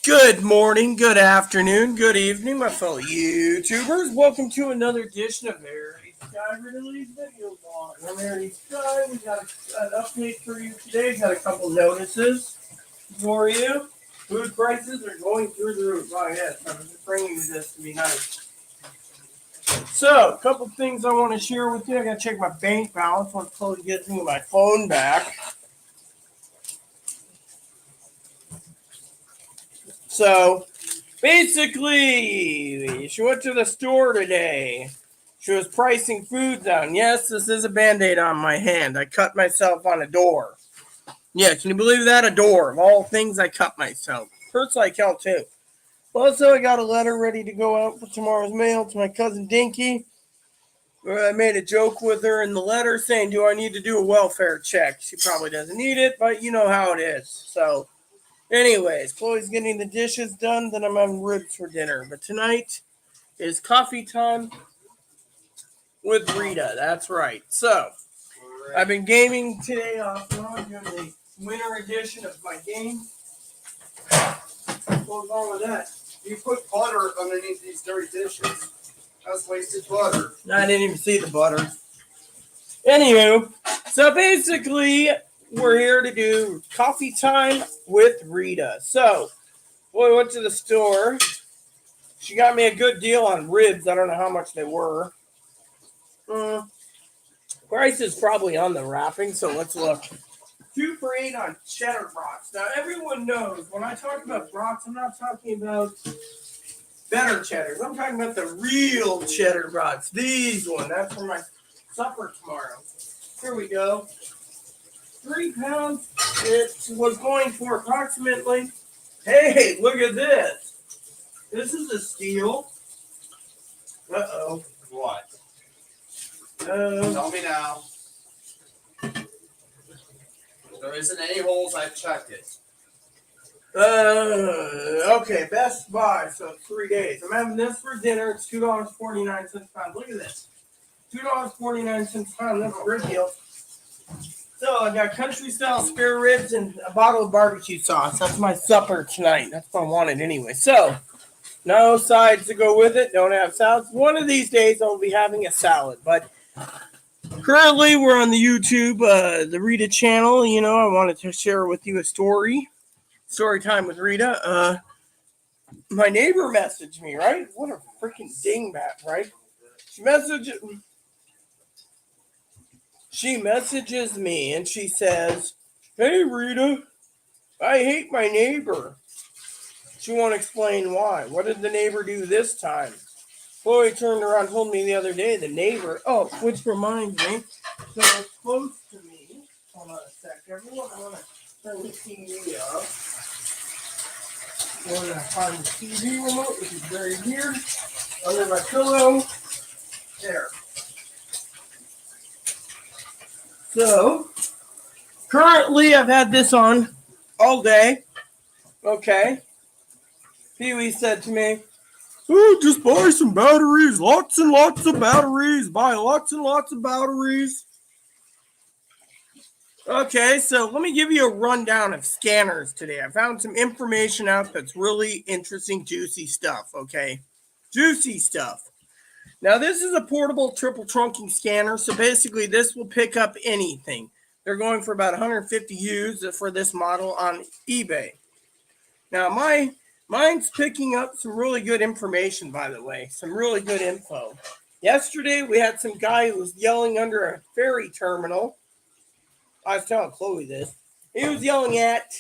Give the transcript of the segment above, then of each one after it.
Good morning, good afternoon, good evening, my fellow YouTubers. Welcome to another edition of Very Sky Release Video Blog. I'm Very Sky. We got an update for you today. Got a couple notices for you. Food prices are going through the roof. Oh, yes, I was just bringing you this to be nice. So, a couple things I want to share with you. I got to check my bank balance once Chloe gets me my phone back. So, basically, she went to the store today. She was pricing food down. Yes, this is a Band-Aid on my hand. I cut myself on a door. Yeah, can you believe that? A door. Of all things, I cut myself. Hurts like hell, too. Also, I got a letter ready to go out for tomorrow's mail to my cousin Dinky. I made a joke with her in the letter saying, do I need to do a welfare check? She probably doesn't need it, but you know how it is. So, anyways, Chloe's getting the dishes done, then I'm having ribs for dinner. But tonight is coffee time with Rita. That's right. So, I've been gaming today off and on, doing the winter edition of my game. What's wrong with that? You put butter underneath these dirty dishes. That's wasted butter. I didn't even see the butter. Anywho, so basically, we're here to do coffee time with Rita. So, we went to the store. She got me a good deal on ribs. I don't know how much they were. Price is probably on the wrapping, so let's look. 2 for $8 on cheddar brats. Now, everyone knows when I talk about brats, I'm not talking about better cheddars. I'm talking about the real cheddar brats. These ones. That's for my supper tomorrow. Here we go. 3 pounds. It was going for approximately. Hey, look at this. This is a steal. Uh-oh. What? Tell me now. There isn't any holes. I've checked it. Okay, Best Buy, so 3 days. I'm having this for dinner. It's $2.49 a pound. Look at this. $2.49 a pound. That's a great deal. So I got country style spare ribs and a bottle of barbecue sauce. That's my supper tonight. That's what I wanted anyway. So, no sides to go with it. Don't have salads. One of these days I'll be having a salad. But currently we're on the YouTube, the Rita channel. You know, I wanted to share with you a story. Story time with Rita. My neighbor messaged me, right? What a freaking dingbat, right? She messages me and she says, "Hey Rita, I hate my neighbor." She won't explain why. What did the neighbor do this time? Chloe turned around and told me the other day the neighbor. Oh, which reminds me, so close to me. Hold on a sec, everyone. I want to turn the TV off. I'm going to find the TV remote, which is buried here, under my pillow. There. So, currently I've had this on all day. Okay. Pee-wee said to me, "Oh, just buy some batteries. Lots and lots of batteries. Buy lots and lots of batteries." Okay, so let me give you a rundown of scanners today. I found some information out that's really interesting, juicy stuff, okay? Juicy stuff. Now, this is a portable triple trunking scanner, so basically this will pick up anything. They're going for about 150 used for this model on eBay. Now, mine's picking up some really good information, by the way, some really good info. Yesterday, we had some guy who was yelling under a ferry terminal. I was telling Chloe this. He was yelling at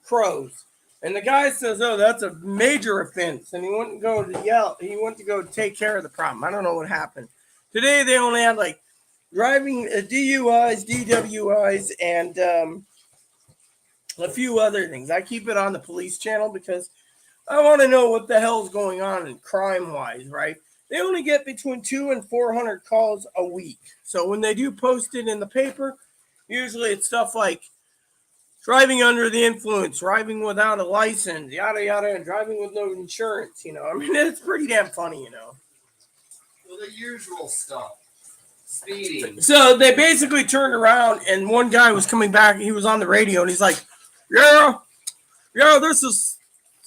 crows. And the guy says, "Oh, that's a major offense." And he wouldn't go to yell. He went to go take care of the problem. I don't know what happened. Today, they only had like driving DUIs, DWIs, and a few other things. I keep it on the police channel because I want to know what the hell's going on crime-wise, right? They only get between 200 and 400 calls a week. So when they do post it in the paper, usually it's stuff like driving under the influence, driving without a license, yada, yada, and driving with no insurance, you know. I mean, it's pretty damn funny, you know. Well, the usual stuff. Speeding. So they basically turned around, and one guy was coming back. He was on the radio, and he's like, yeah, this is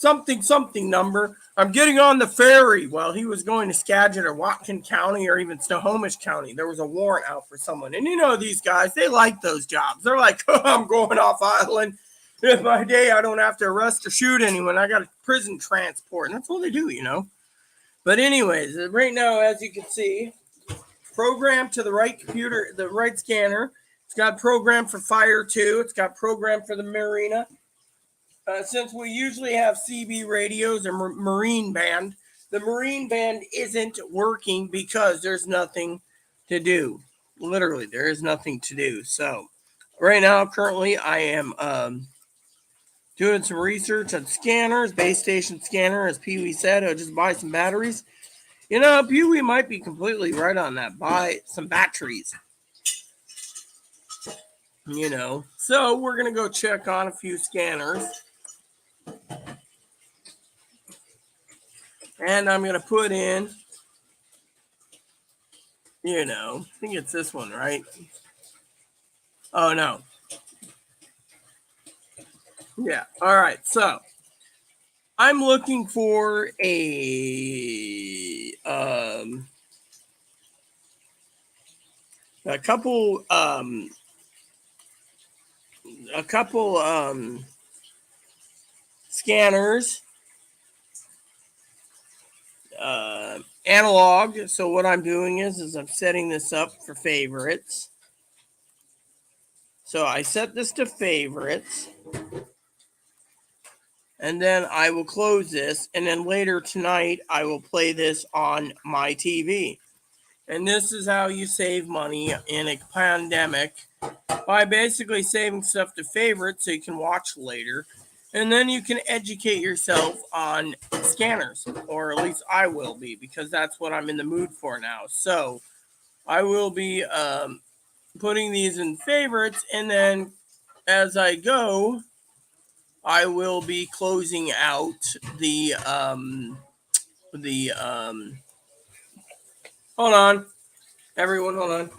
something number. I'm getting on the ferry. Well, he was going to Skagit or Whatcom County or even Snohomish County. There was a warrant out for someone. And you know these guys, they like those jobs. They're like, oh, I'm going off island. If my day I don't have to arrest or shoot anyone, I got a prison transport. And that's what they do, you know. But anyways, right now, as you can see, programmed to the right computer, the right scanner. It's got program for Fire 2. It's got program for the Marina. Since we usually have CB radios or Marine band, the Marine band isn't working because there's nothing to do. Literally, there is nothing to do. So, right now, currently, I am doing some research on scanners, base station scanner, as Pee Wee said. I'll just buy some batteries. You know, Pee Wee might be completely right on that. Buy some batteries. You know, so we're going to go check on a few scanners. And I'm going to put in, you know, I think it's this one, right? Oh, no. Yeah. All right. So I'm looking for a couple scanners, analog. So what I'm doing is I'm setting this up for favorites. So I set this to favorites. And then I will close this. And then later tonight, I will play this on my TV. And this is how you save money in a pandemic, by basically saving stuff to favorites so you can watch later. And then you can educate yourself on scanners, or at least I will be, because that's what I'm in the mood for now. So I will be putting these in favorites, and then as I go, I will be closing out the hold on, everyone, hold on.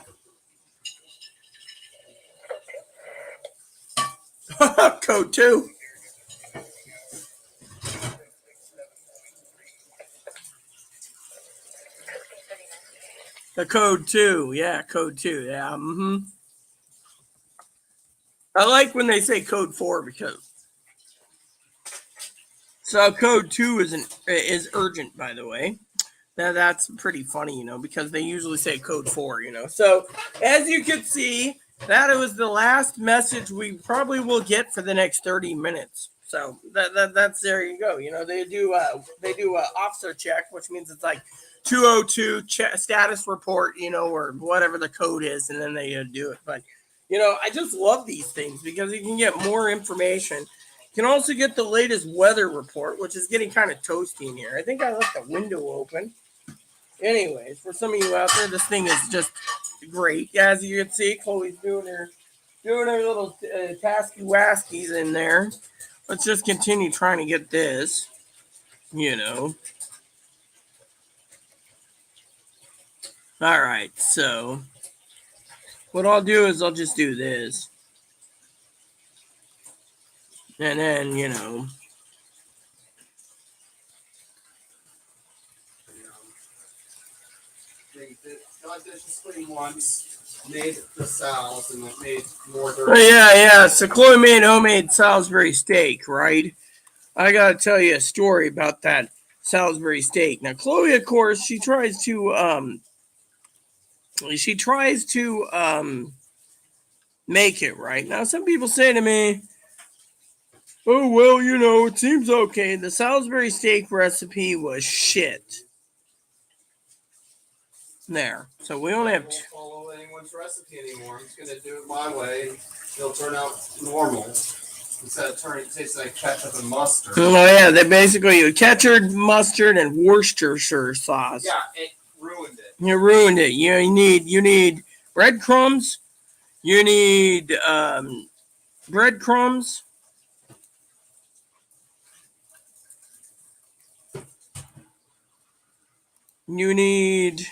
Code 2. The code 2. Yeah, code 2. Yeah. I like when they say code 4 because so code 2 is urgent, by the way. That's pretty funny, you know, because they usually say code 4, you know. So as you can see, that was the last message we probably will get for the next 30 minutes. So that's there you go. You know, they do a officer check, which means it's like 202 status report, you know, or whatever the code is, and then they do it. But you know, I just love these things because you can get more information. You can also get the latest weather report, which is getting kind of toasty in here. I think I left the window open. Anyways, for some of you out there, this thing is just great. As you can see, Chloe's doing her little tasky waskies in there. Let's just continue trying to get this, you know. All right, so what I'll do is I'll just do this. And then, you know. Got this clean once, made the salves, and it made more Oh, yeah. So Chloe made homemade Salisbury steak, right? I gotta tell you a story about that Salisbury steak. Now, Chloe, of course, she tries to make it right. Now, some people say to me, "Oh well, you know, it seems okay." The Salisbury steak recipe was shit. There, so we only have. I won't follow anyone's recipe anymore. I'm just gonna do it my way. It'll turn out normal instead of turning it tastes like ketchup and mustard. Oh yeah, they basically ketchup, mustard, and Worcestershire sauce. Yeah, it ruined it. You ruined it. You need breadcrumbs. You need breadcrumbs. You need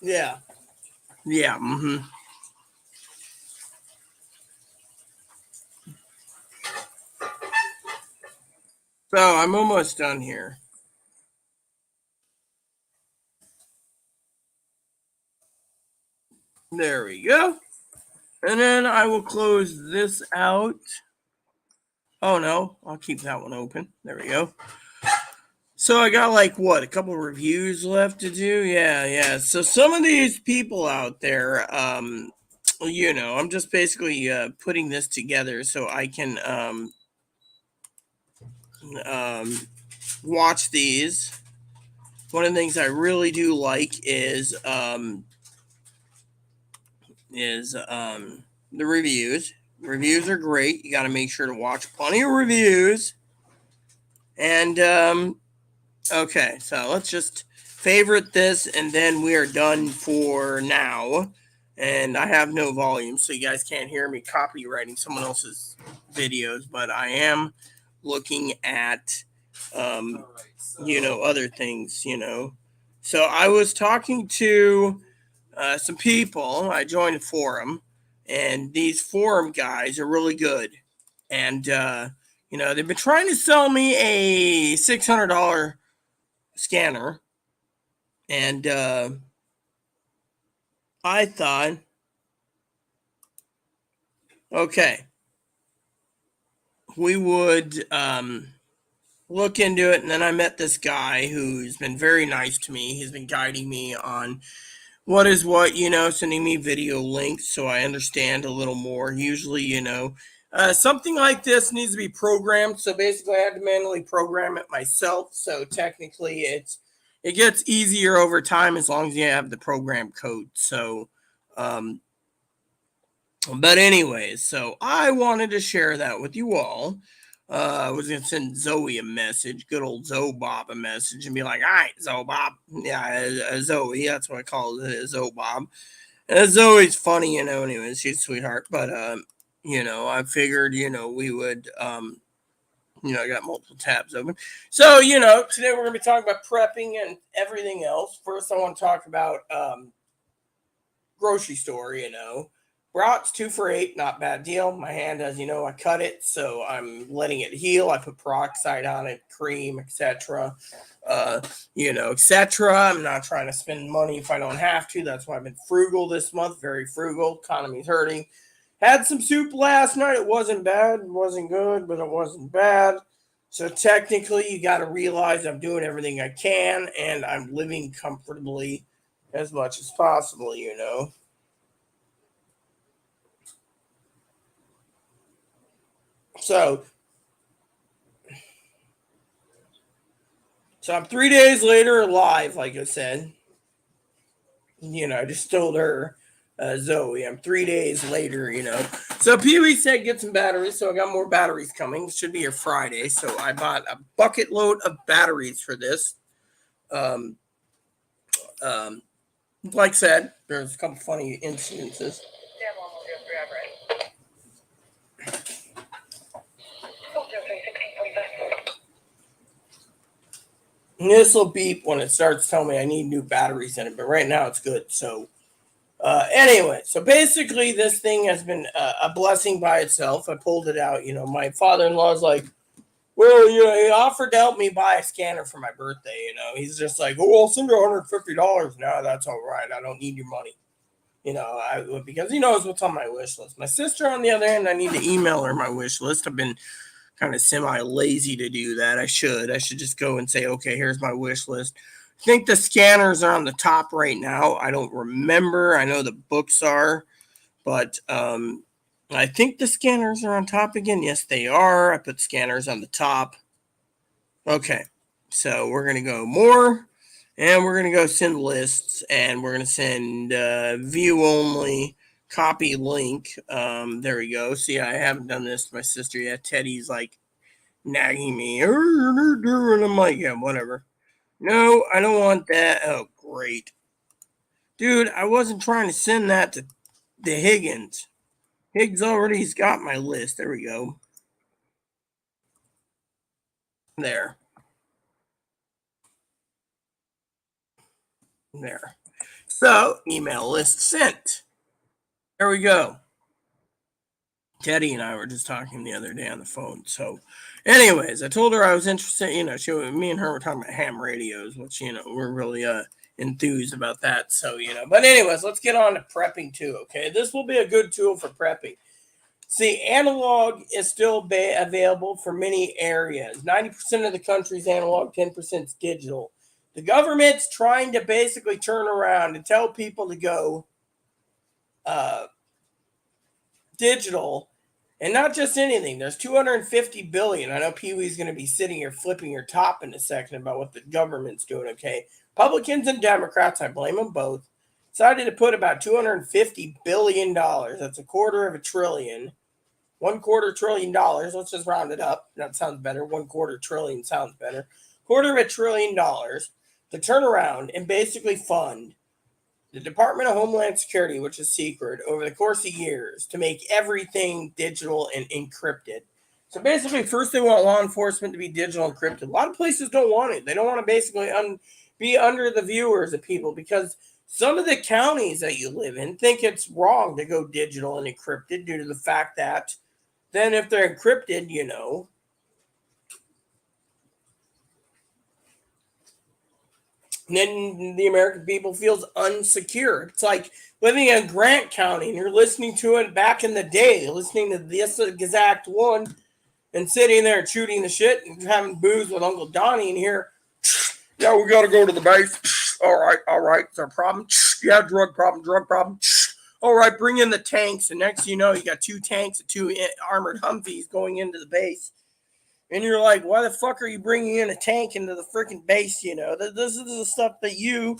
Yeah. Yeah. Mm-hmm. So I'm almost done here. There we go. And then I will close this out. Oh no, I'll keep that one open. There we go. So I got like what, a couple reviews left to do? Yeah, yeah. So some of these people out there, I'm just basically putting this together so I can um, watch these. One of the things I really do like is the reviews. Reviews are great. You got to make sure to watch plenty of reviews. And okay, so let's just favorite this, and then we are done for now. And I have no volume, so you guys can't hear me copywriting someone else's videos, but I am looking at, other things. So I was talking to some people. I joined a forum, and these forum guys are really good. And, they've been trying to sell me a $600 scanner, and I thought, okay, we would look into it. And then I met this guy who's been very nice to me. He's been guiding me on what is what, sending me video links so I understand a little more. Usually, something like this needs to be programmed. So basically, I had to manually program it myself. So technically, it gets easier over time as long as you have the program code. So, but anyways, so I wanted to share that with you all. I was gonna send Zoe a message, good old Zoe Bob a message, and be like, "All right, Zoe Bob, yeah, Zoe, that's what I call it, Zoe Bob." Zoe's funny, anyways, she's a sweetheart. But I figured, we would, I got multiple tabs open. So, today we're gonna be talking about prepping and everything else. First, I want to talk about grocery store. Brats 2 for $8, not bad deal. My hand, as you know, I cut it, so I'm letting it heal. I put peroxide on it, cream, etc. Etc. I'm not trying to spend money if I don't have to. That's why I've been frugal this month, very frugal. Economy's hurting. Had some soup last night. It wasn't bad. It wasn't good, but it wasn't bad. So technically, you got to realize I'm doing everything I can, and I'm living comfortably as much as possible. So, so I'm 3 days later alive, like I said. I just told her, Zoe, I'm 3 days later. So Pee Wee said get some batteries, so I got more batteries coming. It should be here Friday. So I bought a bucket load of batteries for this. Um, um, like I said, there's a couple funny incidences. And this will beep when it starts telling me I need new batteries in it, but right now it's good. So anyway, so basically, this thing has been a blessing by itself. I pulled it out. My father-in-law's like, well, he offered to help me buy a scanner for my birthday. He's just like, oh, I'll send you $150. No, that's all right. I don't need your money. Because he knows what's on my wish list. My sister, on the other hand, I need to email her my wish list. I've been kind of semi lazy to do that. I should just go and say, okay, here's my wish list. I think the scanners are on the top right now. I don't remember. I know the books are, but I think the scanners are on top again. Yes, they are. I put scanners on the top. Okay, so we're gonna go more, and we're gonna go send lists, and we're gonna send view only, copy link. There we go. See, I haven't done this to my sister yet. Teddy's like nagging me, and I'm like, yeah, whatever. No, I don't want that. Oh, great. Dude, I wasn't trying to send that to the Higgins. Higgs already's got my list. There we go. There. There. So, email list sent. There we go. Teddy and I were just talking the other day on the phone. So, anyways, I told her I was interested. Me and her were talking about ham radios, which we're really enthused about that. So, but anyways, let's get on to prepping too. Okay, this will be a good tool for prepping. See, analog is still available for many areas. 90% of the country's analog, 10% is digital. The government's trying to basically turn around and tell people to go digital, and not just anything. There's 250 billion. I know Pee Wee's going to be sitting here flipping your top in a second about what the government's doing. Okay, Republicans and Democrats, I blame them both, decided to put about $250 billion. That's $250 billion. $250 billion. Let's just round it up. That sounds better. $250 billion sounds better. $250 billion to turn around and basically fund the Department of Homeland Security, which is secret, over the course of years to make everything digital and encrypted. So basically, first they want law enforcement to be digital encrypted. A lot of places don't want it. They don't want to basically be under the viewers of people, because some of the counties that you live in think it's wrong to go digital and encrypted due to the fact that then if they're encrypted, then the American people feels unsecure. It's like living in Grant County and you're listening to it back in the day, listening to this exact one and sitting there and shooting the shit and having booze with Uncle Donnie and here, yeah, we got to go to the base. All right. It's our problem. Yeah, drug problem. All right, bring in the tanks. And next you know, you got 2 tanks and 2 armored Humvees going into the base. And you're like, why the fuck are you bringing in a tank into the freaking base? This is the stuff that you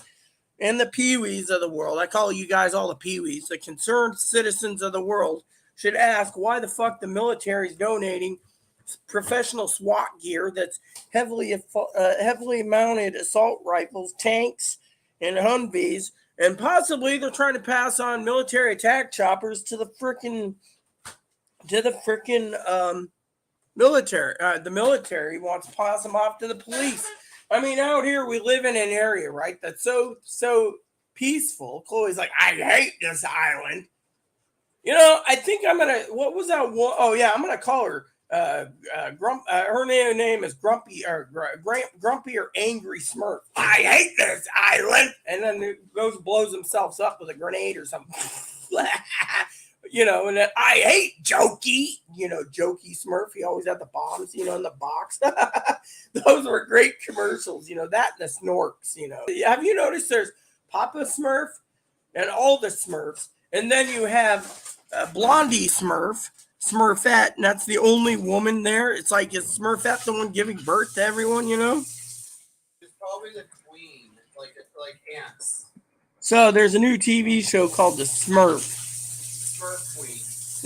and the peewees of the world, I call you guys all the peewees, the concerned citizens of the world, should ask why the fuck the military is donating professional SWAT gear that's heavily mounted assault rifles, tanks, and Humvees, and possibly they're trying to pass on military attack choppers to the freaking military. The military wants to pass them off to the police. I mean, out here we live in an area, right, that's so peaceful. Chloe's like, I hate this island. I think I'm gonna. What was that one? Oh yeah, I'm gonna call her. Her name is Grumpy or Grumpy or Angry Smurf. I hate this island, and then it goes blows himself up with a grenade or something. And then I hate Jokey, Jokey Smurf. He always had the bombs, in the box. Those were great commercials, that and the Snorks, Have you noticed there's Papa Smurf and all the Smurfs, and then you have Blondie Smurf, Smurfette, and that's the only woman there. It's like, is Smurfette the one giving birth to everyone, She's probably the queen, like ants. So there's a new TV show called The Smurf. Smurf Queen.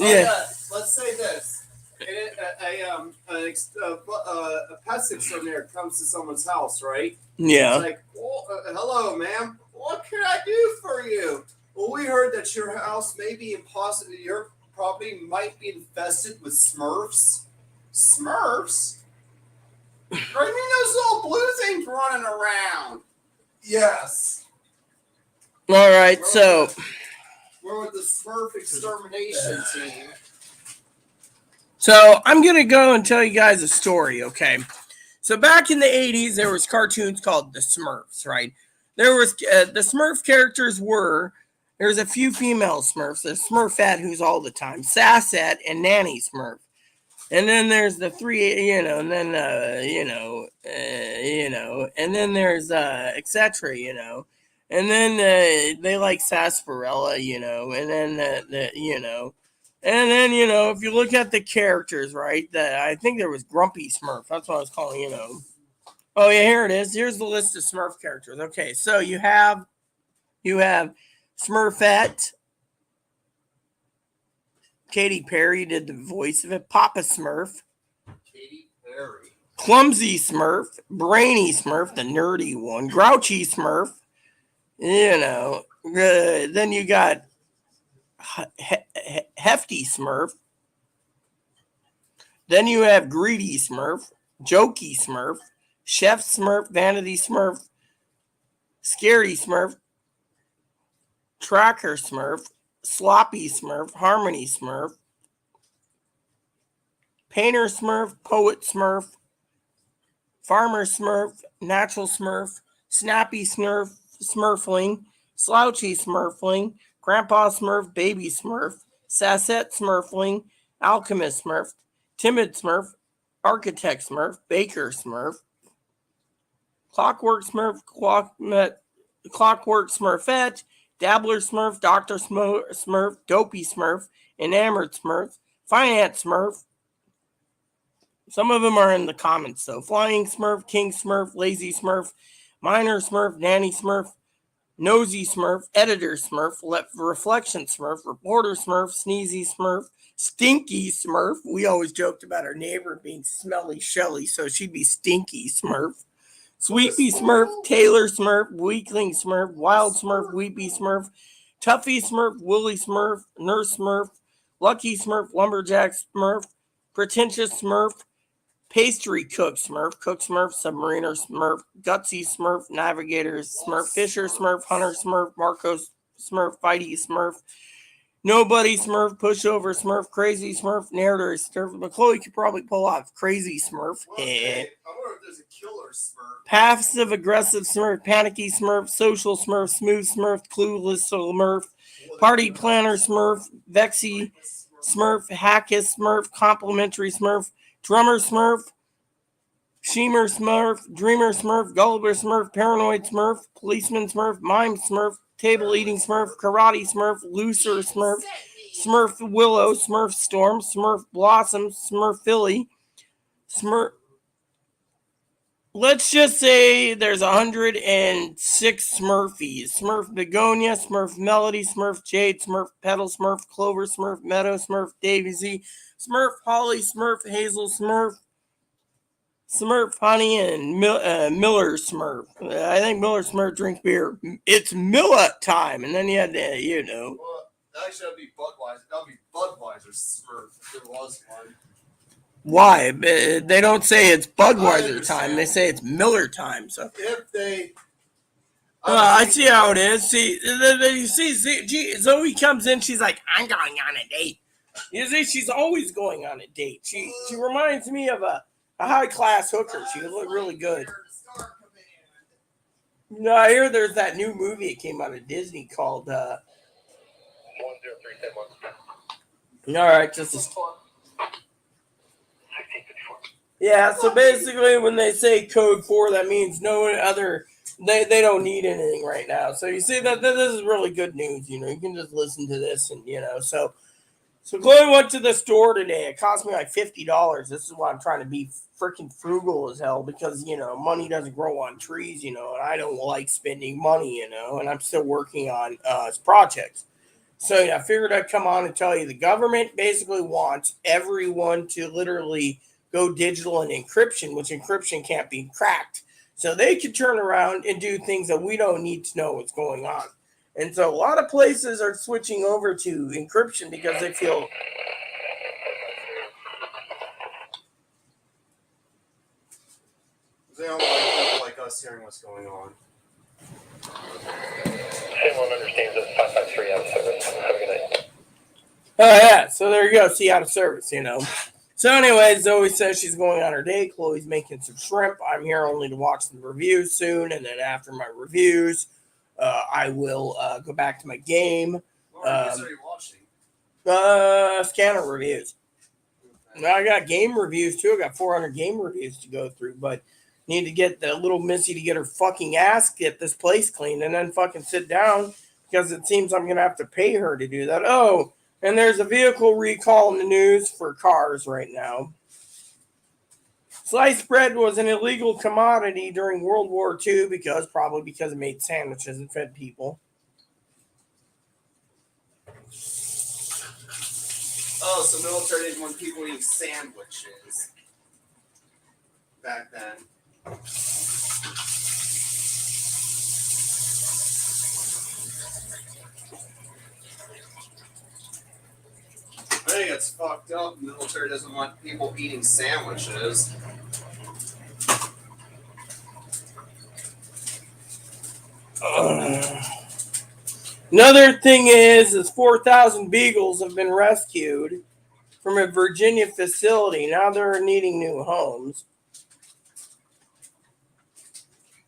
Yeah. Let's say this: a pest exterminator comes to someone's house, right? Yeah. It's like, hello, ma'am. What can I do for you? Well, we heard that your house may be impossible. Your property might be infested with Smurfs. Smurfs? What do you mean those little blue things running around? Yes. All right, so. We're with the Smurf extermination team. So I'm going to go and tell you guys a story, okay? So back in the 80s, there was cartoons called The Smurfs, right? There was, the Smurf characters there's a few female Smurfs. There's Smurfette, who's all the time, Sassette, and Nanny Smurf. And then there's the 3, and then, and then there's, etc., And then they like sarsaparilla, and then and then if you look at the characters, right? I think there was Grumpy Smurf. That's what I was calling, Oh yeah, here it is. Here's the list of Smurf characters. Okay, so you have Smurfette. Katy Perry did the voice of it. Papa Smurf. Katy Perry. Clumsy Smurf. Brainy Smurf, the nerdy one. Grouchy Smurf. Then you got Hefty Smurf. Then you have Greedy Smurf, Jokey Smurf, Chef Smurf, Vanity Smurf, Scary Smurf, Tracker Smurf, Sloppy Smurf, Harmony Smurf, Painter Smurf, Poet Smurf, Farmer Smurf, Natural Smurf, Snappy Smurf, Smurfling, Slouchy Smurfling, Grandpa Smurf, Baby Smurf, Sassette Smurfling, Alchemist Smurf, Timid Smurf, Architect Smurf, Baker Smurf, Clockwork Smurf, Clockwork Smurfette, Dabbler Smurf, Doctor Smurf, Dopey Smurf, Enamored Smurf, Finance Smurf. Some of them are in the comments though. Flying Smurf, King Smurf, Lazy Smurf, Miner Smurf, Nanny Smurf, Nosy Smurf, Editor Smurf, Reflection Smurf, Reporter Smurf, Sneezy Smurf, Stinky Smurf. We always joked about our neighbor being Smelly Shelly, so she'd be Stinky Smurf. Sweepy Smurf, Taylor Smurf, Weakling Smurf, Wild Smurf, Weepy Smurf, Tuffy Smurf, Woolly Smurf, Nurse Smurf, Lucky Smurf, Lumberjack Smurf, Pretentious Smurf, Pastry Cook Smurf, Cook Smurf, Submariner Smurf, Gutsy Smurf, Navigator Smurf, Fisher Smurf, Hunter Smurf, Marcos Smurf, Fighty Smurf, Nobody Smurf, Pushover Smurf, Crazy Smurf, Narrator Smurf. But Chloe could probably pull off Crazy Smurf. Well, hey, I wonder if there's a killer Smurf. Passive Aggressive Smurf, Panicky Smurf, Social Smurf, Smooth Smurf, Clueless Smurf, Party Planner Smurf, Vexy Smurf, Hackus Smurf, Complimentary Smurf, Drummer Smurf, Sheemer Smurf, Dreamer Smurf, Gulliver Smurf, Paranoid Smurf, Policeman Smurf, Mime Smurf, Table Eating Smurf, Karate Smurf, Looser Smurf, Smurf Willow, Smurf Storm, Smurf Blossom, Smurf Philly, Smurf. Let's just say there's 106 Smurfies. Smurf Begonia, Smurf Melody, Smurf Jade, Smurf Petal, Smurf Clover, Smurf Meadow, Smurf Daisy, Smurf Holly, Smurf Hazel, Smurf Honey, and Miller Smurf. I think Miller Smurf drinks beer. It's Miller time, and then you had to, Well, actually, that'd be Budweiser. That'd be Budweiser Smurf if there was one. Why? They don't say it's Budweiser time. They say it's Miller time. So if they, I see how it is. See, Zoe comes in. She's like, I'm going on a date. You see, she's always going on a date. She reminds me of a high class hooker. She would look really good. No, I hear there's that new movie that came out of Disney called 10371. All right, yeah. So basically, when they say code 4, that means no other. They don't need anything right now. So you see that this is really good news. You can just listen to this, and so. So Chloe went to the store today. It cost me like $50. This is why I'm trying to be freaking frugal as hell because, money doesn't grow on trees, and I don't like spending money, and I'm still working on projects. So I figured I'd come on and tell you the government basically wants everyone to literally go digital and encryption, which encryption can't be cracked. So they can turn around and do things that we don't need to know what's going on. And so a lot of places are switching over to encryption because they feel they don't like us hearing what's going on. Everyone understands that 553 out of service. Have a good night. Oh yeah, so there you go. See, out of service, So anyways, Zoe says she's going on her date. Chloe's making some shrimp. I'm here only to watch the reviews soon, and then after my reviews, I will go back to my game. What reviews are you watching? Scanner reviews. Now I got game reviews too. I got 400 game reviews to go through, but need to get the little Missy to get her fucking ass, get this place cleaned, and then fucking sit down because it seems I'm gonna have to pay her to do that. Oh, and there's a vehicle recall in the news for cars right now. Sliced bread was an illegal commodity during World War II probably because it made sandwiches and fed people. Oh, so military didn't want people eating sandwiches back then. I think it's fucked up. The military doesn't want people eating sandwiches. Another thing is 4,000 beagles have been rescued from a Virginia facility. Now they're needing new homes.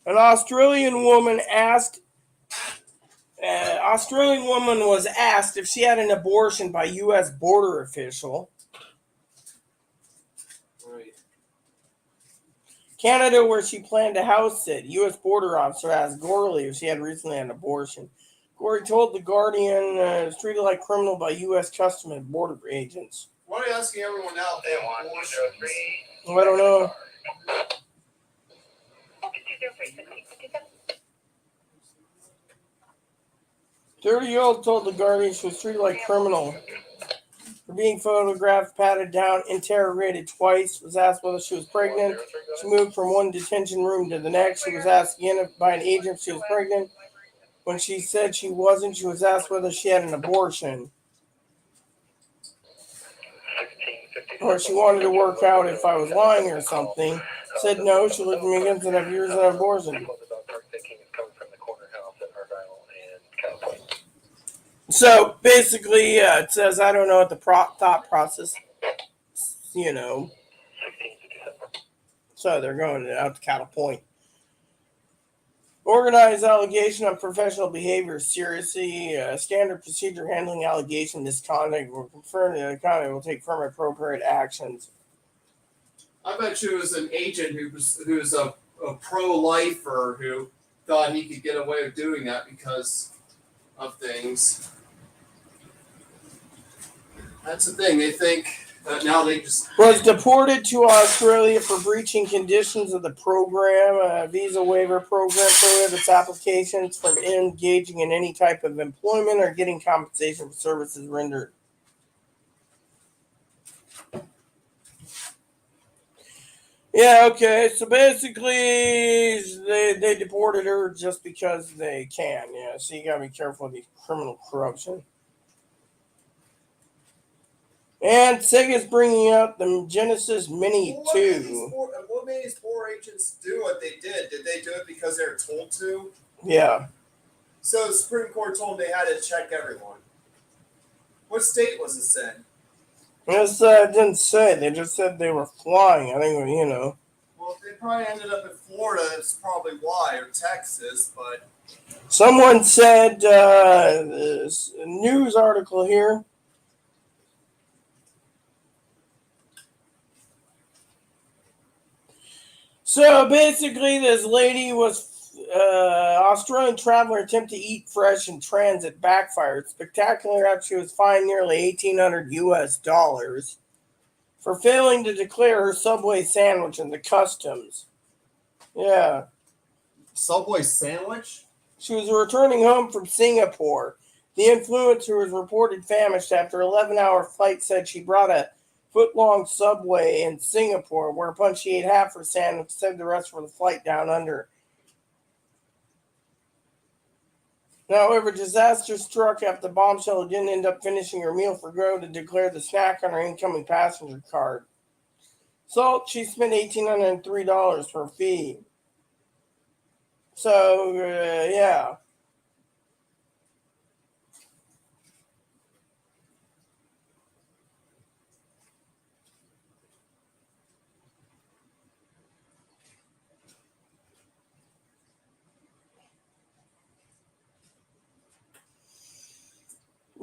An Australian woman was asked if she had an abortion by U.S. border official. Right. Canada, where she planned to house sit, U.S. border officer asked Gorley if she had recently had an abortion. Gorley told The Guardian is treated like criminal by U.S. Customs and Border agents. Why are you asking everyone now if they have abortions? I don't know. 30-year-old told The Guardian she was treated like criminal for being photographed, patted down, interrogated twice, was asked whether she was pregnant. She moved from one detention room to the next. She was asked again by an agent if she was pregnant. When she said she wasn't, she was asked whether she had an abortion. Or she wanted to work out if I was lying or something. Said no, she lived in against and have years of abortion. So basically, it says I don't know what the thought process, So they're going out to Cattle Point. Organized allegation of professional behavior seriously. Standard procedure handling allegation misconduct will confirm that the county will take firm appropriate actions. I bet you it was an agent who's a pro-lifer who thought he could get away with doing that because of things. That's the thing. They think that now they just was deported to Australia for breaching conditions of the program. Visa waiver program prohibits applications from engaging in any type of employment or getting compensation for services rendered. Yeah, okay. So basically, they deported her just because they can. Yeah, so you gotta be careful of the criminal corruption. And Sega's bringing out the Genesis Mini 2. What made these poor agents do what they did? Did they do it because they were told to? Yeah. So the Supreme Court told them they had to check everyone. What state was this in? It didn't say. They just said they were flying. I think, Well, if they probably ended up in Florida, that's probably why, or Texas, but... Someone said, this news article here, so basically this lady was Australian traveler attempted to eat fresh in transit backfired. Spectacular after she was fined nearly $1,800 US for failing to declare her Subway sandwich in the customs. Yeah. Subway sandwich? She was returning home from Singapore. The influencer was reported famished after an 11-hour flight said she brought a foot-long Subway in Singapore, whereupon she ate half her sandwich and saved the rest for the flight down under. However, disaster struck after the bombshell didn't end up finishing her meal for go to declare the snack on her incoming passenger card. So she spent $1,803 for a fee. So, yeah.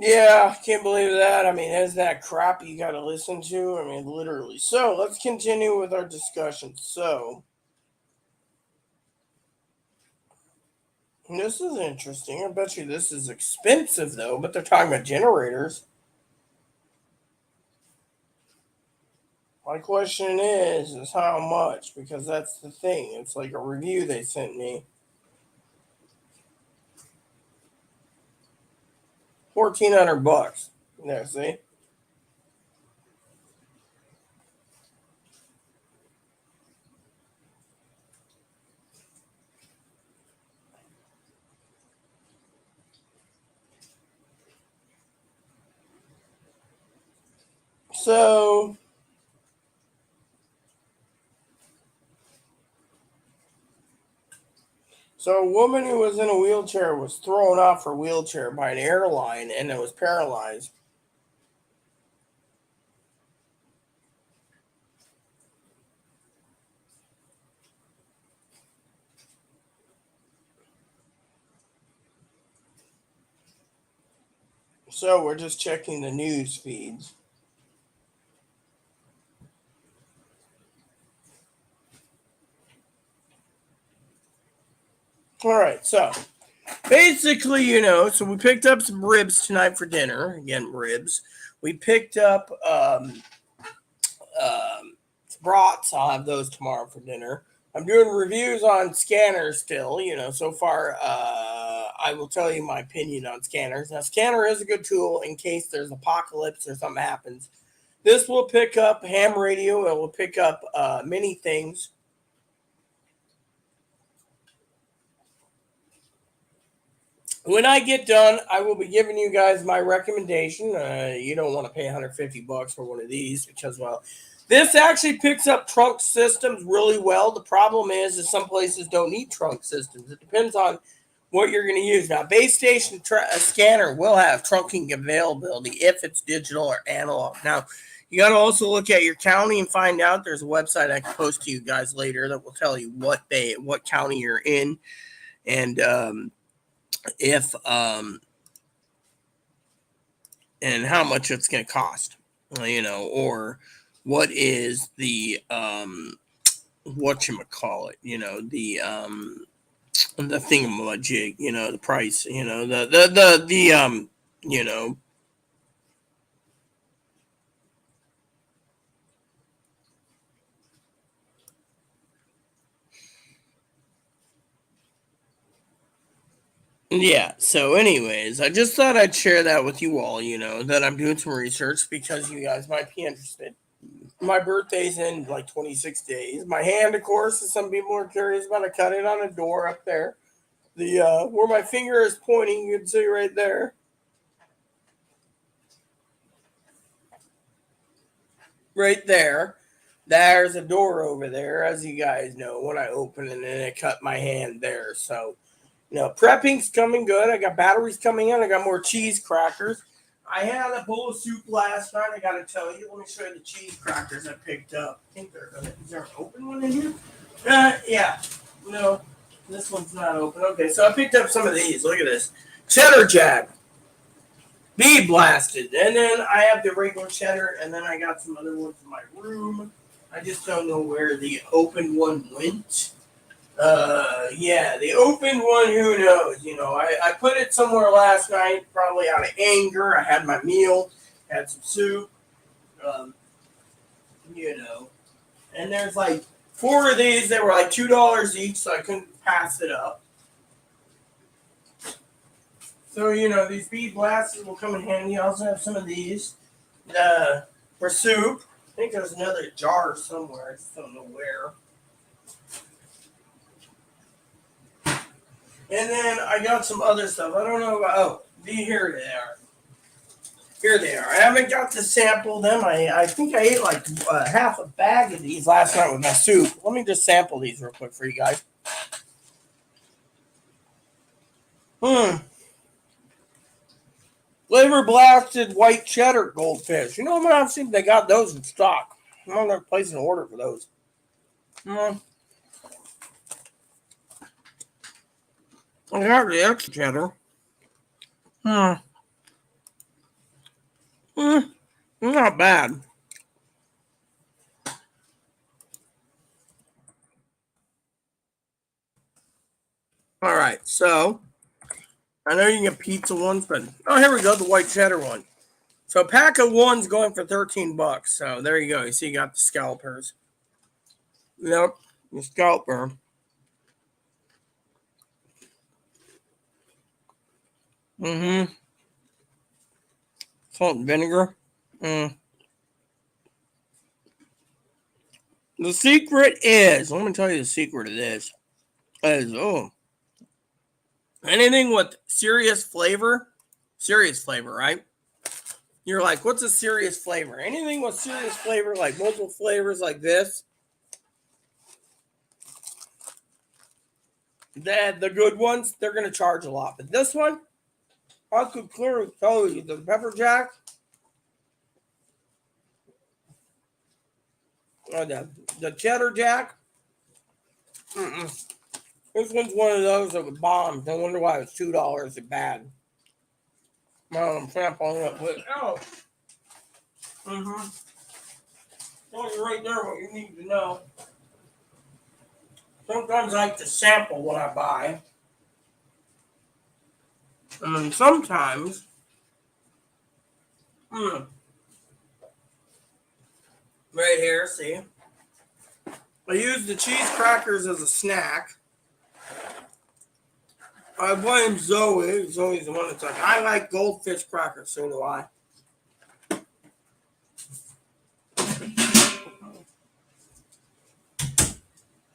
Yeah, can't believe that. I mean, isn't that crap you got to listen to? I mean, literally. So, let's continue with our discussion. So, this is interesting. I bet you this is expensive, though, but they're talking about generators. My question is how much? Because that's the thing. It's like a review they sent me. $1,400. There, see? So, So a woman who was in a wheelchair was thrown off her wheelchair by an airline and it was paralyzed. So we're just checking the news feeds. All right, so basically, so we picked up some ribs tonight for dinner. Again, ribs. We picked up brats. I'll have those tomorrow for dinner. I'm doing reviews on scanners still. So far, I will tell you my opinion on scanners. Now, scanner is a good tool in case there's apocalypse or something happens. This will pick up ham radio. It will pick up many things. When I get done, I will be giving you guys my recommendation. You don't want to pay $150 for one of these because, well, this actually picks up trunk systems really well. The problem is that some places don't need trunk systems. It depends on what you're going to use. Now, base station scanner will have trunking availability if it's digital or analog. Now, you got to also look at your county and find out. There's a website I can post to you guys later that will tell you what county you're in and if and how much it's going to cost, or what is the whatchamacallit, the thingamajig, the price, Yeah, so anyways, I just thought I'd share that with you all, that I'm doing some research because you guys might be interested. My birthday's in like 26 days. My hand, of course, as some people are curious about, I cut it on a door up there. The where my finger is pointing, you can see right there. Right there. There's a door over there, as you guys know, when I open it, and it cut my hand there. So, prepping's coming good. I got batteries coming in. I got more cheese crackers. I had a bowl of soup last night. I got to tell you. Let me show you the cheese crackers I picked up. I think is there an open one in here? Yeah. No, this one's not open. Okay, so I picked up some of these. Look at this. Cheddar Jack. Bee blasted. And then I have the regular cheddar, and then I got some other ones in my room. I just don't know where the open one went. Yeah, the open one, who knows? I put it somewhere last night, probably out of anger. I had my meal, had some soup, and there's like 4 of these. They were like $2 each, so I couldn't pass it up. So, these bee blasters will come in handy. I also have some of these for soup. I think there's another jar somewhere. I just don't know where. And then I got some other stuff. I don't know about, here they are. Here they are. I haven't got to sample them. I think I ate like half a bag of these last night with my soup. Let me just sample these real quick for you guys. Flavor blasted white cheddar goldfish. I've seen they got those in stock. I'm going to place an order for those. I got the extra cheddar. Not bad. All right, so I know you can get pizza ones, but here we go, the white cheddar one. So a pack of one's going for $13. So there you go. You see, you got the scalpers. Yep, the scalper. Salt and vinegar. The secret is, let me tell you the secret of this. Is, anything with serious flavor, right? You're like, what's a serious flavor? Anything with serious flavor, like multiple flavors like this. The good ones, they're going to charge a lot. But this one, I could clearly tell you the pepper jack, or the cheddar jack. Mm-mm. This one's one of those that was bombed. No wonder why it was $2 a bag. I'm sampling it with. Oh. Mm-hmm. Tells you right there what you need to know. Sometimes I like to sample what I buy. And then sometimes, right here, see? I use the cheese crackers as a snack. I blame Zoe. Zoe's the one that's like, I like goldfish crackers, so do I.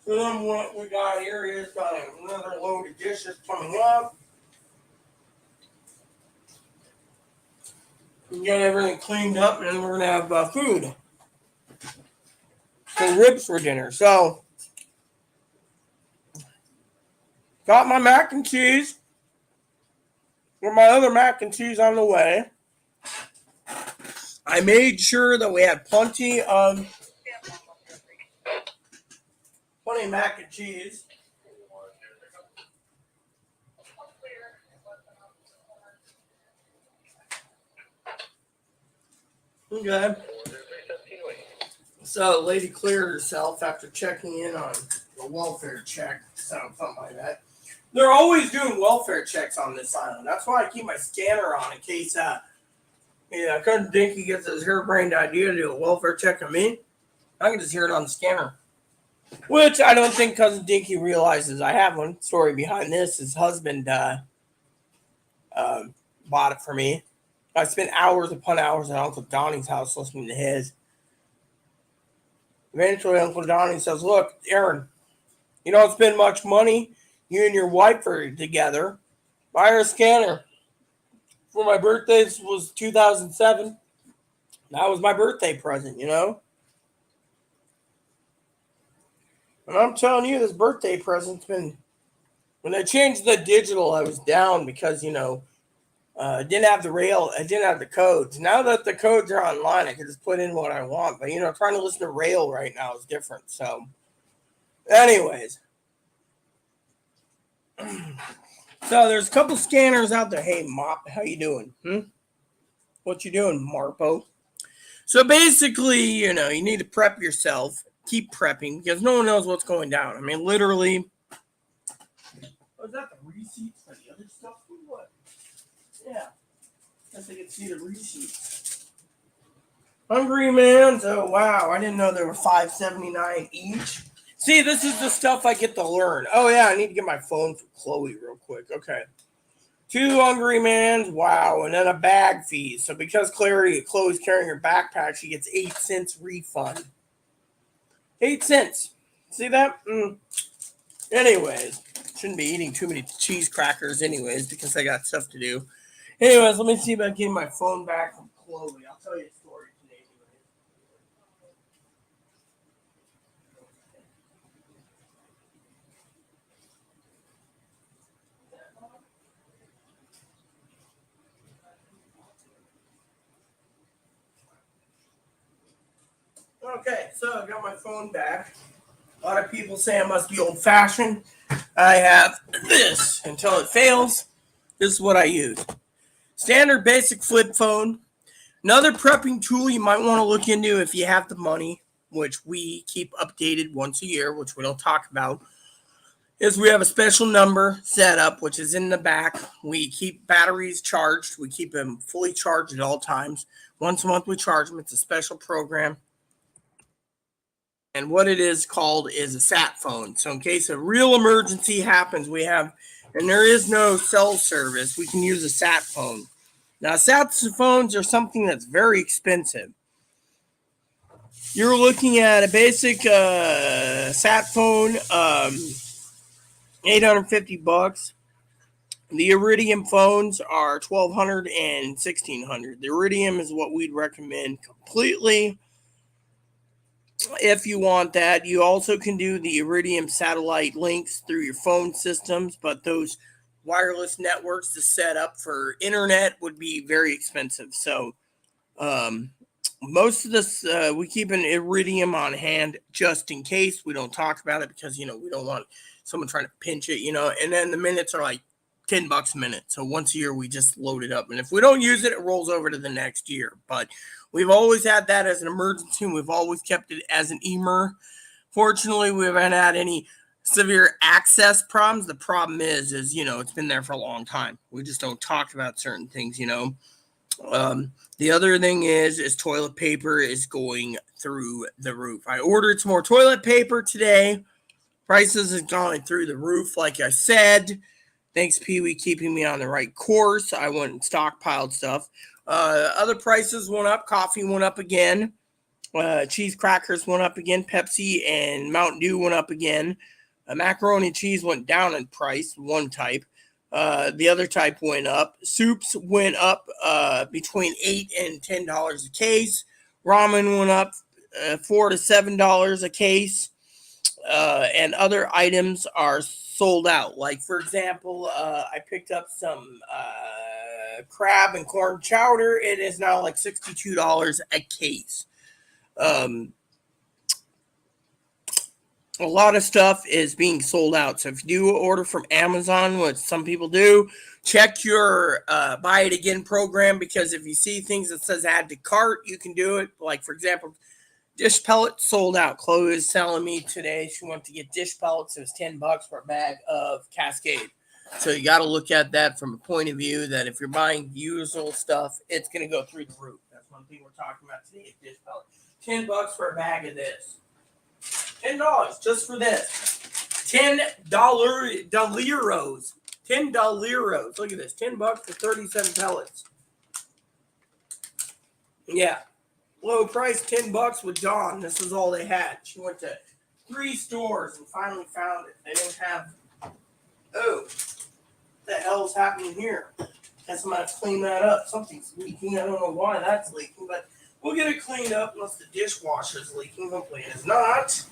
So then what we got here is got another load of dishes coming up. We got everything cleaned up, and then we're gonna have food. So ribs for dinner. So got my mac and cheese. With my other mac and cheese on the way. I made sure that we had plenty of mac and cheese. Okay. So the lady cleared herself after checking in on a welfare check. Something like that. They're always doing welfare checks on this island. That's why I keep my scanner on in case Cousin Dinky gets his harebrained idea to do a welfare check on me. I can just hear it on the scanner. Which I don't think Cousin Dinky realizes I have one. Story behind this. His husband bought it for me. I spent hours upon hours at Uncle Donnie's house listening to his. Eventually, Uncle Donnie says, look, Aaron, you don't spend much money. You and your wife are together. Buy her a scanner. For my birthday, this was 2007. That was my birthday present, And I'm telling you, this birthday present's been... When I changed the digital, I was down because, it didn't have the rail. It didn't have the codes. Now that the codes are online, I can just put in what I want. But, trying to listen to rail right now is different. So, anyways. So, there's a couple scanners out there. Hey, Mop, how you doing? What you doing, Marpo? So, basically, you need to prep yourself. Keep prepping because no one knows what's going down. I mean, literally. Was that the receipts for the other stuff? What? Yeah. I guess I can see the receipts. Hungry Man's. Oh, wow. I didn't know there were $5.79 each. See, this is the stuff I get to learn. Oh, yeah. I need to get my phone for Chloe real quick. Okay. 2 Hungry Man's. Wow. And then a bag fee. So because Chloe's carrying her backpack, she gets 8 cents refund. 8 cents. See that? Anyways. Shouldn't be eating too many cheese crackers anyways because I got stuff to do. Anyways, let me see if I can get my phone back from Chloe. I'll tell you a story today anyway. Okay, so I got my phone back. A lot of people say I must be old-fashioned. I have this until it fails. This is what I use. Standard basic flip phone. Another prepping tool you might want to look into if you have the money, which we keep updated once a year, which we don't talk about, is we have a special number set up, which is in the back. We keep batteries charged. We keep them fully charged at all times. Once a month we charge them. It's a special program. And what it is called is a sat phone. So in case a real emergency happens, and there is no cell service, we can use a sat phone. Now, sat phones are something that's very expensive. You're looking at a basic sat phone, $850. The Iridium phones are $1,200 and $1,600. The Iridium is what we'd recommend completely. if you want that. You also can do the Iridium satellite links through your phone systems, but those wireless networks to set up for internet would be very expensive. So um, most of this, we keep an Iridium on hand just in case. We don't talk about it because, we don't want someone trying to pinch it, and then the minutes are like $10 a minute. So once a year, we just load it up. And if we don't use it, it rolls over to the next year. But we've always had that as an emergency, and we've always kept it as an emer. Fortunately, we haven't had any severe access problems. The problem is, it's been there for a long time. We just don't talk about certain things. The other thing is toilet paper is going through the roof. I ordered some more toilet paper today. Prices have gone through the roof, like I said. Thanks, Pee Wee, keeping me on the right course. I went and stockpiled stuff. Other prices went up. Coffee went up again. Cheese crackers went up again. Pepsi and Mountain Dew went up again. Macaroni and cheese went down in price, one type. The other type went up. Soups went up between $8 and $10 a case. Ramen went up $4 to $7 a case. And other items are sold out. Like, for example, I picked up some crab and corn chowder. It is now like $62 a case. A lot of stuff is being sold out. So if you do order from Amazon, what some people do, check your buy it again program, because if you see things that says add to cart, you can do it. Like, for example, dish pellets sold out. Chloe is telling me today she wanted to get dish pellets. It was $10 for a bag of Cascade. So you got to look at that from a point of view that if you're buying usual stuff, it's going to go through the roof. That's one thing we're talking about today, dish pellets. $10 for a bag of this. $10 just for this. $10 doliros. $10. Look at this. $10 for 37 pellets. Yeah. Low price, $10 with Dawn. This is all they had. She went to 3 stores and finally found it. They didn't have. Oh, what the hell's happening here? Guess I'm gonna clean that up. Something's leaking. I don't know why that's leaking, but we'll get it cleaned up unless the dishwasher's leaking. Hopefully it's not.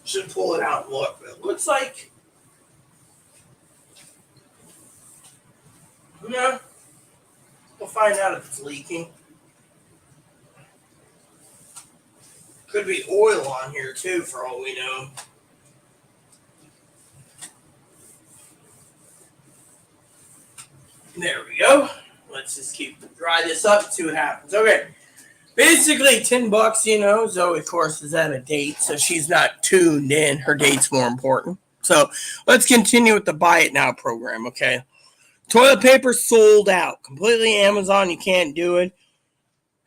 Should pull it out and look. But it looks like. Yeah. We'll find out if it's leaking. Could be oil on here too, for all we know. There we go. Let's just dry this up and see what happens. Okay. Basically $10, Zoe, of course, is at a date, so she's not tuned in. Her date's more important. So let's continue with the Buy It Now program, okay? Toilet paper sold out. Completely Amazon. You can't do it.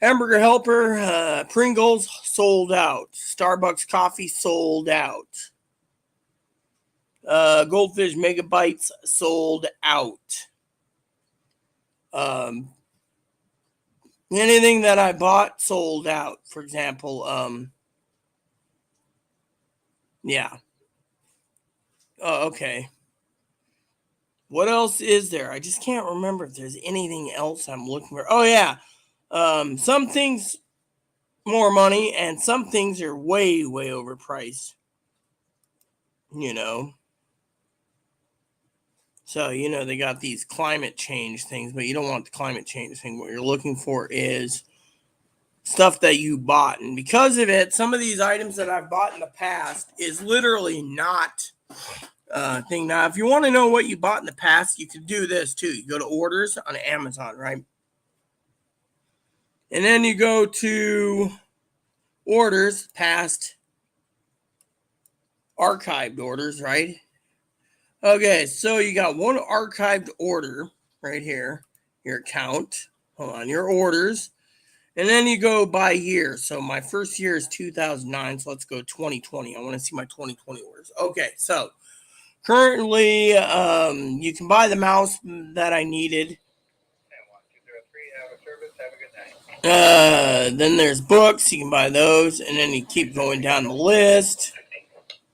Hamburger Helper, Pringles sold out. Starbucks coffee sold out. Goldfish Megabytes sold out. Anything that I bought sold out. For example, yeah. Oh, okay. What else is there? I just can't remember if there's anything else I'm looking for. Oh, yeah. Some things more money and some things are way, way overpriced. So, they got these climate change things, but you don't want the climate change thing. What you're looking for is stuff that you bought. And because of it, some of these items that I've bought in the past is literally not thing. Now, if you want to know what you bought in the past, you can do this too. You go to orders on Amazon, right? And then you go to orders, past archived orders, right? Okay, so you got one archived order right here, your account. Hold on, your orders. And then you go by year. So my first year is 2009, so let's go 2020. I want to see my 2020 orders. Okay, so currently, you can buy the mouse that I needed. Then there's books. You can buy those. And then you keep going down the list.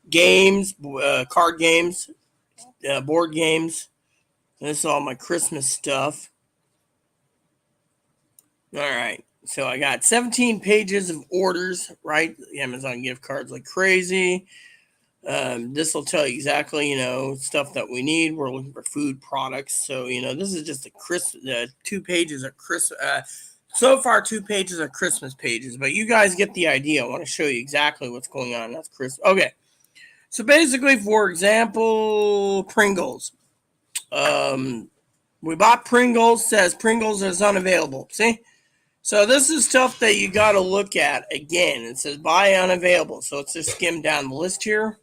Games, card games, board games. This is all my Christmas stuff. All right. So I got 17 pages of orders, right? Amazon gift cards like crazy. This will tell you exactly, stuff that we need. We're looking for food products. So, this is just 2 pages of Christmas. So far, 2 pages are Christmas pages, but you guys get the idea. I want to show you exactly what's going on. That's Christmas. Okay. So basically, for example, Pringles. We bought Pringles, says Pringles is unavailable. See? So this is stuff that you got to look at again. It says buy unavailable. So let's just skim down the list here.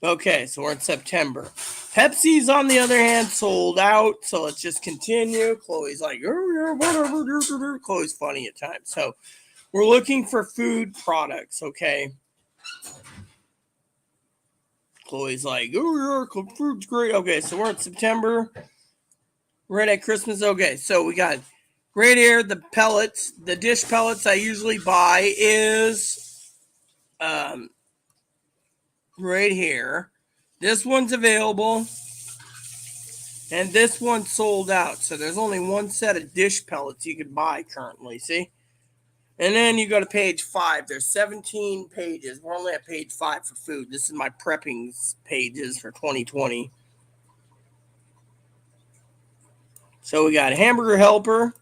Okay, so we're in September. Pepsi's, on the other hand, sold out. So let's just continue. Chloe's like, whatever. Chloe's funny at times. So we're looking for food products, okay? Chloe's like, food's great. Okay, so we're in September. Right at Christmas. Okay, so we got right here the pellets. The dish pellets I usually buy is right here. This one's available. And this one's sold out. So there's only one set of dish pellets you can buy currently. See? And then you go to page 5. There's 17 pages. We're only at page 5 for food. This is my prepping pages for 2020. So we got Hamburger Helper.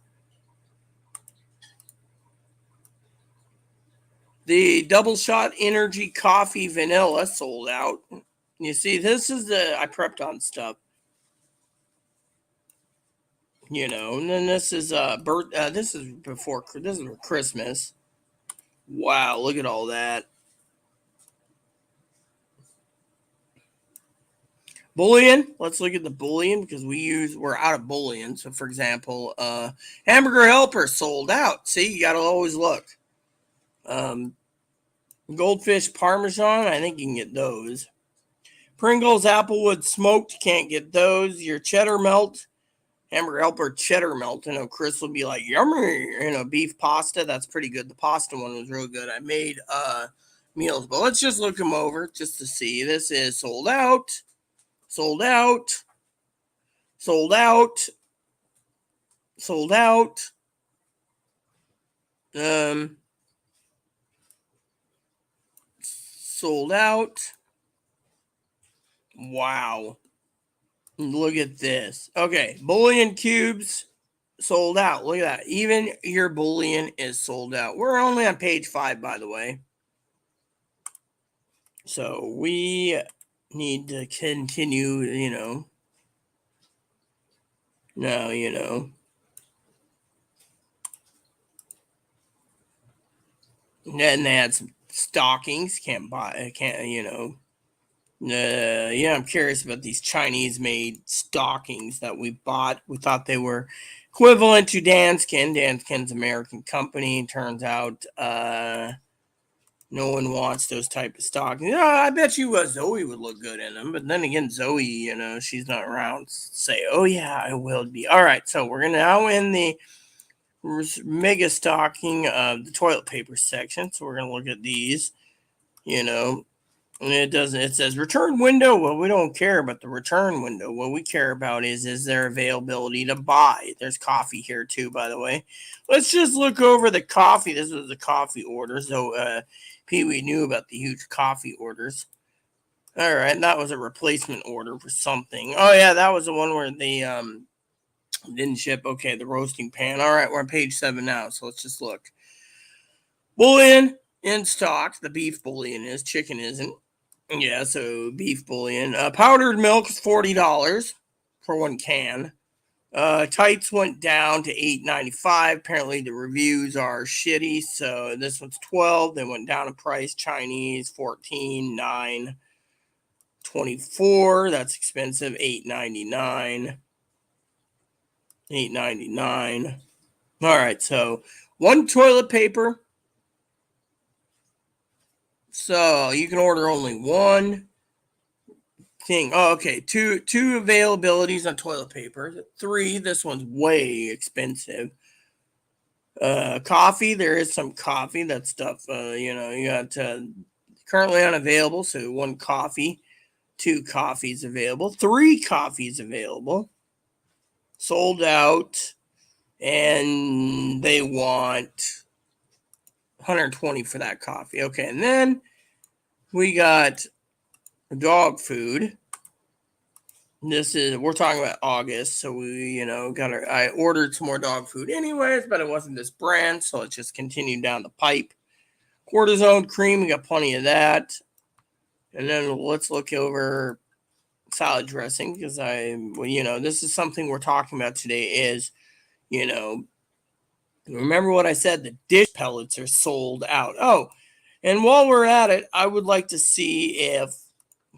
The Double Shot Energy Coffee Vanilla sold out. You see, this is I prepped on stuff. And then this is this is for Christmas. Wow, look at all that. Bullion. Let's look at the bullion because we're out of bullion. So for example, Hamburger Helper sold out. See, you gotta always look. Goldfish Parmesan, I think you can get those. Pringles Applewood Smoked, can't get those. Your cheddar melt. Hamburger Helper cheddar melt. Chris will be like, yummy. Beef pasta. That's pretty good. The pasta one was real good. I made meals, but let's just look them over just to see. This is sold out. Sold out. Sold out. Sold out. Sold out. Wow. Look at this. Okay, bullion cubes sold out. Look at that. Even your bullion is sold out. We're only on page 5, by the way. So we need to continue, Now, And then they had some stockings. Can't buy, I'm curious about these Chinese-made stockings that we bought. We thought they were equivalent to Danskin. Danskin's American company. Turns out no one wants those type of stockings. I bet you Zoe would look good in them. But then again, Zoe, she's not around to say, oh, yeah, I will be. All right, so we're now in the mega stocking of the toilet paper section. So we're going to look at these, And it says return window. Well, we don't care about the return window. What we care about is there availability to buy. There's coffee here too, by the way. Let's just look over the coffee. This was the coffee order. So Pee-wee knew about the huge coffee orders. All right, that was a replacement order for something. Oh yeah, that was the one where they didn't ship. Okay, the roasting pan. All right, we're on page 7 now. So let's just look. Bullion in stock. The beef bullion is. Chicken isn't. Yeah, so beef bullion. Powdered milk is $40 for 1 can. Tights went down to $8.95. Apparently the reviews are shitty. So this one's $12. They went down in price. Chinese $14, $9, $24. That's expensive. $8.99. $8.99. All right, so 1 toilet paper. So you can order only 1 thing. Oh, okay. Two availabilities on toilet paper. 3. This one's way expensive. Coffee. There is some coffee. That stuff. You got currently unavailable. So 1 coffee. 2 coffees available. 3 coffees available. Sold out. and they want 120 for that coffee. Okay, and then we got dog food. We're talking about August, so we, I ordered some more dog food anyways, but it wasn't this brand, so it just continued down the pipe. Cortisone cream, we got plenty of that. And then let's look over salad dressing, because this is something we're talking about today is, remember what I said, the dish pellets are sold out. Oh, and while we're at it, I would like to see if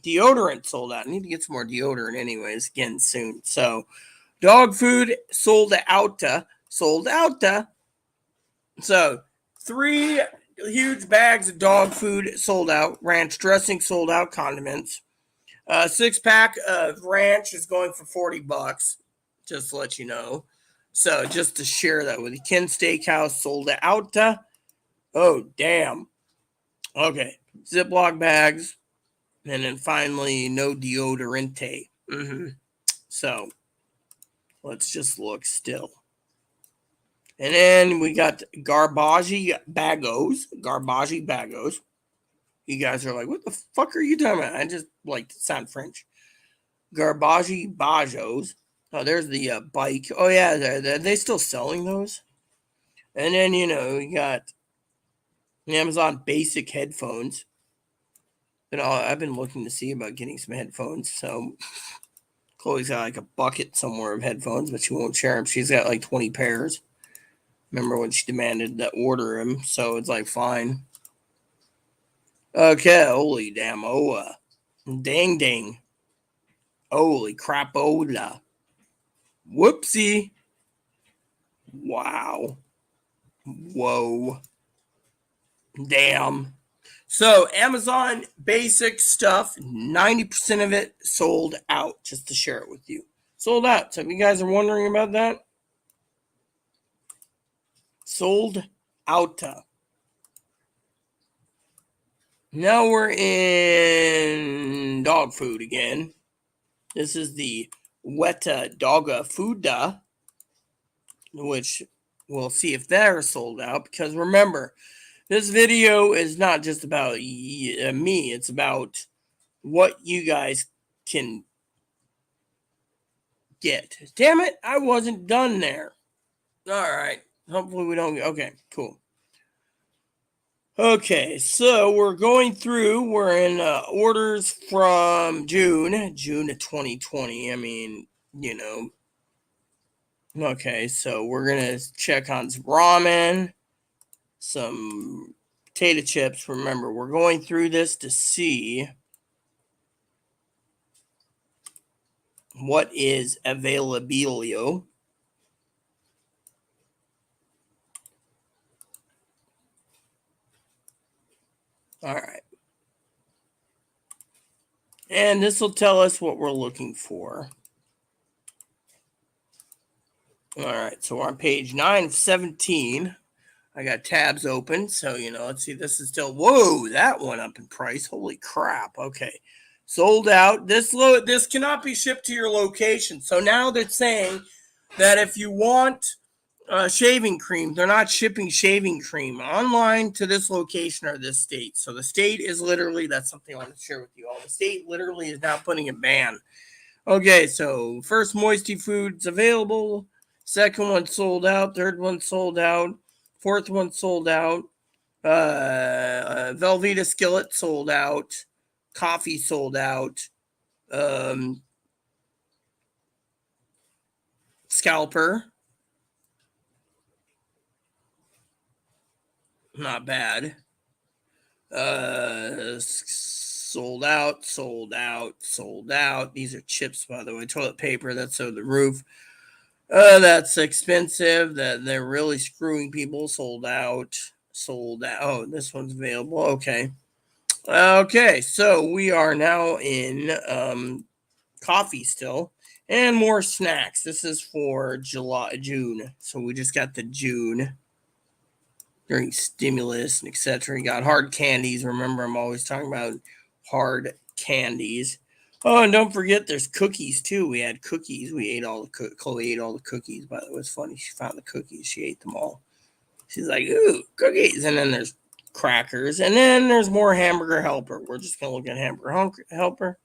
deodorant sold out. I need to get some more deodorant anyways, again, soon. So dog food sold out. So 3 huge bags of dog food sold out. Ranch dressing sold out. Condiments. 6-pack of ranch is going for $40. Just to let you know. So just to share that with you. Ken Steakhouse sold out. Oh, damn. Okay. Ziploc bags. And then finally, no deodorante. So let's just look still. And then we got Garbage bagos. You guys are like, what the fuck are you talking about? I just like to sound French. Garbage bajos. Oh, there's the bike. Oh, yeah. Are they still selling those? And then, you got Amazon basic headphones. And I've been looking to see about getting some headphones. So Chloe's got like a bucket somewhere of headphones, but she won't share them. She's got like 20 pairs. Remember when she demanded to order them, so it's like, fine. Okay, holy damn, dang dang. Holy crapola. Whoopsie. Wow. Whoa. Damn. So Amazon basic stuff, 90% of it sold out, just to share it with you. Sold out. So if you guys are wondering about that, sold out. Now we're in dog food again. This is the Weta Dogga Fooda, which we'll see if they're sold out. Because remember, this video is not just about me. It's about what you guys can get. Damn it, I wasn't done there. All right. Hopefully we don't. Okay, cool. Okay, so we're going through. We're in orders from June of 2020. I mean, Okay, so we're going to check on some ramen, some potato chips. Remember, we're going through this to see what is availabilio. All right. And this will tell us what we're looking for. All right, so we're on page 9 of 17. I got tabs open, so, let's see. This is still, whoa, that went up in price. Holy crap. Okay. Sold out. This cannot be shipped to your location. So now they're saying that if you want shaving cream, they're not shipping shaving cream online to this location or this state. So the state is literally, that's something I want to share with you all. The state literally is now putting a ban. Okay, so first Moisty Foods available. Second one sold out. Third one sold out. Fourth one sold out. Velveeta Skillet sold out. Coffee sold out. Scalper. Not bad. Sold out. These are chips, by the way. Toilet paper, that's over the roof. That's expensive. That they're really screwing people. Sold out. Oh, this one's available. Okay. Okay, so we are now in coffee still, and more snacks. This is for June. So we just got the June during stimulus and etc. You got hard candies. Remember, I'm always talking about hard candies. Oh, and don't forget, there's cookies too. We had cookies. We ate all the Chloe ate all the cookies. By the way, it was funny. She found the cookies. She ate them all. She's like, "Ooh, cookies!" And then there's crackers, and then there's more hamburger helper. We're just gonna look at hamburger helper.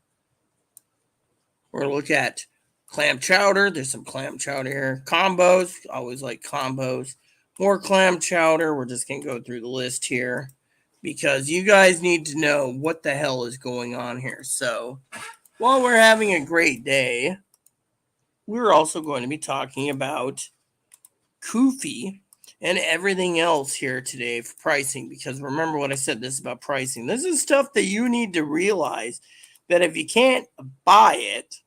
We're gonna look at clam chowder. There's some clam chowder here. Combos. Always like combos. More clam chowder. We're just gonna go through the list here because you guys need to know what the hell is going on here. So while we're having a great day, we're also going to be talking about Kofi and everything else here today for pricing. Because remember what I said, this is about pricing. This is stuff that you need to realize that if you can't buy it,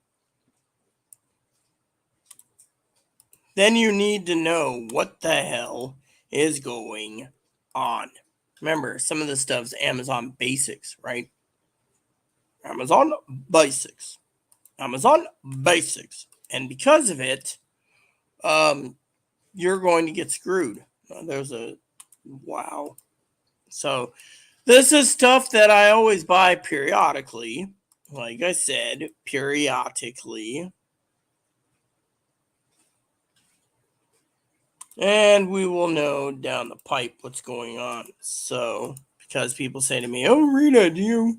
then you need to know what the hell is going on. Remember, some of this stuff's Amazon basics, right? Amazon basics. Amazon basics. And because of it, you're going to get screwed. There's a wow. So this is stuff that I always buy periodically. Like I said, periodically. And we will know down the pipe what's going on. So, because people say to me, "Oh, Rita, do you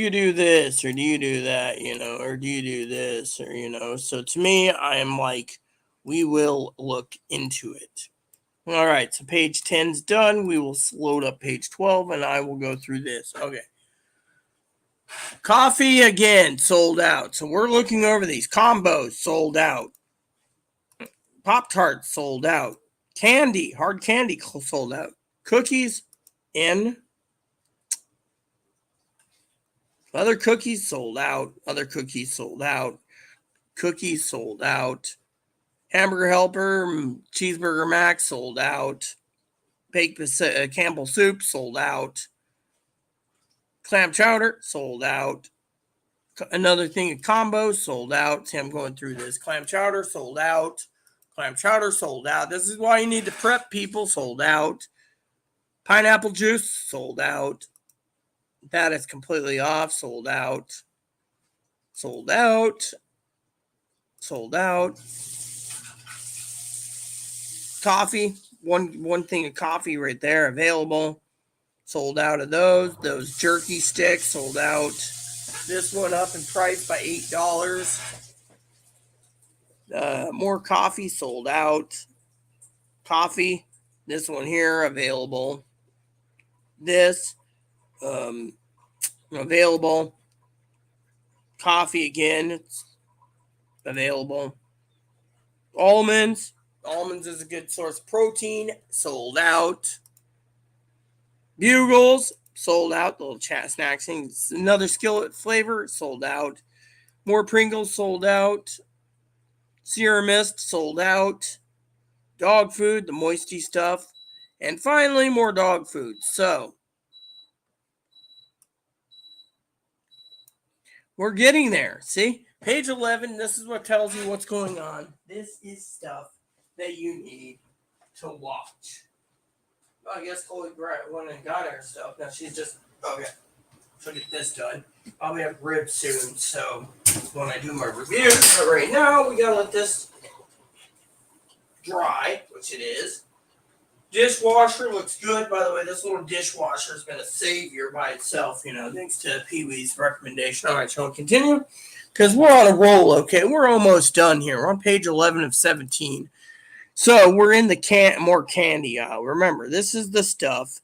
do this or do you do that, or do you do this or. So to me, I am like, we will look into it. All right, so page 10's done. We will load up page 12 and I will go through this. Okay. Coffee again, sold out. So we're looking over these combos, sold out. Pop-Tarts sold out. Candy, hard candy sold out. Cookies in. Other cookies sold out. Other cookies sold out. Cookies sold out. Hamburger Helper, Cheeseburger Mac sold out. Baked Campbell Soup sold out. Clam Chowder sold out. Another thing of combos sold out. See, I'm going through this. Clam Chowder sold out. Clam Chowder sold out. This is why you need to prep, people. Sold out. Pineapple Juice sold out. That is completely off. Sold out. Sold out. Sold out. Coffee. One thing of coffee right there available. Sold out of those. Those jerky sticks sold out. This one up in price by $8. More coffee sold out. Coffee. This one here available. This available. Coffee again. It's available. Almonds. Almonds is a good source of protein. Sold out. Bugles. Sold out. The little chat snacks thing. Another skillet flavor. Sold out. More Pringles. Sold out. Sierra Mist. Sold out. Dog food. The moisty stuff. And finally, more dog food. So, we're getting there. See? Page 11. This is what tells you what's going on. This is stuff that you need to watch. Well, I guess Chloe went and got her stuff. Now she's just, okay, she'll get this done. I'll have ribs soon, so when I do my reviews. But right now, we gotta let this dry, which it is. Dishwasher looks good. By the way, this little dishwasher has been a savior by itself, thanks to Pee-wee's recommendation. All right, shall we continue? Because we're on a roll, okay? We're almost done here. We're on page 11 of 17. So we're in the more candy aisle. Remember, this is the stuff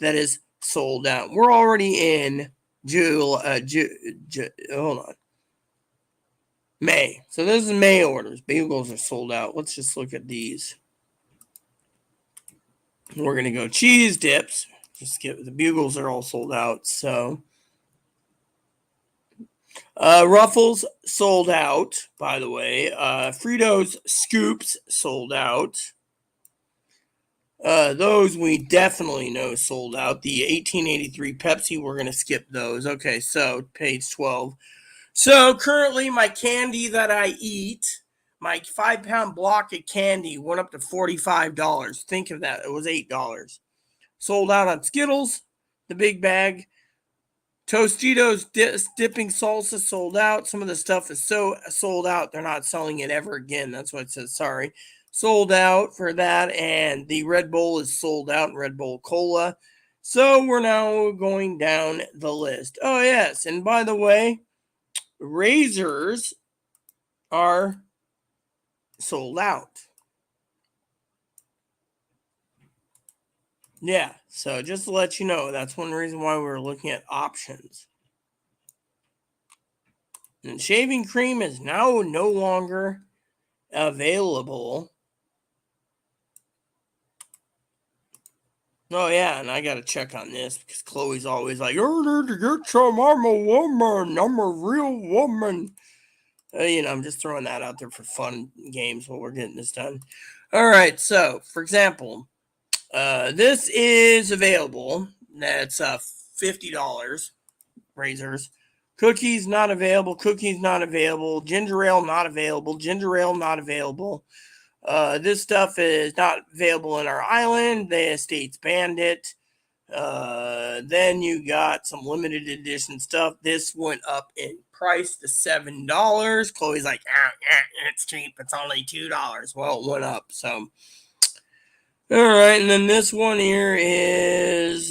that is sold out. We're already in hold on. May. So this is May orders. Bugles are sold out. Let's just look at these. We're going to go cheese dips. Just get the Bugles are all sold out. So Ruffles sold out, by the way. Fritos Scoops sold out. Those we definitely know sold out. The 1883 Pepsi, we're going to skip those. Okay, so page 12. So currently my candy that I eat, my 5-pound block of candy went up to $45. Think of that. It was $8. Sold out on Skittles, the big bag. Tostitos dipping salsa sold out. Some of the stuff is so sold out, they're not selling it ever again. That's what it says. Sorry. Sold out for that. And the Red Bull is sold out, and Red Bull Cola. So we're now going down the list. Oh, yes. And by the way, razors are sold out. Yeah, so just to let you know, that's one reason why we were looking at options. And shaving cream is now no longer available. Oh, yeah, and I got to check on this because Chloe's always like, "You need to get some. I'm a woman. I'm a real woman." I'm just throwing that out there for fun games while we're getting this done. All right, so, for example, this is available. That's $50. Razors. Cookies not available. Cookies not available. Ginger ale not available. Ginger ale not available. This stuff is not available in our island. The states banned it. Then you got some limited edition stuff. This went up in price to $7. Chloe's like, it's cheap. It's only $2. Well, it went up. So, all right. And then this one here is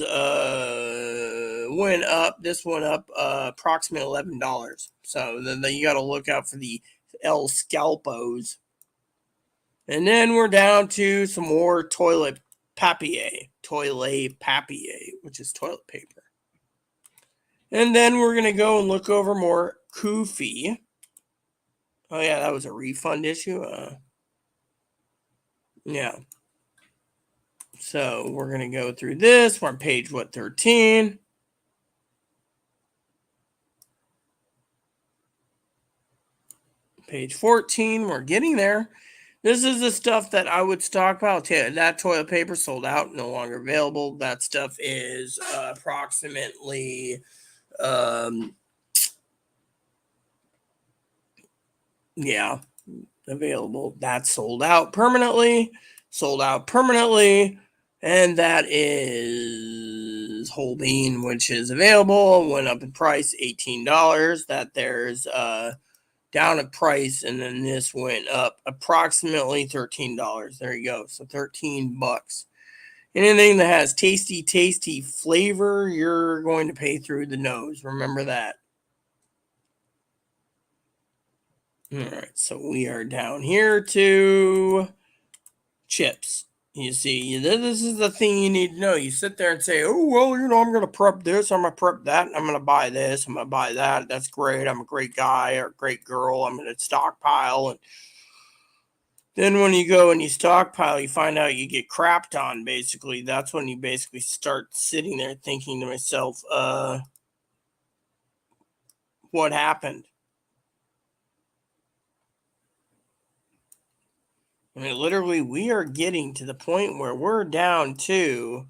went up. This went up approximately $11. So then you got to look out for the El Scalpos. And then we're down to some more toilet papier, which is toilet paper. And then we're going to go and look over more Koofy. Oh, yeah, that was a refund issue. Yeah. So we're going to go through this. We're on page, 13? Page 14. We're getting there. This is the stuff that I would stockpile. That toilet paper sold out, no longer available. That stuff is approximately, available. That's sold out permanently. And that is whole bean, which is available. Went up in price, $18. That there's down in price, and then this went up approximately $13. There you go. So $13. Anything that has tasty flavor, you're going to pay through the nose. Remember that. All right, so we are down here to chips. You see, this is the thing you need to know. You sit there and say, "Oh, well, I'm going to prep this. I'm going to prep that. I'm going to buy this. I'm going to buy that. That's great. I'm a great guy or a great girl. I'm going to stockpile." And then when you go and you stockpile, you find out you get crapped on, basically. That's when you basically start sitting there thinking to myself, what happened? I mean, literally, we are getting to the point where we're down to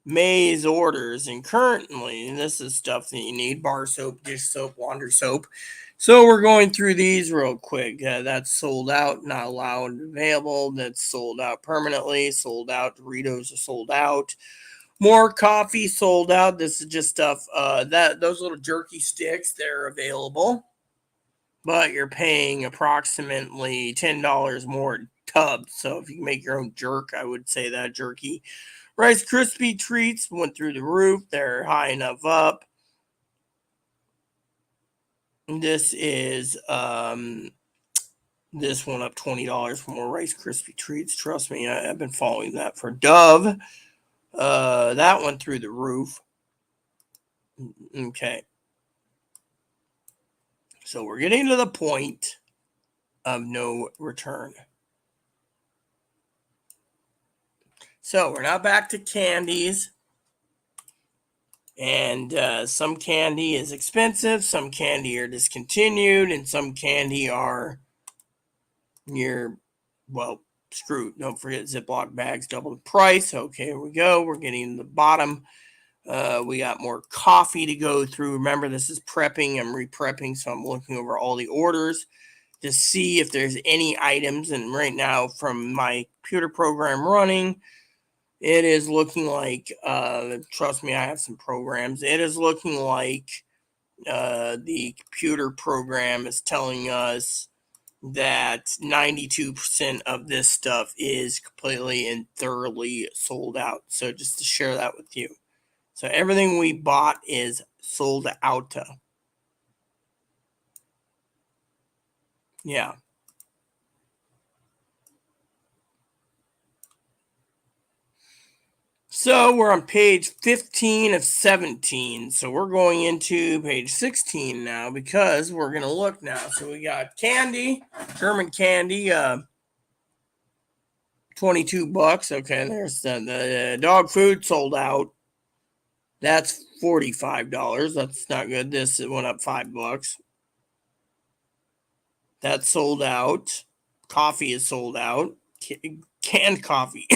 May's orders. And currently, and this is stuff that you need: bar soap, dish soap, laundry soap. So we're going through these real quick. That's sold out, not allowed, available. That's sold out permanently. Sold out. Doritos are sold out. More coffee sold out. This is just stuff that those little jerky sticks, they're available, but you're paying approximately $10 more tubs. So if you can make your own jerk, I would say that jerky. Rice Krispie treats went through the roof. They're high enough up. This is this one up $20 for more Rice Krispie treats. Trust me, I've been following that. For Dove, that went through the roof. Okay. So we're getting to the point of no return. So we're now back to candies. And some candy is expensive. Some candy are discontinued. And some candy are screwed. Don't forget Ziploc bags, double the price. Okay, here we go. We're getting to the bottom. We got more coffee to go through. Remember, this is prepping. I'm re-prepping, so I'm looking over all the orders to see if there's any items. And right now, from my computer program running, it is looking like, trust me, I have some programs. It is looking like the computer program is telling us that 92% of this stuff is completely and thoroughly sold out. So just to share that with you. So everything we bought is sold out. Yeah. So we're on page 15 of 17. So we're going into page 16 now because we're going to look now. So we got candy, German candy, $22. Okay, there's the dog food sold out. That's $45. That's not good. This went up $5. That's sold out. Coffee is sold out. Canned coffee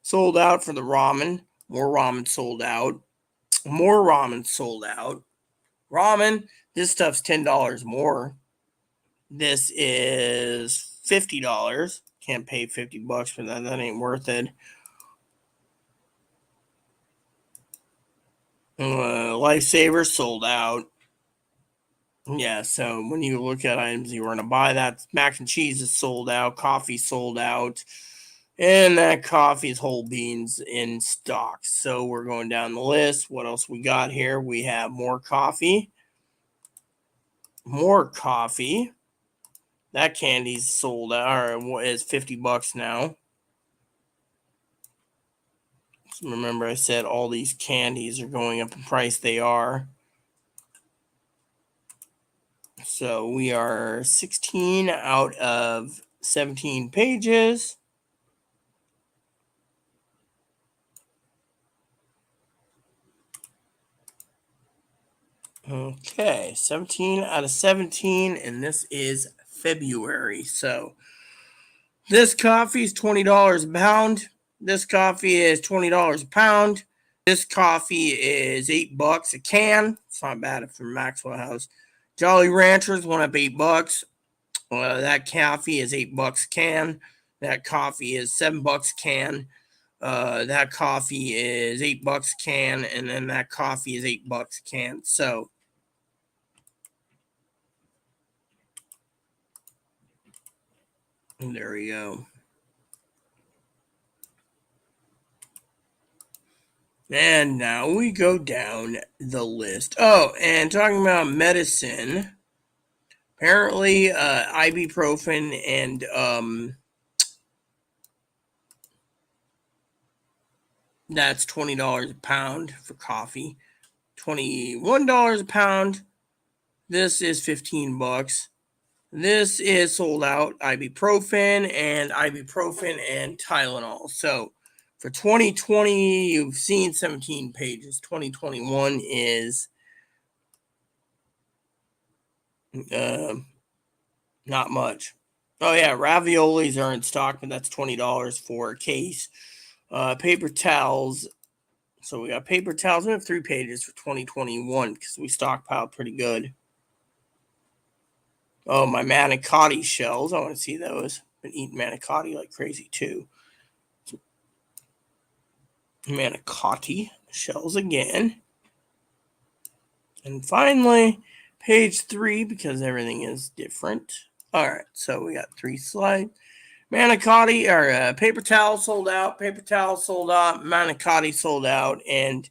sold out for the ramen. More ramen sold out. More ramen sold out. Ramen, this stuff's $10 more. This is $50. Can't pay $50 for that. That ain't worth it. Lifesaver sold out. Yeah, so when you look at items you were going to buy, that mac and cheese is sold out. Coffee sold out. And that coffee is whole beans in stock. So we're going down the list. What else we got here? We have more coffee. More coffee. That candy's sold out, or is $50 now. So remember, I said all these candies are going up in price. They are. So we are 16 out of 17 pages. Okay, 17 out of 17, and this is February. So this coffee is $20 a pound. This coffee is $20 a pound. This coffee is $8 a can. It's not bad for Maxwell House. Jolly Ranchers went up $8. That coffee is $8 a can. That coffee is $7 a can. That coffee is $8 a can, and then that coffee is $8 a can. So there we go. And now we go down the list. Oh, and talking about medicine, apparently ibuprofen and that's $20 a pound for coffee. $21 a pound. This is $15. This is sold out ibuprofen and Tylenol. So for 2020, you've seen 17 pages. 2021 is not much. Oh yeah, raviolis are in stock, but that's $20 for a case. Paper towels. So we got paper towels. We have 3 pages for 2021 because we stockpiled pretty good. Oh, my manicotti shells. I want to see those. Been eating manicotti like crazy too. Manicotti shells again. And finally, page 3, because everything is different. All right, so we got 3 slides. Manicotti, or paper towel sold out. Paper towel sold out. Manicotti sold out. And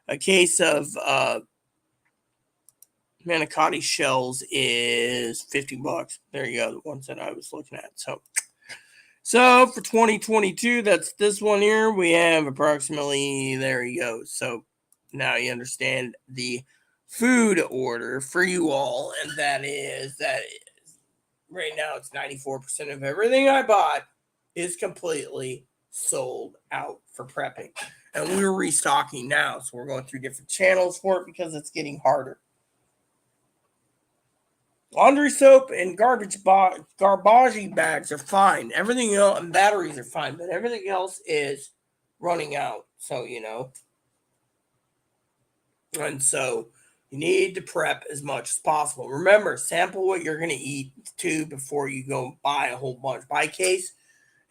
a case of manicotti shells is $50. There you go, the ones that I was looking at. So for 2022, that's this one here. We have approximately, there you go. So now you understand the food order for you all, and that is right now it's 94% of everything I bought is completely sold out for prepping. And we're restocking now, so we're going through different channels for it because it's getting harder. Laundry soap and garbage bags are fine. Everything else, and batteries are fine, but everything else is running out. So, and so you need to prep as much as possible. Remember, sample what you're going to eat too before you go buy a whole bunch. Buy a case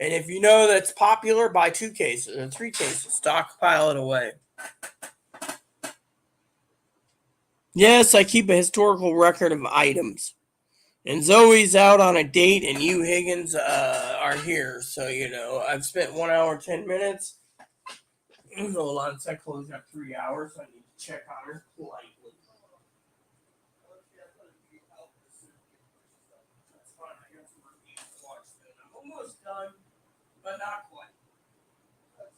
And if you know that's popular, buy 2 cases or 3 cases. Stockpile it away. Yes, I keep a historical record of items. And Zoe's out on a date, and you, Higgins, are here. So, I've spent 1 hour, 10 minutes. Hold on, so I closed out 3 hours. So I need to check on her politely. That's fine. I got some reviews to watch then. I'm almost done, but not quite. Let's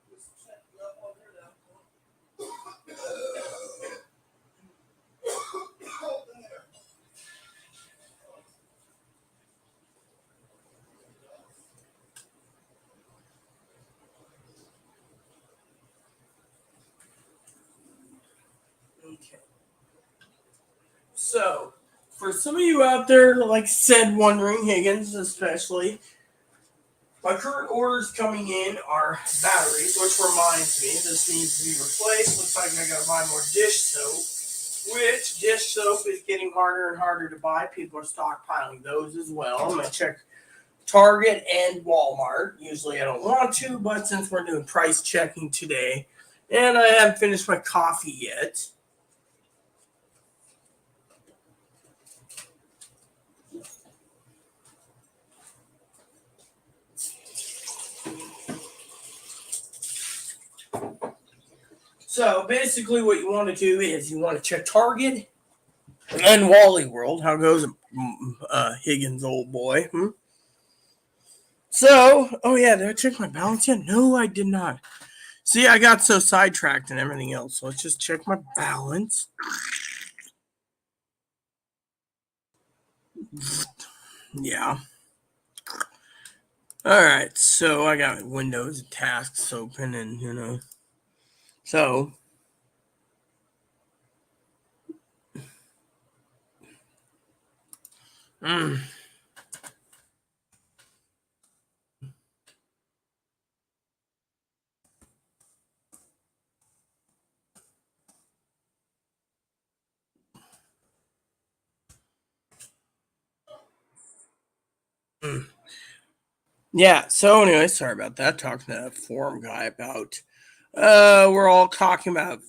just check you up on her now. Okay. So, for some of you out there, like I said, wondering, Higgins especially, my current orders coming in are batteries, which reminds me this needs to be replaced. Looks like I gotta buy more dish soap, which dish soap is getting harder and harder to buy. People are stockpiling those as well. I'm gonna check Target and Walmart. Usually I don't want to, but since we're doing price checking today, and I haven't finished my coffee yet. So basically, what you want to do is you want to check Target and Wally World. How goes Higgins, old boy? So, oh yeah, did I check my balance yet? No, I did not. See, I got so sidetracked and everything else. So let's just check my balance. Yeah. All right. So I got Windows and tasks open, and so. Mm. Mm. Yeah. So anyway, sorry about that. Talking to that forum guy about. We're all talking about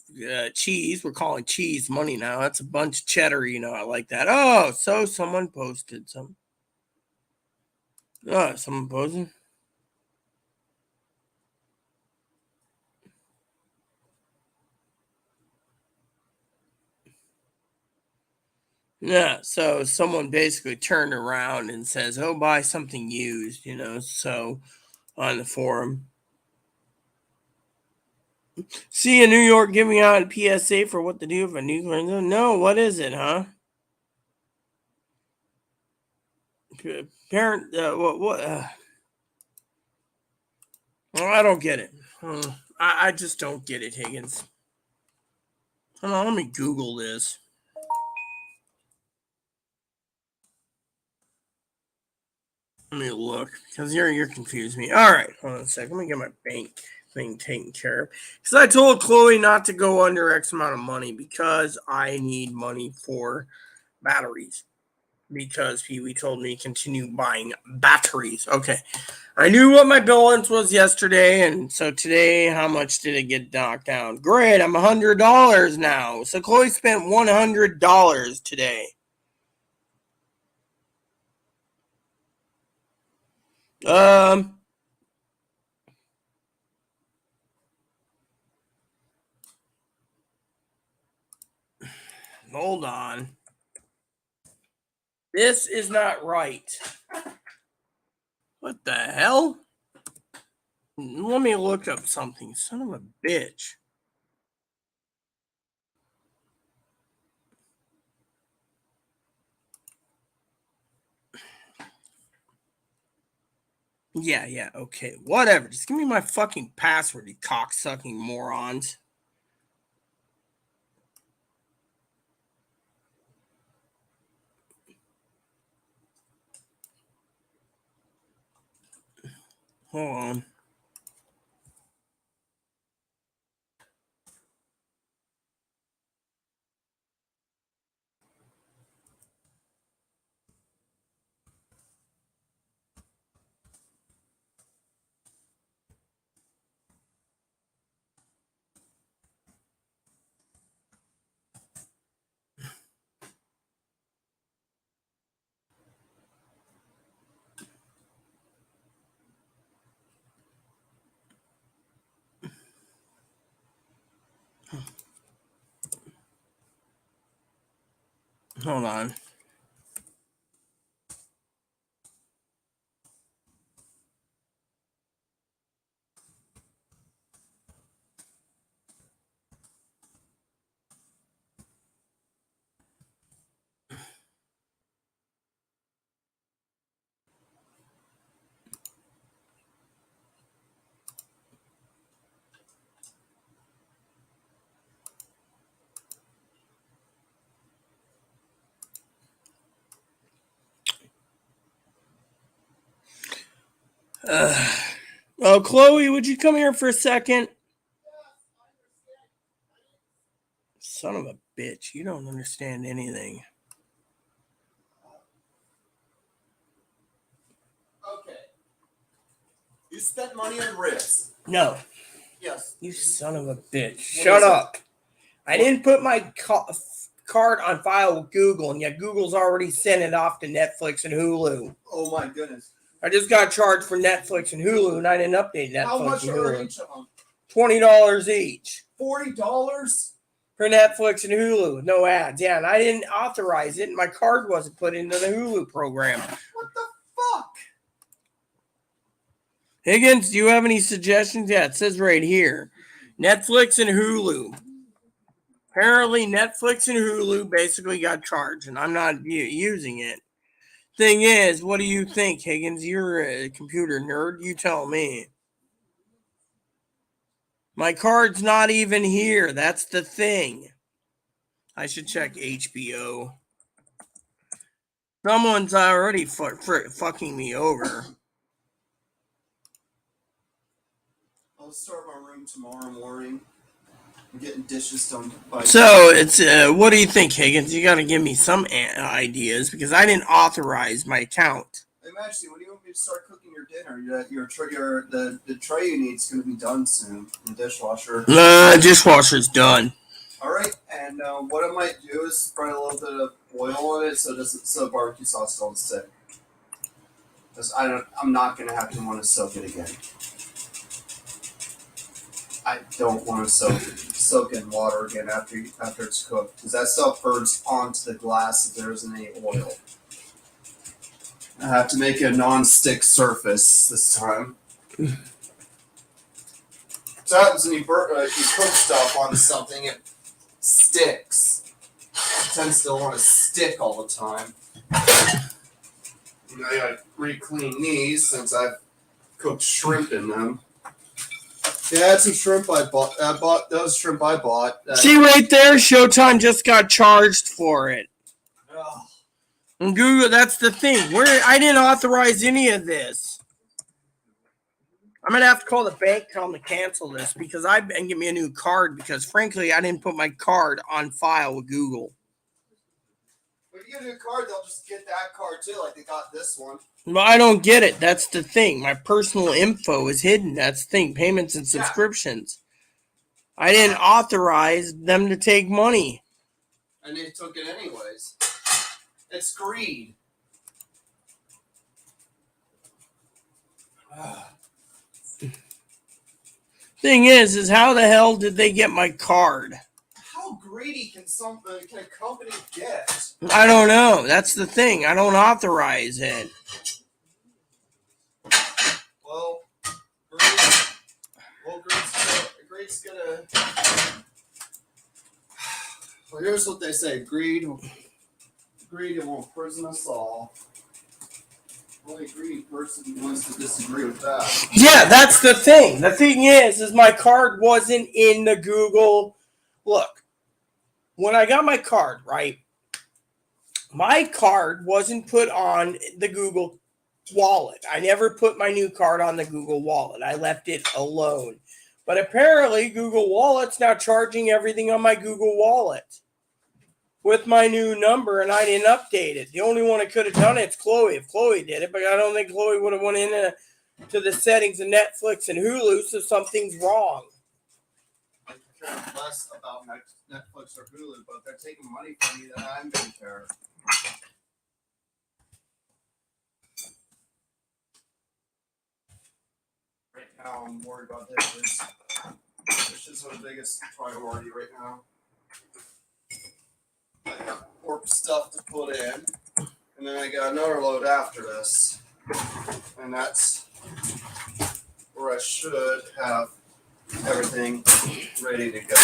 cheese. We're calling cheese money now. That's a bunch of cheddar. I like that. Oh, so someone posted some. Oh, someone posted. Yeah, so someone basically turned around and says, "Oh, buy something used," so on the forum. See in New York giving out a PSA for what to do if a nuclear. No, what is it, huh? Parent, what? I don't get it. I just don't get it, Higgins. Hold on, let me Google this. Let me look because you're confused me. All right, hold on a second. Let me get my bank thing taken care of. Because I told Chloe not to go under X amount of money because I need money for batteries. Because Pee Wee told me to continue buying batteries. Okay, I knew what my balance was yesterday, and so today, how much did it get knocked down? Great, I'm $100 now. So Chloe spent $100 today. Um. Hold on. This is not right. What the hell? Let me look up something. Son of a bitch. Yeah, okay. Whatever. Just give me my fucking password, you cocksucking morons. Hold on. Hold on. Oh, Chloe, would you come here for a second? Son of a bitch, you don't understand anything. Okay. You spent money on ribs. No, Yes. you son of a bitch. Shut up. I didn't put my card on file with Google, and yet Google's already sent it off to Netflix and Hulu. Oh my goodness. I just got charged for Netflix and Hulu, and I didn't update Netflix How much and are Hulu. each of them? $20 each $40? for Netflix and Hulu with no ads. Yeah, and I didn't authorize it, and my card wasn't put into the Hulu program. What the fuck? Higgins, do you have any suggestions? Yeah, it says right here. Netflix and Hulu. Apparently, Netflix and Hulu basically got charged, and I'm not using it. Thing is, what do you think, Higgins? You're a computer nerd. You tell me. My card's not even here. That's the thing. I should check HBO. Someone's already fucking me over. I'll start my room tomorrow morning. I'm getting dishes done by. So it's what do you think, Higgins? You got to give me some ideas because I didn't authorize my account. Hey, actually, when do you want me to start cooking your dinner? The tray you need is going to be done soon. The dishwasher. Dishwasher's done. All right, and what I might do is spread a little bit of oil on it so barbecue sauce don't stick. Because I'm not going to have to want to soak it again. I don't want to soak in water again after it's cooked because that stuff burns onto the glass if there isn't any oil. I have to make a non-stick surface this time. So what happens when you cook stuff onto something, it sticks. It tends to want to stick all the time. And I gotta re-clean these since I've cooked shrimp in them. Yeah, I had some shrimp I bought. Those shrimp I bought. See right there, Showtime just got charged for it. Oh. And Google, that's the thing. I didn't authorize any of this. I'm gonna have to call the bank, tell them to cancel this and give me a new card because frankly, I didn't put my card on file with Google. If you get a new card, they'll just get that card too, like they got this one. Well, I don't get it. That's the thing. My personal info is hidden. That's the thing. Payments and subscriptions. I didn't authorize them to take money. And they took it anyways. It's greed. Thing is how the hell did they get my card? How greedy can a company get? I don't know. That's the thing. I don't authorize it. Well, greed's gonna. Well, here's what they say: greed will prison us all. Only greedy person wants to disagree with that. Yeah, that's the thing. The thing is my card wasn't in the Google. Look, when I got my card, right? My card wasn't put on the Google Wallet. I never put my new card on the Google Wallet. I left it alone. But apparently, Google Wallet's now charging everything on my Google Wallet with my new number, and I didn't update it. The only one that could have done it's Chloe. If Chloe did it, but I don't think Chloe would have went into the settings of Netflix and Hulu, so something's wrong. I care less about Netflix or Hulu, but if they're taking money from me, then I'm going to care. Right now, I'm worried about dishes. Dishes are the biggest priority right now. corp stuff to put in, and then I got another load after this, and that's where I should have everything ready to go.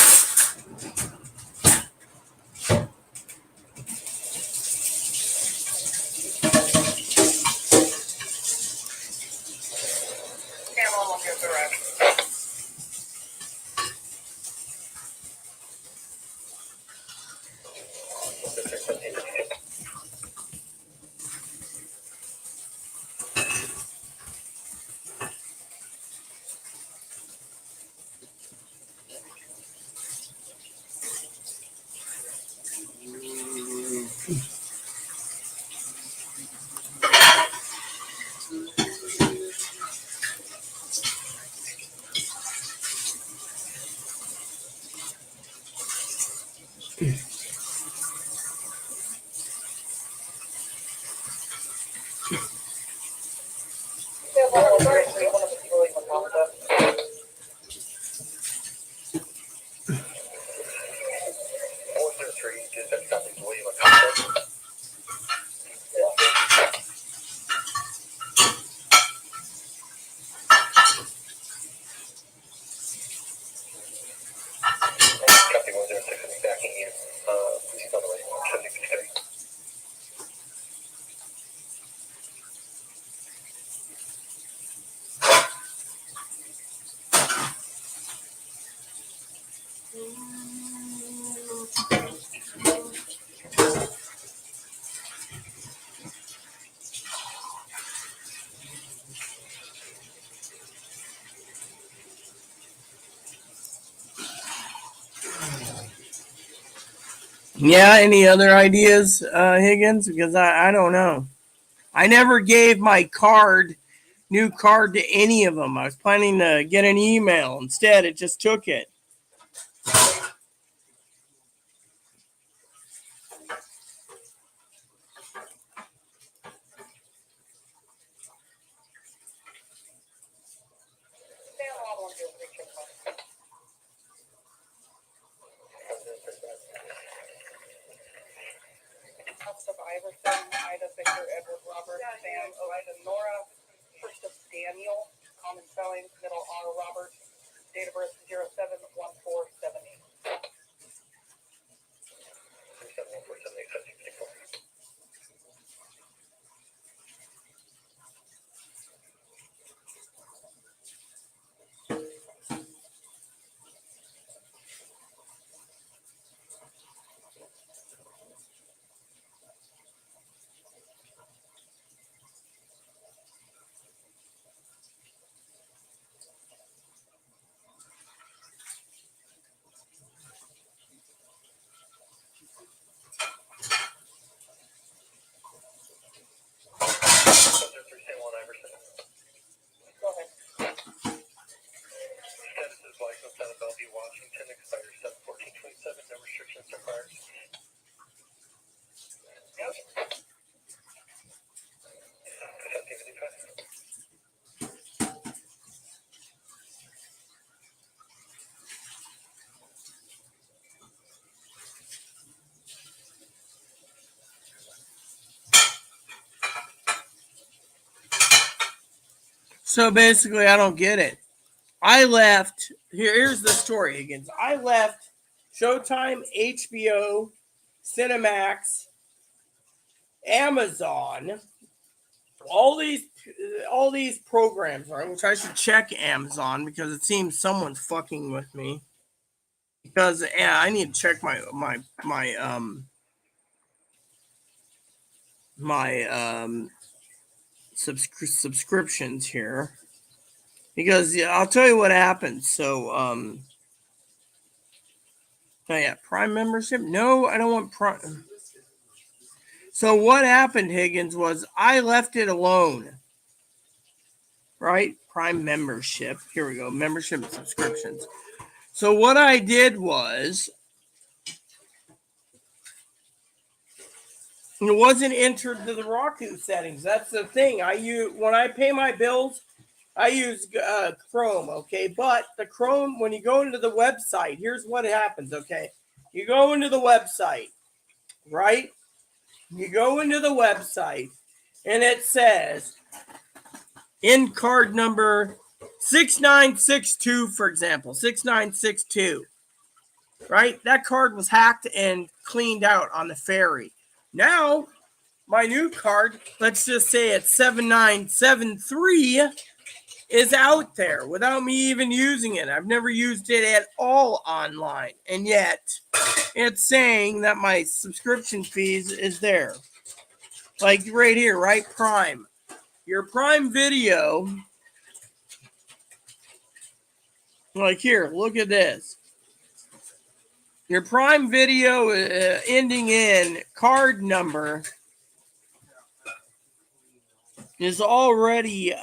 Yeah, any other ideas, Higgins? Because I don't know. I never gave my new card to any of them. I was planning to get an email. Instead, it just took it. Iverson, Ida, Victor, Edward, Robert, Sam, Ida, Nora, first of Daniel, common spelling, middle R, Robert, date of birth 071478. Go ahead. Status is licensed out of Bellevue, Washington, expires 7/14/27. No restrictions required. Yep. 1755. So basically, I don't get it. I left. Here's the story, Higgins. I left Showtime, HBO, Cinemax, Amazon, all these programs, right? Which I should check Amazon because it seems someone's fucking with me. Because yeah, I need to check my subscriptions here. Because yeah, I'll tell you what happened. So oh yeah, Prime membership? No, I don't want Prime. So what happened, Higgins, was I left it alone. Right? Prime membership. Here we go. Membership and subscriptions. So what I did was it wasn't entered to the Roku settings. That's the thing. I use when I pay my bills, I use Chrome, okay? But the Chrome, when you go into the website, here's what happens, okay? You go into the website, right? You go into the website and it says in card number 6962, for example, 6962, right? That card was hacked and cleaned out on the ferry. Now, my new card, let's just say it's 7973, is out there without me even using it. I've never used it at all online. And yet, it's saying that my subscription fees is there. Like right here, right? Prime. Your Prime Video, like here, look at this. Your Prime Video ending in card number is already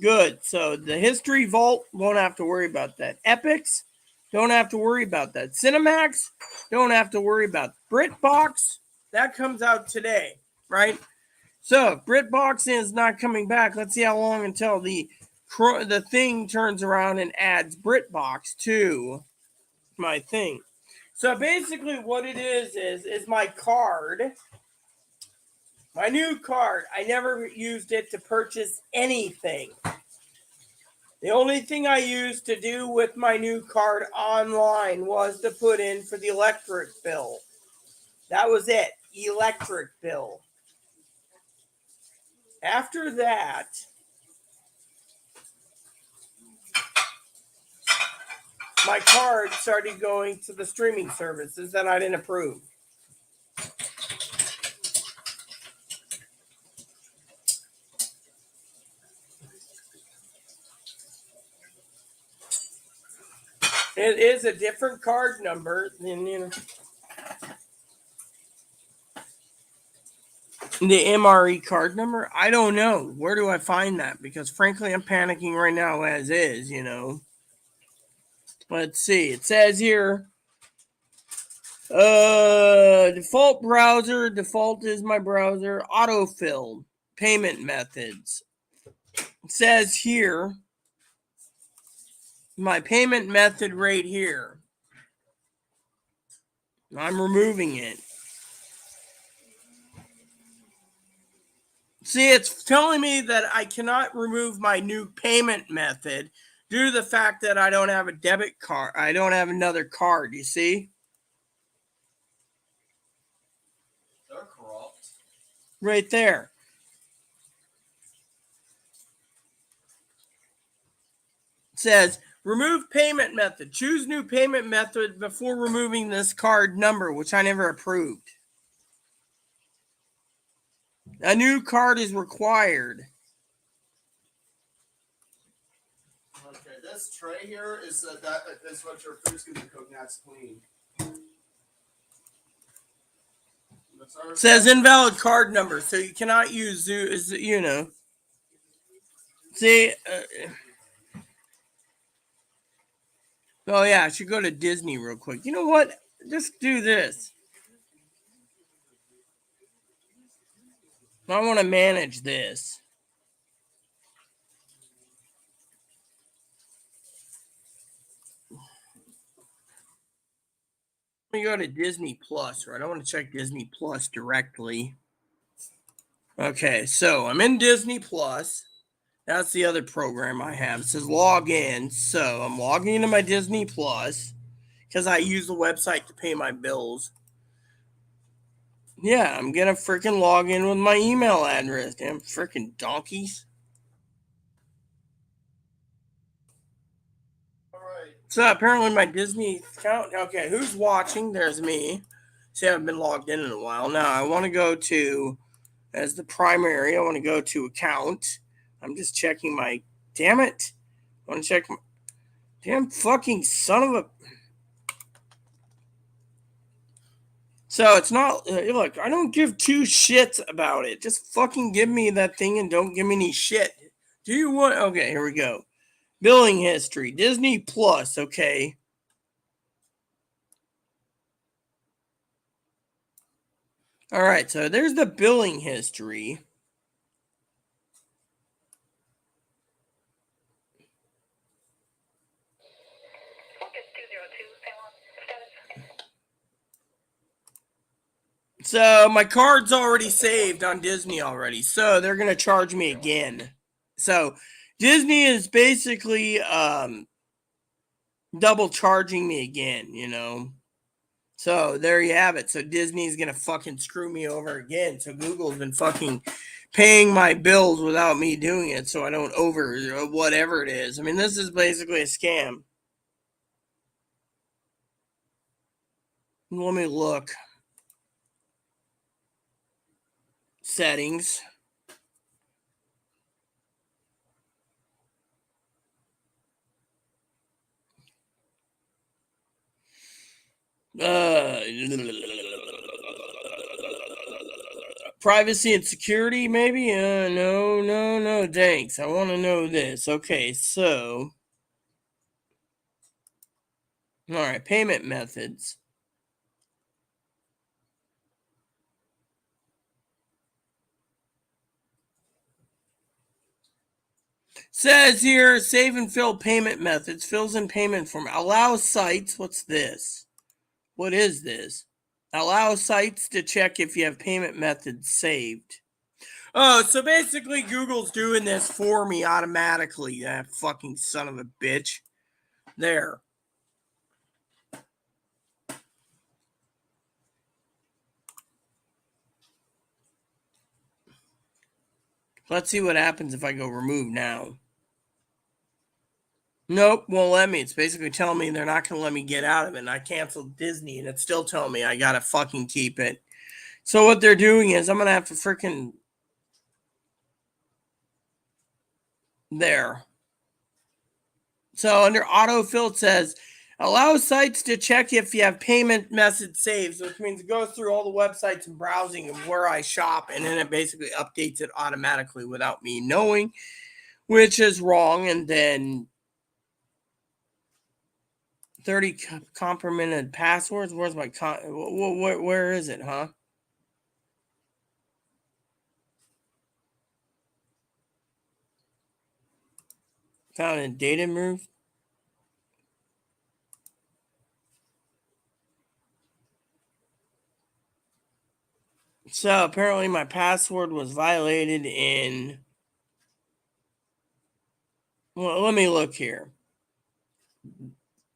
good. So the History Vault won't have to worry about that. Epics don't have to worry about that. Cinemax don't have to worry about. BritBox, that comes out today, right? So BritBox is not coming back. Let's see how long until the thing turns around and adds BritBox to my thing. So basically what it is my card, my new card. I never used it to purchase anything. The only thing I used to do with my new card online was to put in for the electric bill. That was it, electric bill. After that, my card started going to the streaming services that I didn't approve. It is a different card number than, the MRE card number. I don't know. Where do I find that? Because frankly, I'm panicking right now as is, Let's see. It says here, default browser. Default is my browser. Autofill. Payment methods. It says here, my payment method right here. I'm removing it. See, it's telling me that I cannot remove my new payment method due to the fact that I don't have a debit card. I don't have another card, you see? They're corrupt. Right there. It says, remove payment method. Choose new payment method before removing this card number, which I never approved. A new card is required. Okay, this tray here is that is what your food's gonna be cooked. Now it's clean. It says invalid card number, so you cannot use, See, oh yeah, I should go to Disney real quick. You know what? Just do this. I want to manage this. Let me go to Disney Plus, right? I want to check Disney Plus directly. Okay, so I'm in Disney Plus. That's the other program I have. It says log in. So I'm logging into my Disney Plus because I use the website to pay my bills. Yeah, I'm going to freaking log in with my email address. Damn freaking donkeys. So apparently my Disney account. Okay, who's watching? There's me. See, I haven't been logged in a while. Now I want to go to, as the primary, I want to go to account. I'm just checking my, damn it. I want to check my, damn fucking son of a. So it's not, look, I don't give two shits about it. Just fucking give me that thing and don't give me any shit. Do you want, okay, here we go. Billing history, Disney Plus, okay. All right, so there's the billing history. So my card's already saved on Disney already. So they're gonna charge me again. So Disney is basically double charging me again, you know. So there you have it. So Disney's gonna fucking screw me over again. So Google's been fucking paying my bills without me doing it, so I don't over whatever it is. I mean, this is basically a scam. Let me look. Settings. Uh, privacy and security, maybe? No, thanks. I want to know this. Okay, so. All right, payment methods. Says here, save and fill payment methods, fills in payment form, allow sites. What's this? What is this? Allow sites to check if you have payment methods saved. Oh, so basically Google's doing this for me automatically. That fucking son of a bitch. There. Let's see what happens if I go remove now. Nope, won't let me. It's basically telling me they're not going to let me get out of it. And I canceled Disney, and it's still telling me I got to fucking keep it. So what they're doing is I'm going to have to freaking... There. So under autofill, it says, allow sites to check if you have payment method saved, which means it goes through all the websites and browsing of where I shop, and then it basically updates it automatically without me knowing, which is wrong. And then 30 compromised passwords. Where's my where is it, huh? Found in data move. So apparently my password was violated in... Well, let me look here.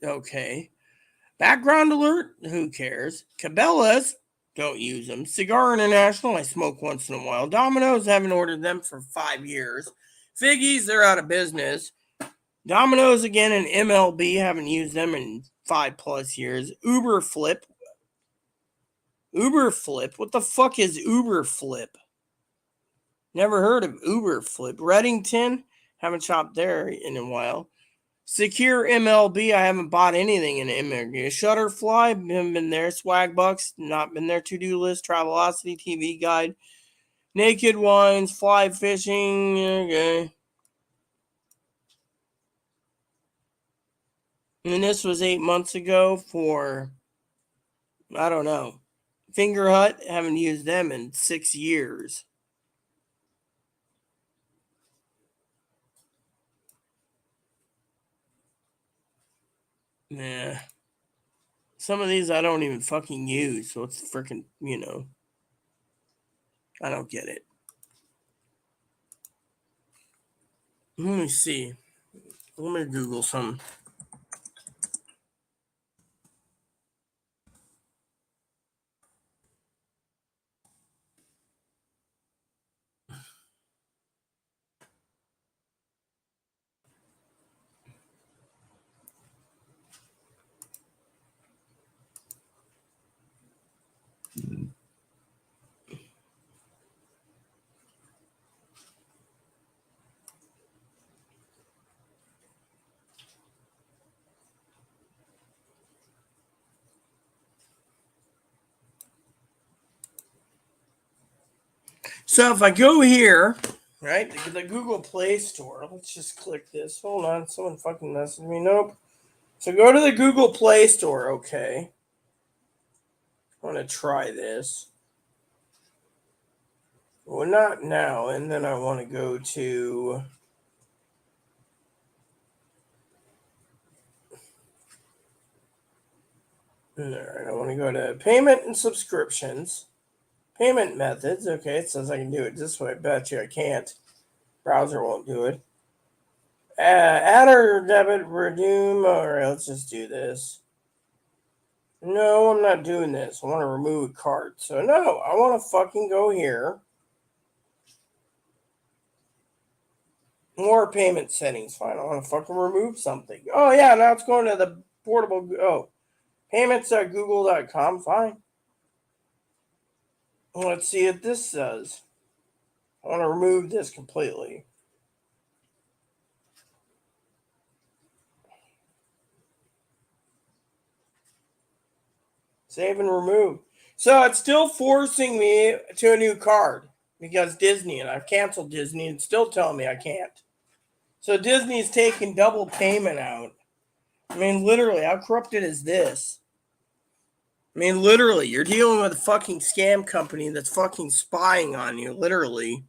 Okay. Background alert, who cares? Cabela's, don't use them. Cigar International, I smoke once in a while. Domino's, haven't ordered them for 5 years. Figgies, they're out of business. Domino's again and MLB, haven't used them in 5+ years. Uber Flip, what the fuck is Uber Flip? Never heard of Uber Flip. Reddington, haven't shopped there in a while. Secure MLB, I haven't bought anything in MLB. Shutterfly, haven't been there. Swag Bucks, not been there. To-do list, Travelocity, TV Guide. Naked Wines, Fly Fishing, okay. And this was 8 months ago for, I don't know. Finger Hut, haven't used them in 6 years. Yeah. Some of these I don't even fucking use, so it's freaking, I don't get it. Let me see. Let me Google some. So if I go here, right, the Google Play Store, let's just click this. Hold on, someone fucking messaged me. Nope. So go to the Google Play Store, okay. I want to try this. Well, not now. And then I want to go to... All right, I want to go to payment and subscriptions. Payment methods. Okay, it says I can do it this way. Bet you I can't. Browser won't do it. Add or debit, redeem. All right, let's just do this. No, I'm not doing this. I want to remove a card. So no, I want to fucking go here. More payment settings. Fine, I want to fucking remove something. Oh yeah, now it's going to the portable. Oh, payments.google.com. Fine. Let's see what this says. I want to remove this completely. Save and remove. So it's still forcing me to a new card because Disney, and I've canceled Disney and it's still telling me I can't. So Disney's taking double payment out. I mean, literally, how corrupted is this? I mean, literally, you're dealing with a fucking scam company that's fucking spying on you, literally.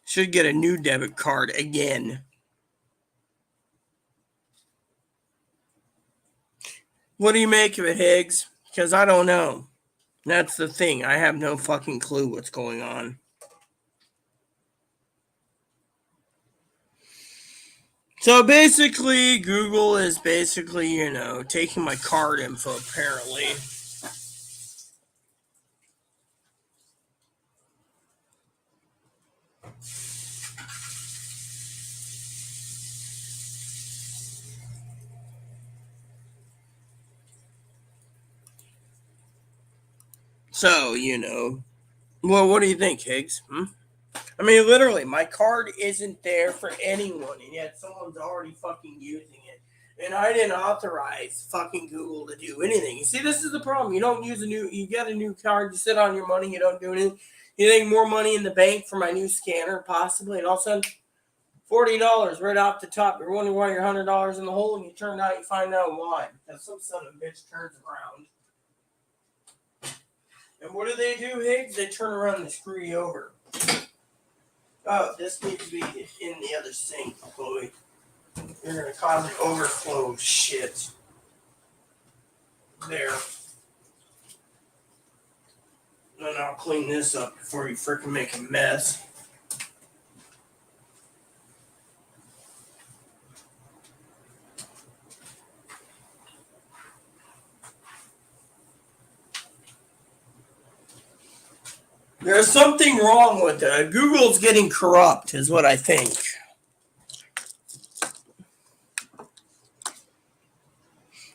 Should get a new debit card again. What do you make of it, Higgs? Because I don't know. That's the thing. I have no fucking clue what's going on. So basically, Google is basically, taking my card info, apparently. So, well, what do you think, Higgs? I mean, literally, my card isn't there for anyone, and yet someone's already fucking using it. And I didn't authorize fucking Google to do anything. You see, this is the problem. You get a new card, you sit on your money, you don't do anything. You think more money in the bank for my new scanner, possibly, and all of a sudden, $40 right off the top. You're wondering why you're $100 in the hole, and you find out why. Because some son of a bitch turns around. And what do, Higgs? They turn around and screw you over. Oh, this needs to be in the other sink, Chloe. You're going to cause an overflow of shit. There. And I'll clean this up before you frickin' make a mess. There's something wrong with it. Google's getting corrupt, is what I think.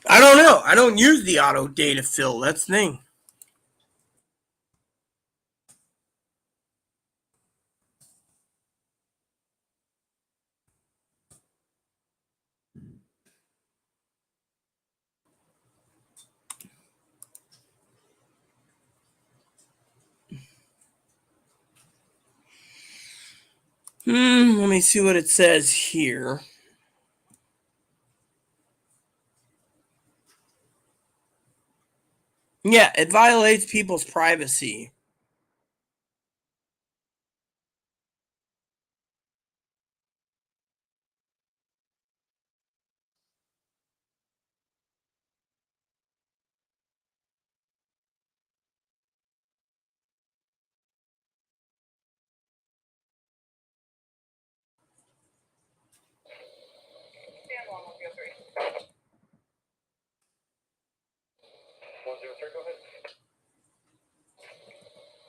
I don't know. I don't use the auto data fill. That's the thing. Let me see what it says here. Yeah, it violates people's privacy. Stand 103. 103, go ahead.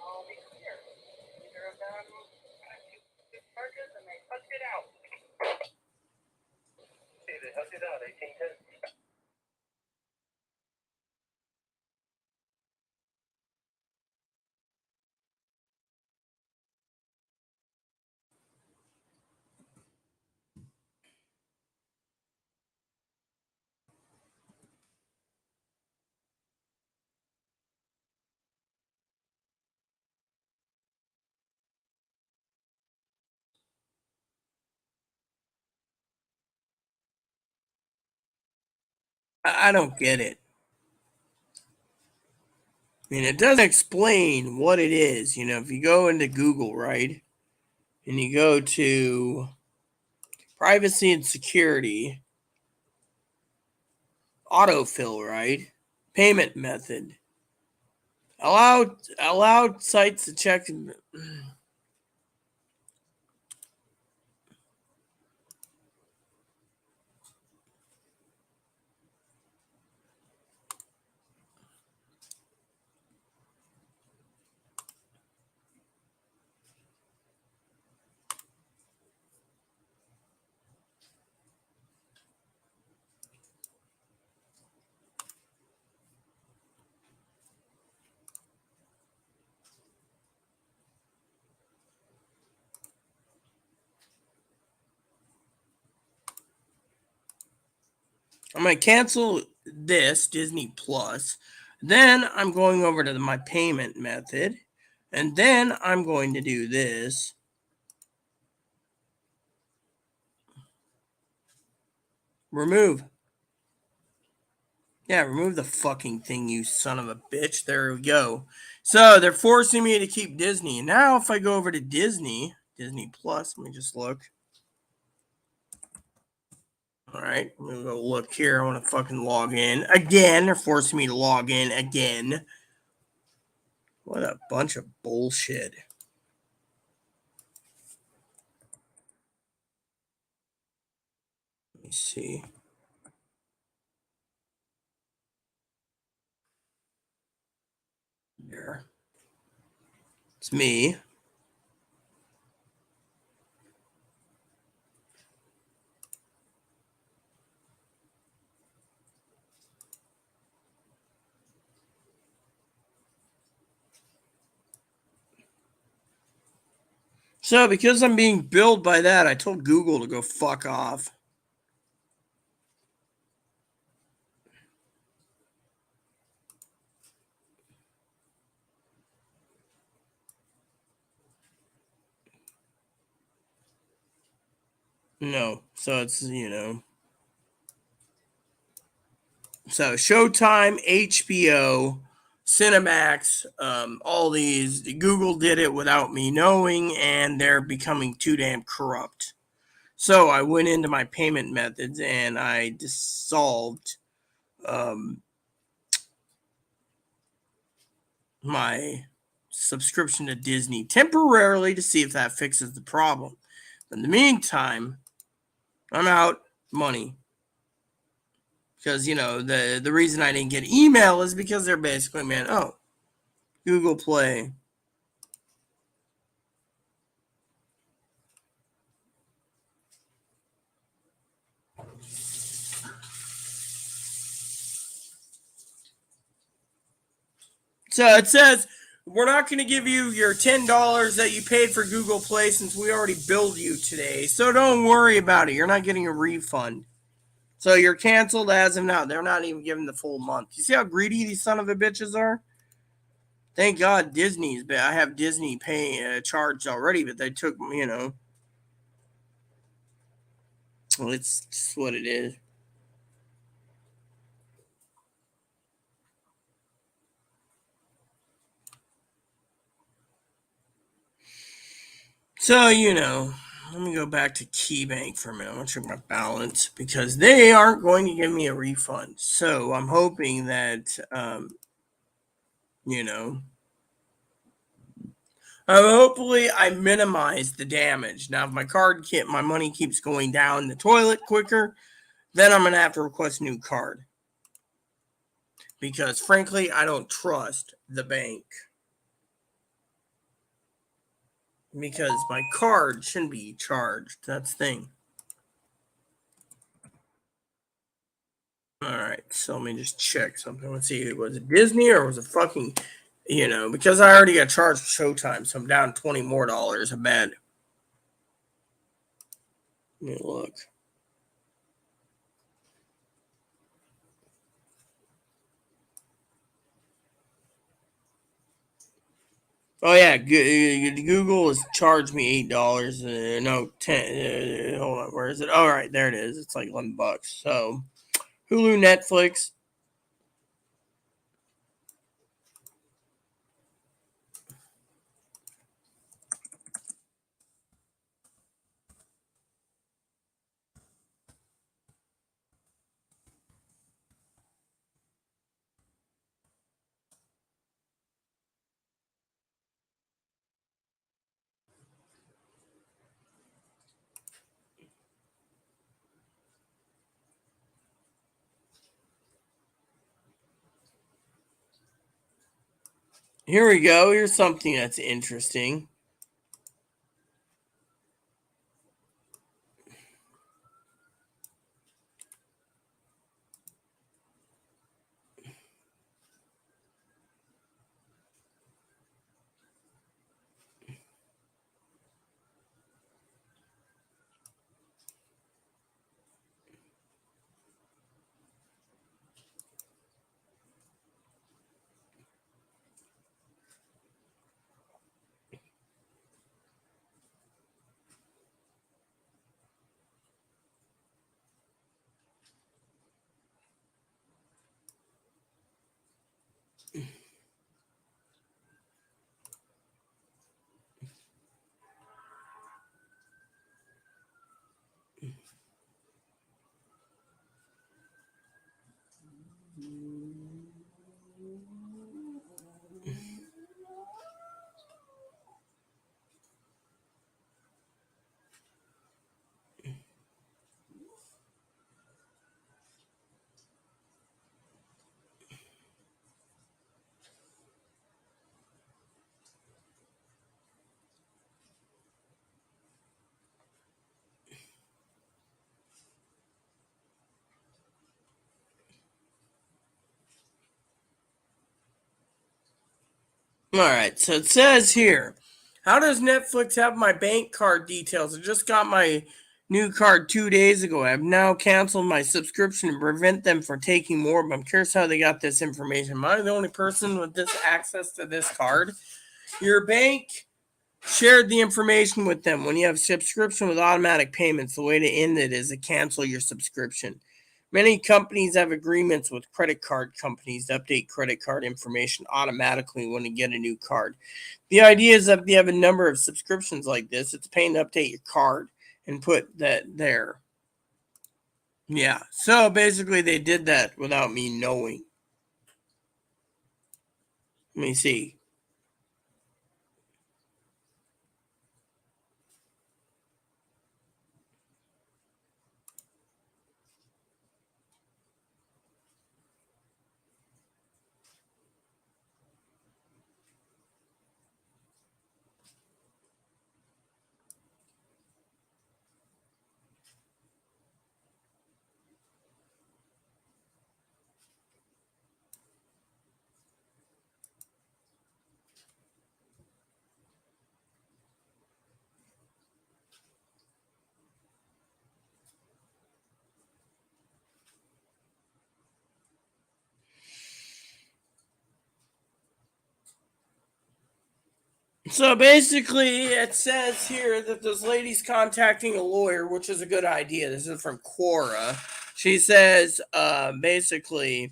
I'll be clear. Neither of them had two charges and they punched it out. See, they helped it out, 1810. I don't get it. I mean, it doesn't explain what it is. If you go into Google, right, and you go to privacy and security, autofill, right, payment method. Allowed sites to check. I'm going to cancel this Disney Plus. Then I'm going over to my payment method. And then I'm going to do this. Remove. Yeah, remove the fucking thing, you son of a bitch. There we go. So they're forcing me to keep Disney. Now if I go over to Disney Plus, let me just look. All right, I'm gonna go look here. I want to fucking log in again. They're forcing me to log in again. What a bunch of bullshit. Let me see. There. It's me. So because I'm being billed by that, I told Google to go fuck off. No. So it's, so Showtime, HBO, Cinemax, all these, Google did it without me knowing, and they're becoming too damn corrupt. So I went into my payment methods and I dissolved my subscription to Disney temporarily to see if that fixes the problem. In the meantime, I'm out money. Because, the reason I didn't get email is because they're basically, man, oh, Google Play. So it says, we're not going to give you your $10 that you paid for Google Play since we already billed you today. So don't worry about it. You're not getting a refund. So you're canceled as of now. They're not even giving the full month. You see how greedy these son of a bitches are? Thank God Disney's, but I have Disney pay charged already, but they took, well, it's just what it is. So, let me go back to KeyBank for a minute. I'm going to check my balance because they aren't going to give me a refund. So I'm hoping that, hopefully I minimize the damage. Now, if my money keeps going down the toilet quicker, then I'm going to have to request a new card. Because frankly, I don't trust the bank. Because my card shouldn't be charged. That's the thing. All right, so let me just check something. Let's see, was it Disney or was it fucking, because I already got charged for Showtime, so I'm down $20 more a bet. Let me look. Oh yeah, Google has charged me $8. No, 10. Hold on, where is it? All right, there it is. It's like $11. So Hulu, Netflix. Here we go. Here's something that's interesting. All right, so it says here, how does Netflix have my bank card details? I just got my new card 2 days ago. I've now canceled my subscription to prevent them from taking more, but I'm curious how they got this information. Am I the only person with this access to this card? Your bank shared the information with them. When you have a subscription with automatic payments, the way to end it is to cancel your subscription. Many companies have agreements with credit card companies to update credit card information automatically when you get a new card. The idea is that if you have a number of subscriptions like this, it's a pain to update your card and put that there. Yeah, so basically they did that without me knowing. Let me see. So basically, it says here that this lady's contacting a lawyer, which is a good idea. This is from Quora. She says, basically,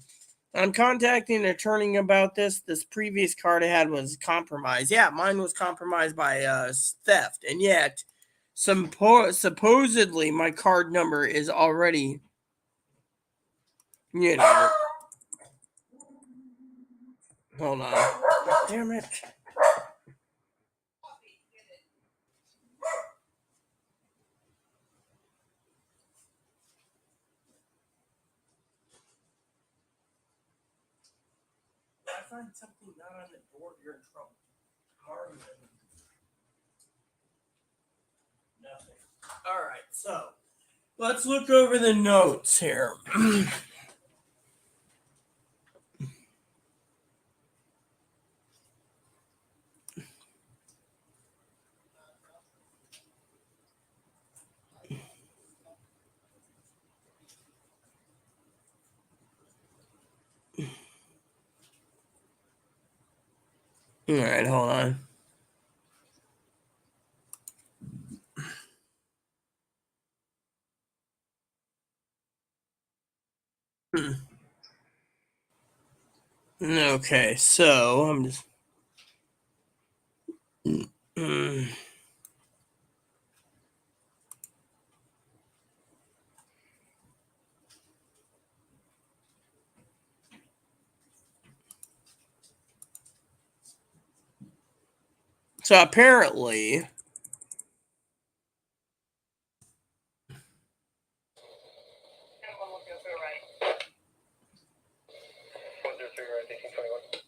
I'm contacting an attorney about this. This previous card I had was compromised. Yeah, mine was compromised by theft, and yet, supposedly, my card number is already, you know. Hold on. Damn it. I find something not on the door, you're in trouble. Nothing. All right, so let's look over the notes here. All right, hold on. Okay, so I'm just. So apparently, 103, right, 1821.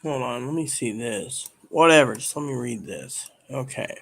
Hold on, let me see this. Whatever, just let me read this. Okay.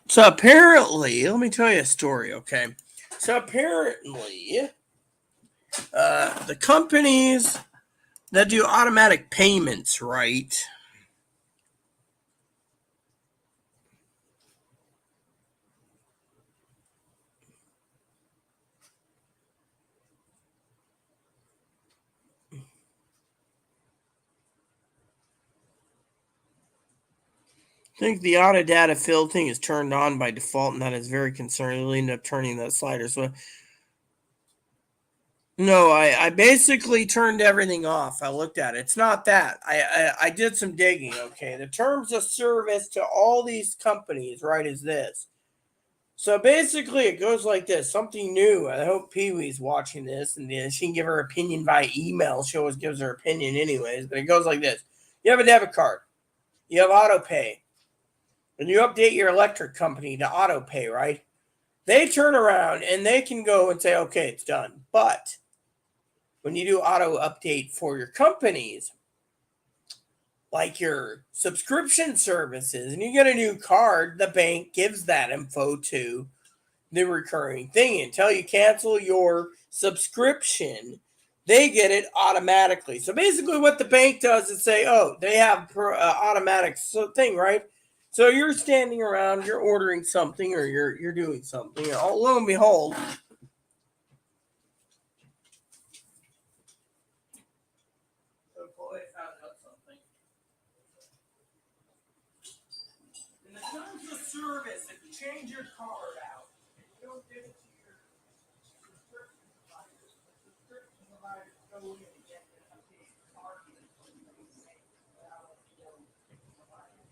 So apparently, let me tell you a story, okay? So apparently, the companies that do automatic payments, right? I think the auto data fill thing is turned on by default, and that is very concerning. You'll end up turning that slider. So, no, I basically turned everything off. I looked at it. It's not that. I did some digging. Okay, the terms of service to all these companies, right, is this. So basically, it goes like this. Something new. I hope Pee Wee's watching this, and she can give her opinion by email. She always gives her opinion, anyways. But it goes like this: you have a debit card, you have auto pay, and you update your electric company to auto pay, right? They turn around and they can go and say, okay, it's done. But when you do auto update for your companies, like your subscription services, and you get a new card, the bank gives that info to the recurring thing. Until you cancel your subscription, they get it automatically. So basically, what the bank does is say, oh, they have automatic thing, right? So you're standing around, you're ordering something, or you're doing something. And lo and behold, the employee found out something. In the terms of service, if you change your card out, if you don't give it to your subscription providers, the subscription providers go in and get the updated card info that you make without your provider.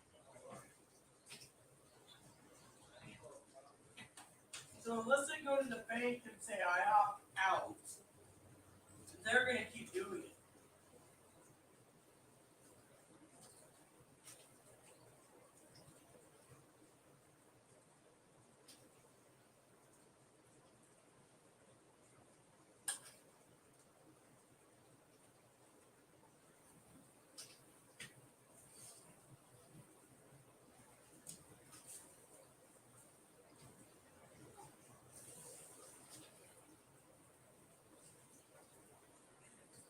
So unless they go to the bank and say I opt out, they're going to keep doing it.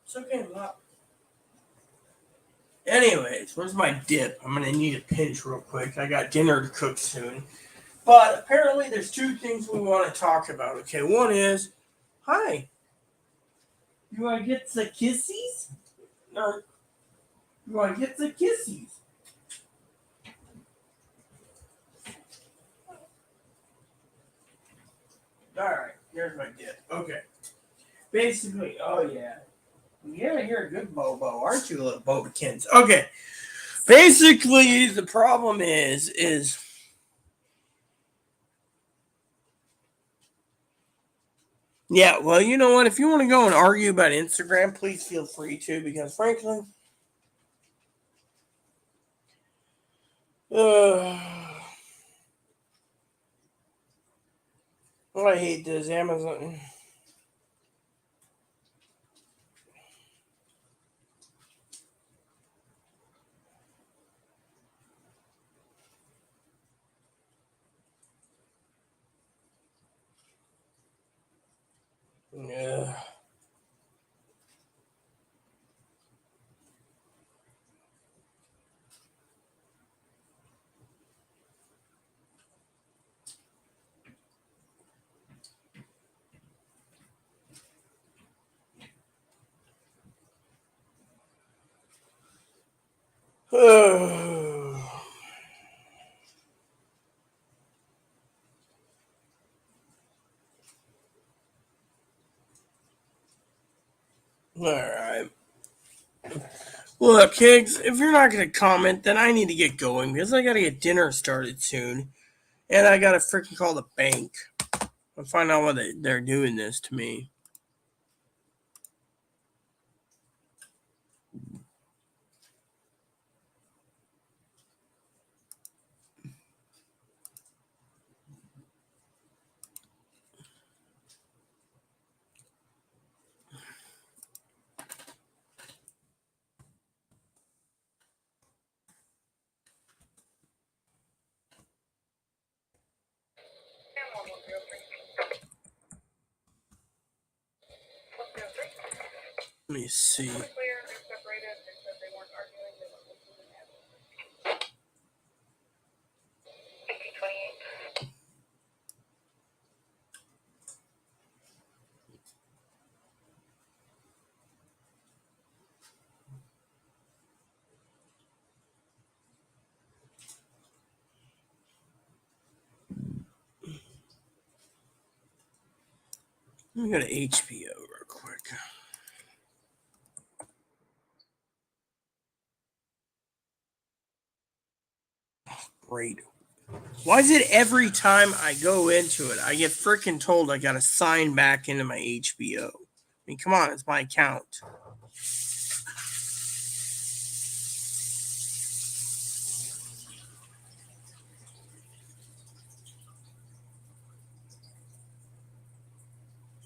It's okay, look. Anyways, where's my dip? I'm gonna need a pinch real quick. I got dinner to cook soon. But apparently there's two things we want to talk about. Okay, one is, hi, you wanna get the kissies? Or you wanna get the kissies? Alright, here's my dip. Okay. Basically, oh yeah. Yeah, you're a good Bobo, aren't you, little Bobakins? Okay. Basically, the problem is yeah, well, you know what? If you want to go and argue about Instagram, please feel free to, because frankly, uh, I hate this Amazon. Yeah. Alright. Look, Higgs, if you're not going to comment, then I need to get going because I got to get dinner started soon. And I got to freaking call the bank and find out why they're doing this to me. Let me see. Let me go to HBO real quick. Great. Why is it every time I go into it, I get freaking told I gotta sign back into my HBO? I mean, come on, it's my account.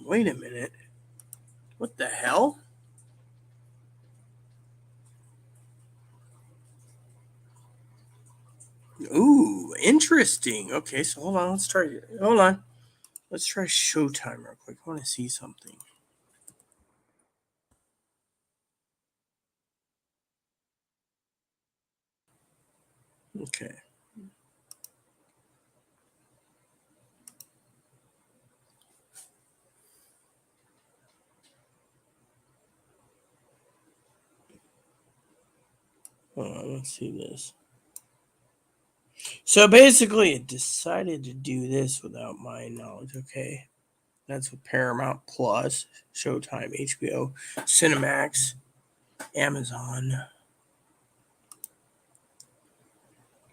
Wait a minute. What the hell? Ooh, interesting. Okay, so hold on. Let's try. Hold on. Let's try Showtime real quick. I want to see something. Okay. Hold on. Let's see this. So basically, it decided to do this without my knowledge. Okay. That's with Paramount Plus, Showtime, HBO, Cinemax, Amazon.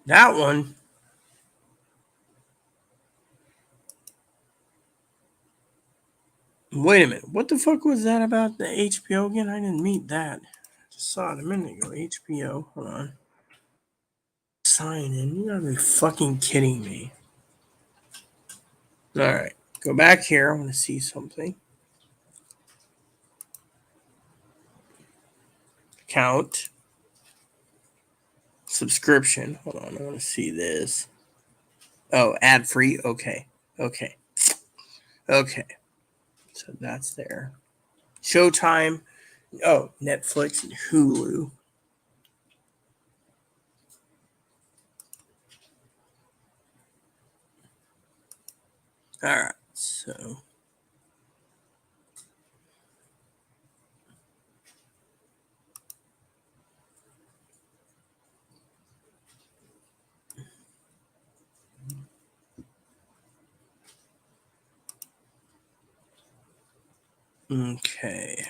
That one. Wait a minute. What the fuck was that about the HBO again? I didn't meet that. I just saw it a minute ago. HBO. Hold on. Sign in. You gotta be fucking kidding me. All right. Go back here. I want to see something. Account. Subscription. Hold on. I want to see this. Oh, ad free. Okay. Okay. Okay. So that's there. Showtime. Oh, Netflix and Hulu. All right. So. Okay.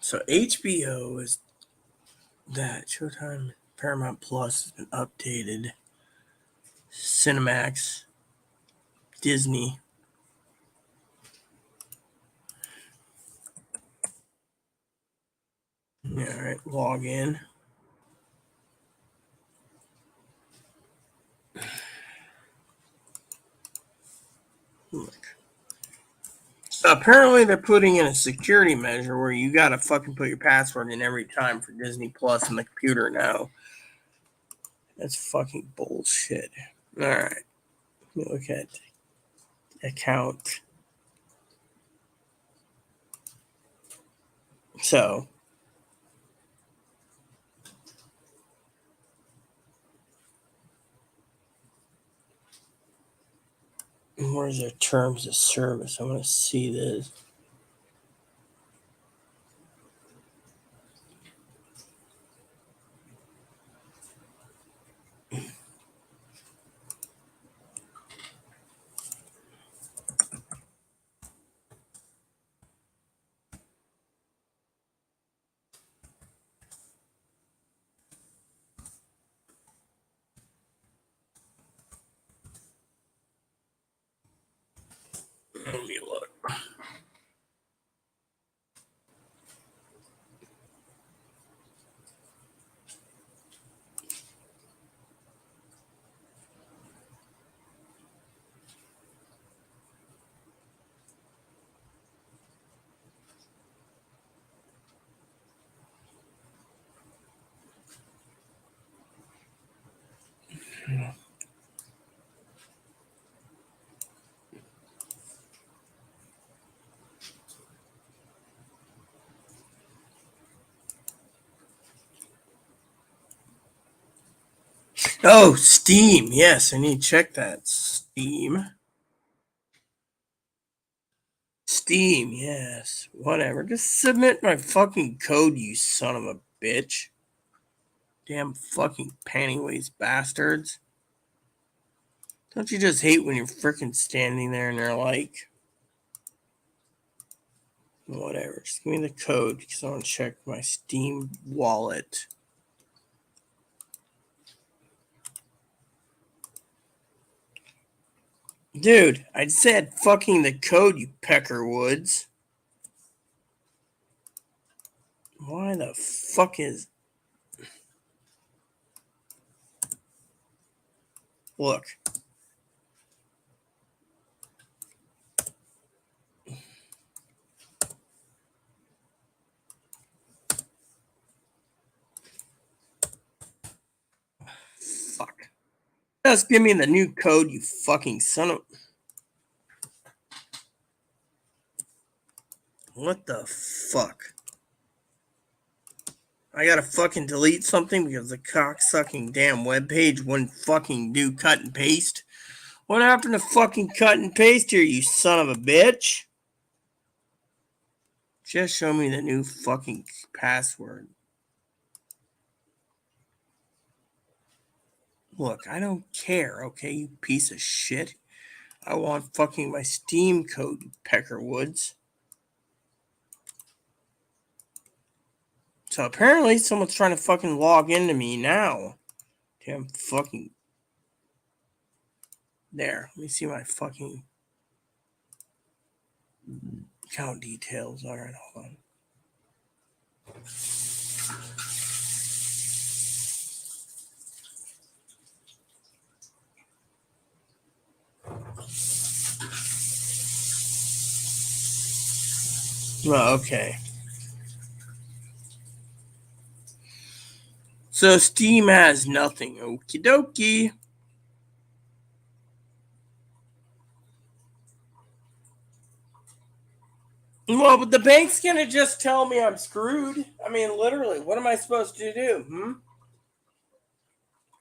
So HBO is that. Showtime, Paramount Plus has been updated. Cinemax, Disney. All right, log in. Look. Apparently, they're putting in a security measure where you gotta fucking put your password in every time for Disney Plus on the computer now. That's fucking bullshit. All right, let me look at account. So, where's their terms of service? I want to see this. Let me look. Oh, Steam. Yes, I need to check that. Steam. Steam, yes. Whatever. Just submit my fucking code, you son of a bitch. Damn fucking pantywaist bastards. Don't you just hate when you're freaking standing there and they're like, whatever. Just give me the code because I want to check my Steam wallet. Dude, I said fucking the code, you peckerwoods. Why the fuck is... Look. Fuck. Just give me the new code, you fucking son of... What the fuck? I gotta fucking delete something because the cocksucking damn webpage wouldn't fucking do cut and paste. What happened to fucking cut and paste here, you son of a bitch? Just show me the new fucking password. Look, I don't care, okay, you piece of shit. I want fucking my Steam code, you peckerwoods. So apparently someone's trying to fucking log into me now. Damn fucking... There, let me see my fucking account details. Alright, hold on. Well, okay. So Steam has nothing. Okie dokie. Well, but the bank's gonna just tell me I'm screwed. I mean, literally, what am I supposed to do?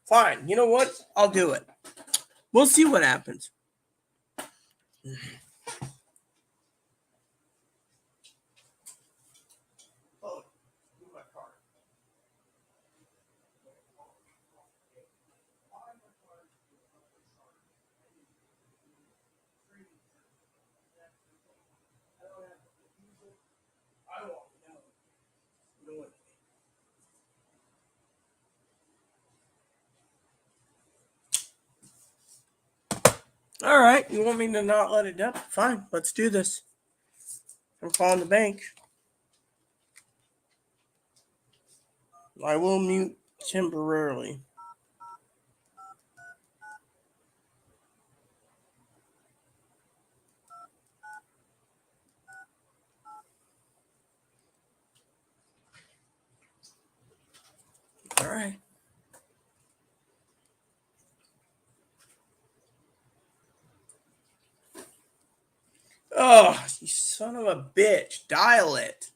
Fine. You know what? I'll do it. We'll see what happens. Oh, my card. I won't know. All right, you want me to not let it down? Fine, let's do this. I'm calling the bank. I will mute temporarily. All right. Oh, you son of a bitch. Dial it.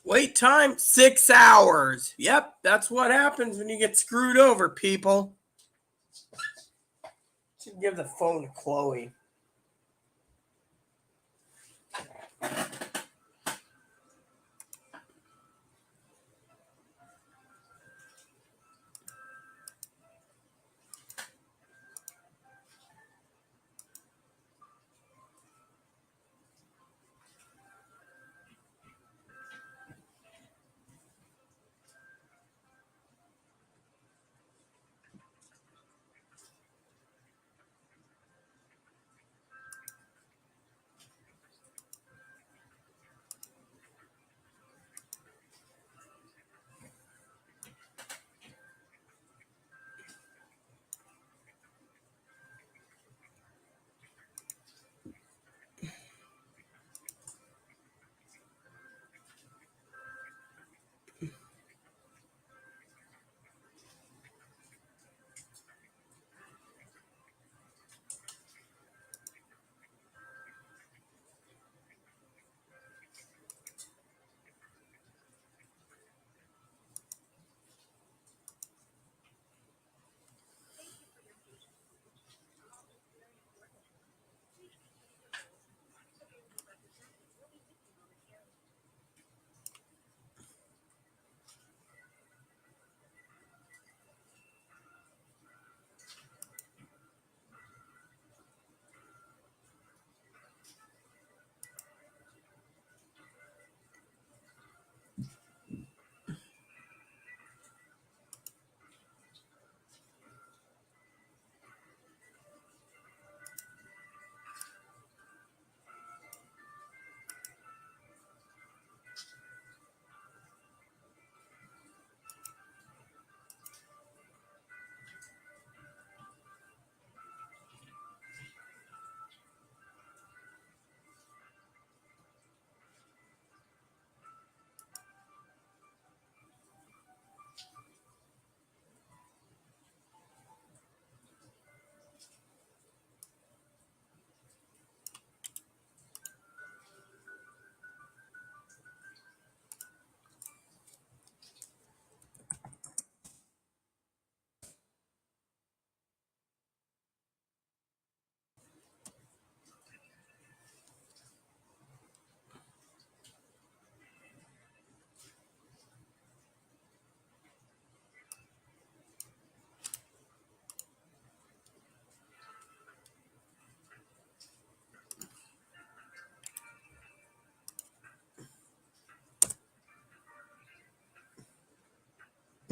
Wait time 6 hours. Yep, that's what happens when you get screwed over, people. Should give the phone to Chloe.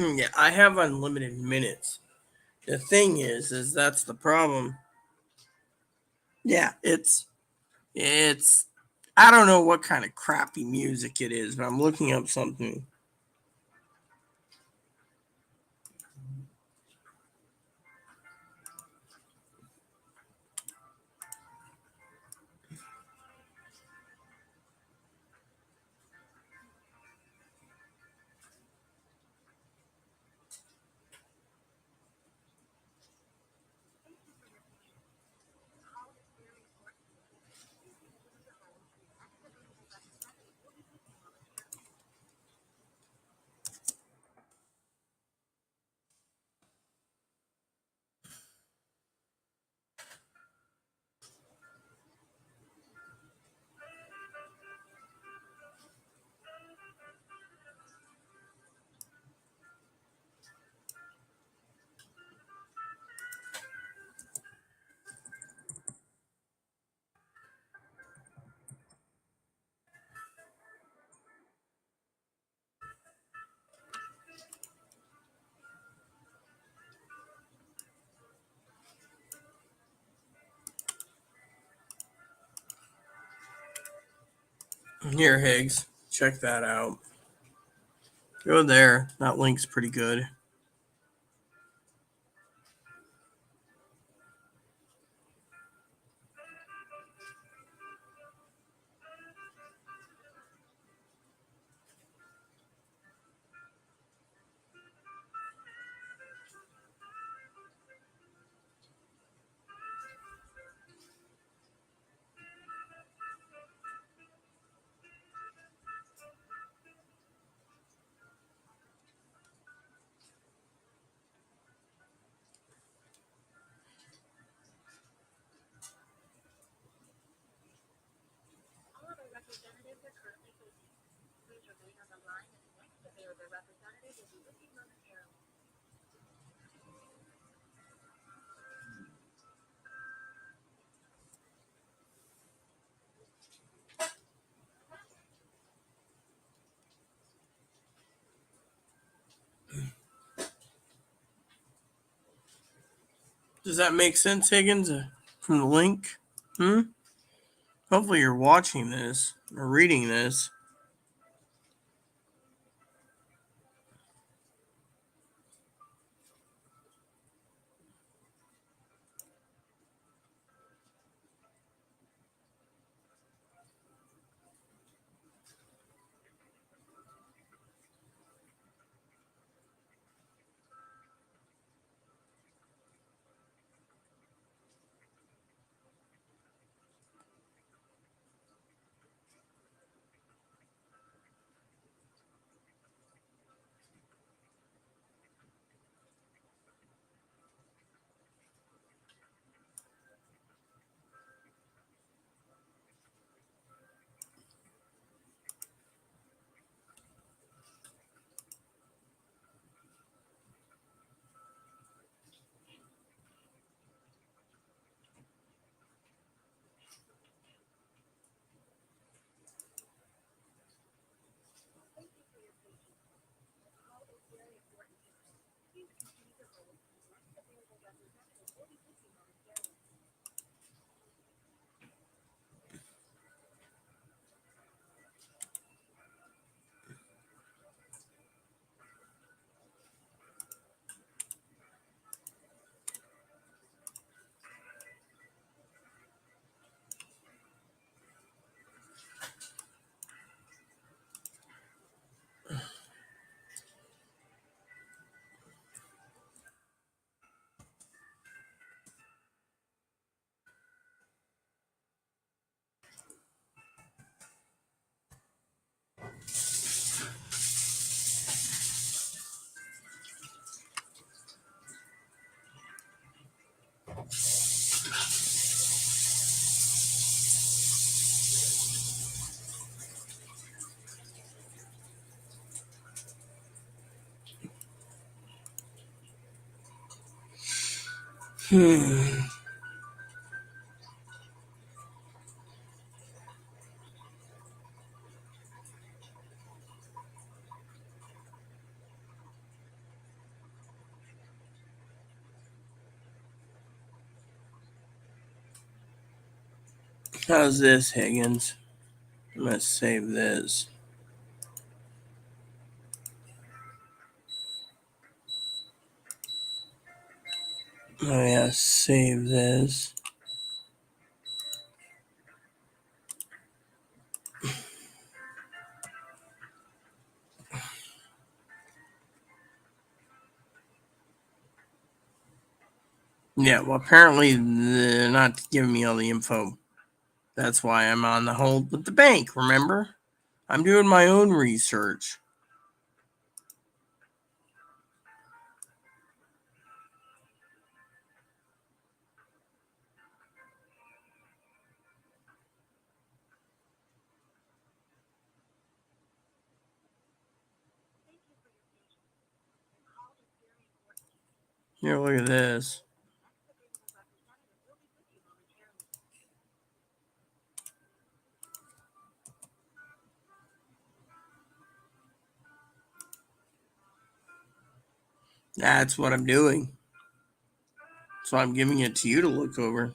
Yeah, I have unlimited minutes. The thing is that's the problem. Yeah, it's I don't know what kind of crappy music it is, but I'm looking up something. Here, Higgs, check that out. Go there. That link's pretty good. Does that make sense, Higgins, from the link? Hopefully you're watching this or reading this. How's this, Higgins? I'm going to save this. Oh, yeah, save this. Yeah, well, apparently they're not giving me all the info. That's why I'm on the hold with the bank, remember? I'm doing my own research. Here, look at this. That's what I'm doing. So I'm giving it to you to look over.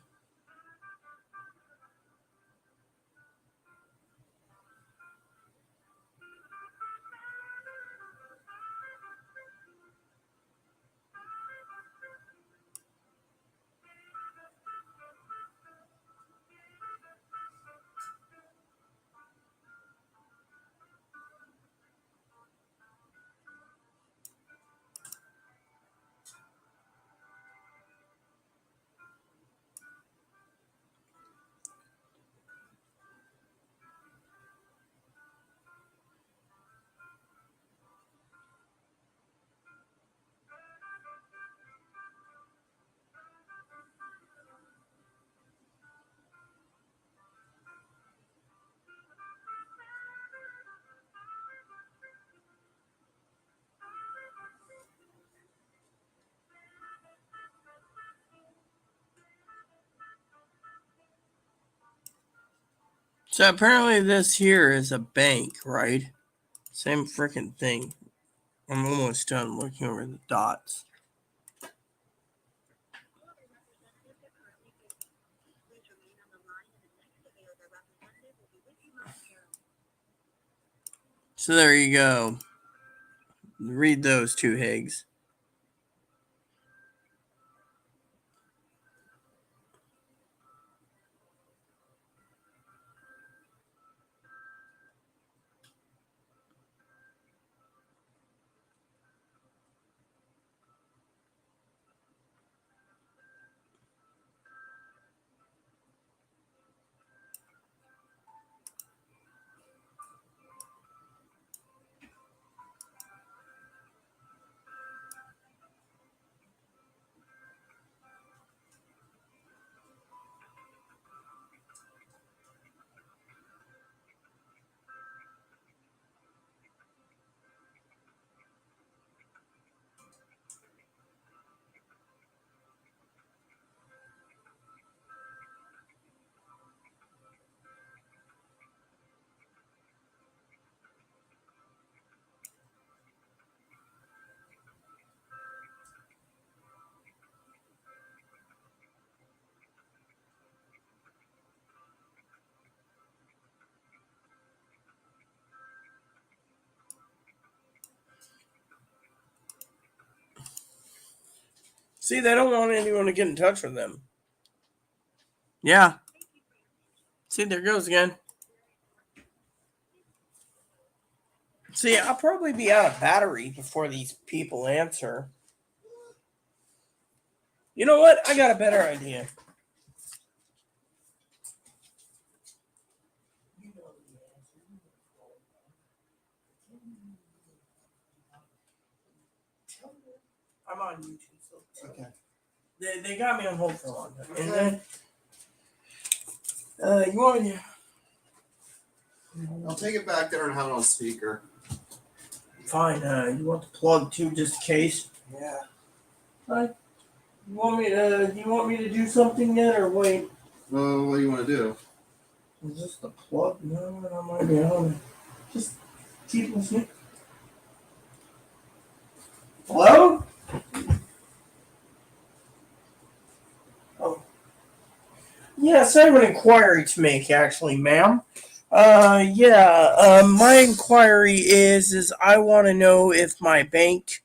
So apparently this here is a bank, right? Same freaking thing. I'm almost done looking over the dots. So there you go. Read those two, Higgs. See, they don't want anyone to get in touch with them. Yeah. See, there goes again. See, I'll probably be out of battery before these people answer. You know what? I got a better idea. I'm on YouTube. So Okay. they got me on hold for a long time. And then, you want me to... I'll take it back there and have it on speaker. Fine. You want the plug too, just in case? Yeah. You want me to? Do you want me to do something yet, or wait? Well, what do you want to do? Is this the plug? No, I might be on. Just keep listening. Hello? Oh. Yes, I have an inquiry to make, actually, ma'am. My inquiry is I want to know if my bank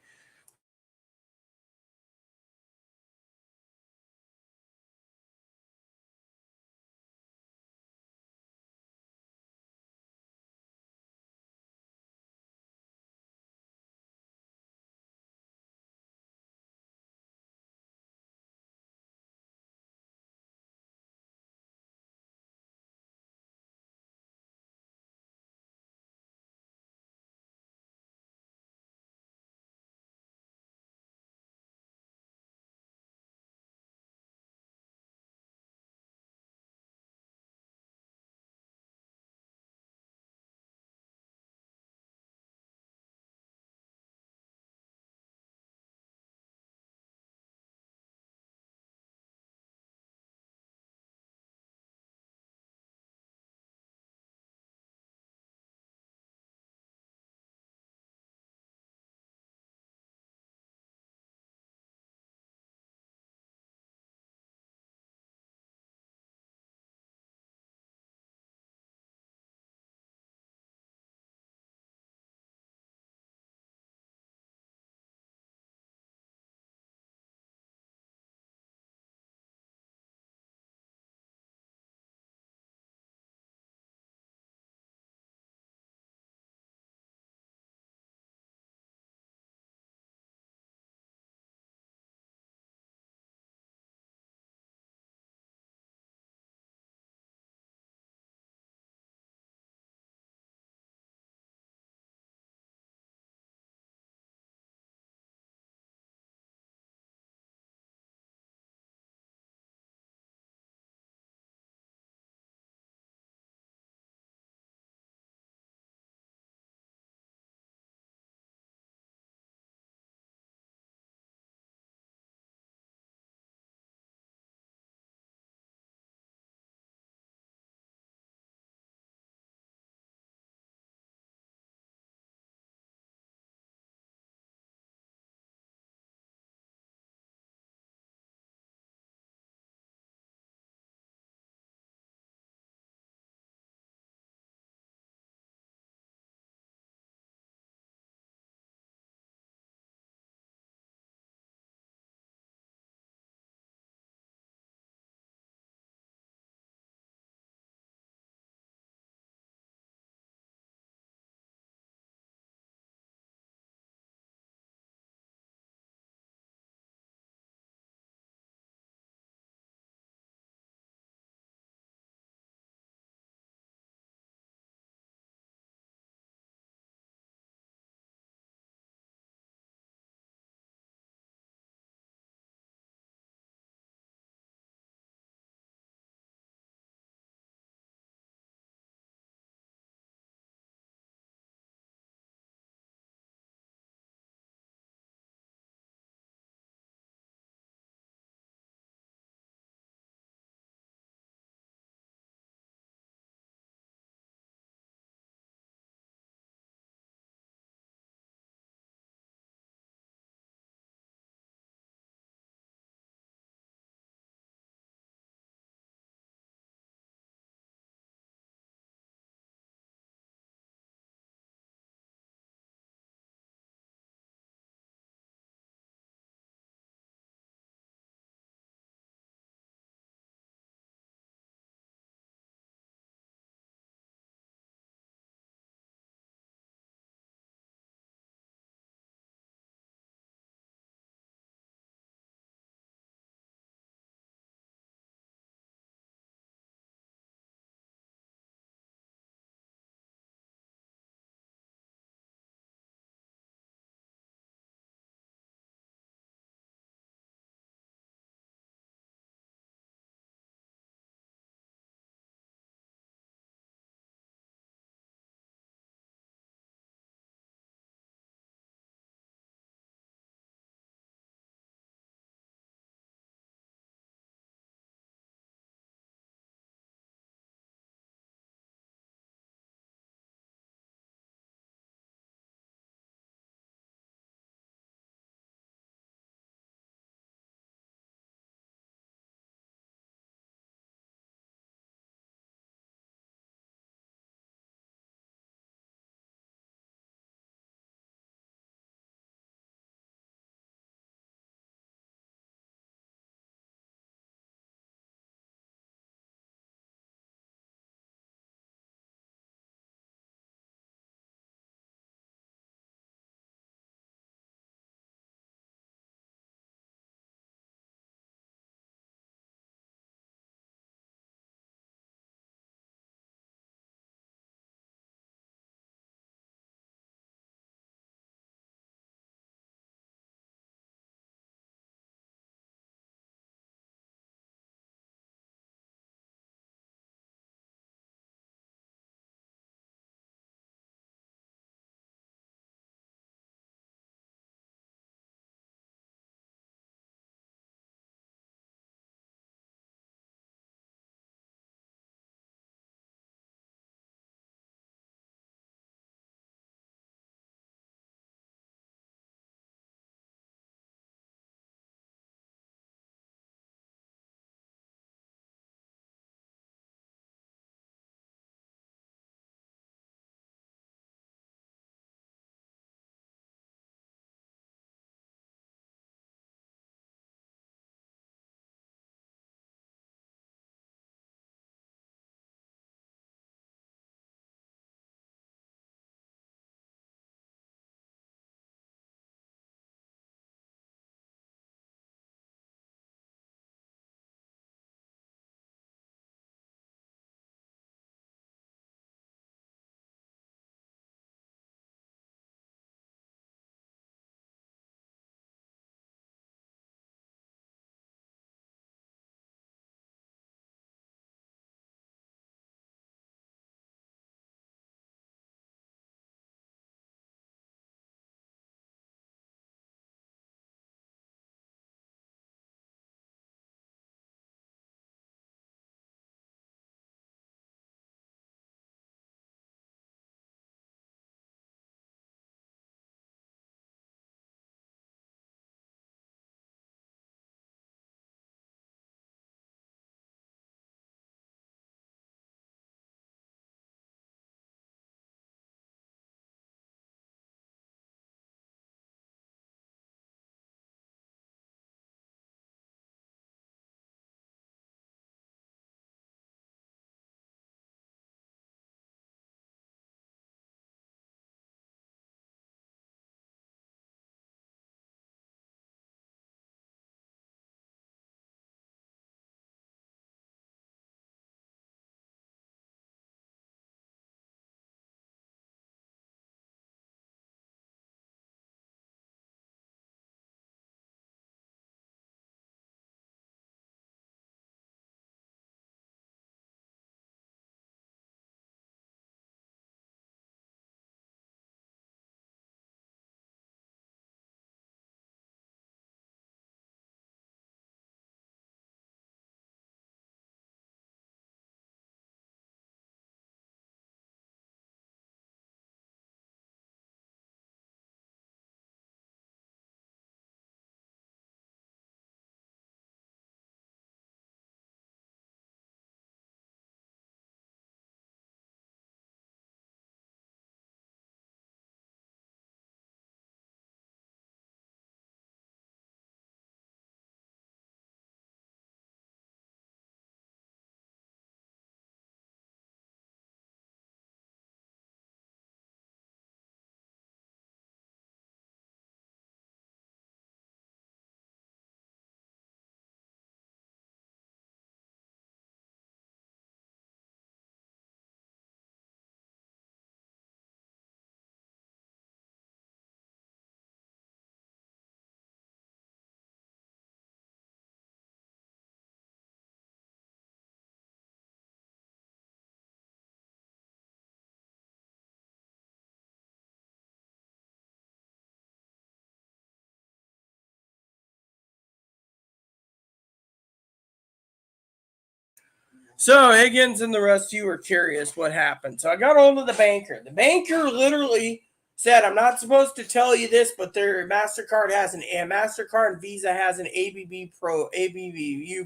So Higgins and the rest of you are curious what happened. So I got hold of the banker. The banker literally said, I'm not supposed to tell you this, but their MasterCard has MasterCard and Visa has an ABBU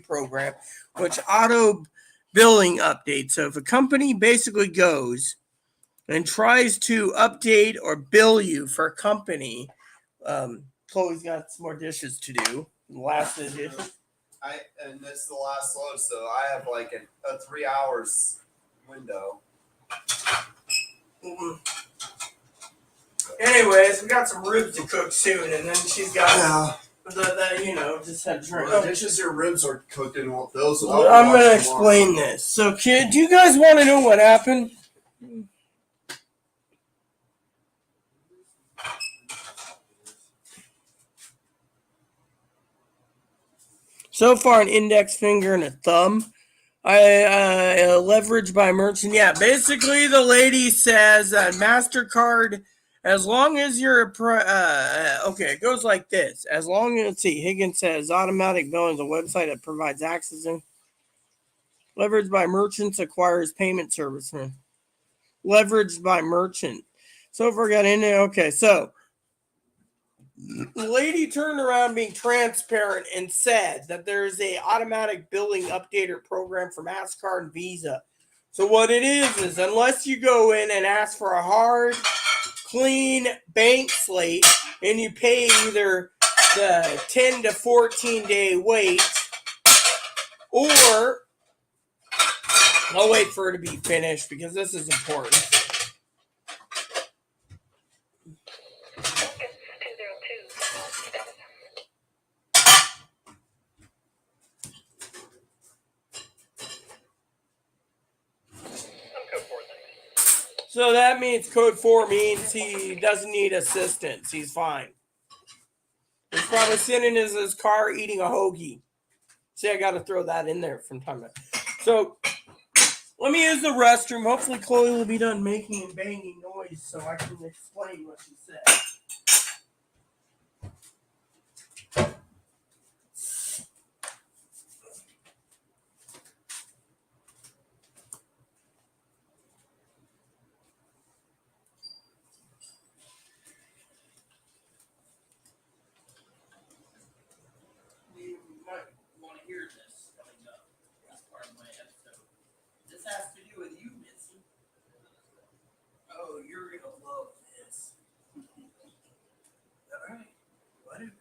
program, which auto billing updates. So if a company basically goes and tries to update or bill you for a company, Chloe's got some more dishes to do. Last of the dishes. And this is the last load, so I have like a 3 hours window. Mm-hmm. Anyways, we got some ribs to cook soon, and then she's got just had The dishes or ribs are cooked in those. I'm gonna explain this. So, kid, do you guys want to know what happened? So far, an index finger and a thumb. I leverage by merchant. Yeah, basically, the lady says that MasterCard, as long as you're okay, it goes like this. As long as, let's see, Higgins says automatic billing is a website that provides access and leveraged by merchants acquires payment service. Leveraged by merchant. So if we got in there, okay, so the lady turned around being transparent and said that there's a automatic billing updater program for MasterCard and Visa. So what it is unless you go in and ask for a hard, clean bank slate and you pay either the 10 to 14 day wait, or I'll wait for her to be finished because this is important. So that means code 4 means he doesn't need assistance. He's fine. He's probably sitting in his car eating a hoagie. See, I got to throw that in there from time to time. So let me use the restroom. Hopefully Chloe will be done making and banging noise so I can explain what she said. You might want to hear this coming up as part of my episode. This has to do with you, Missy. Oh, you're going to love this. All right. Whatever.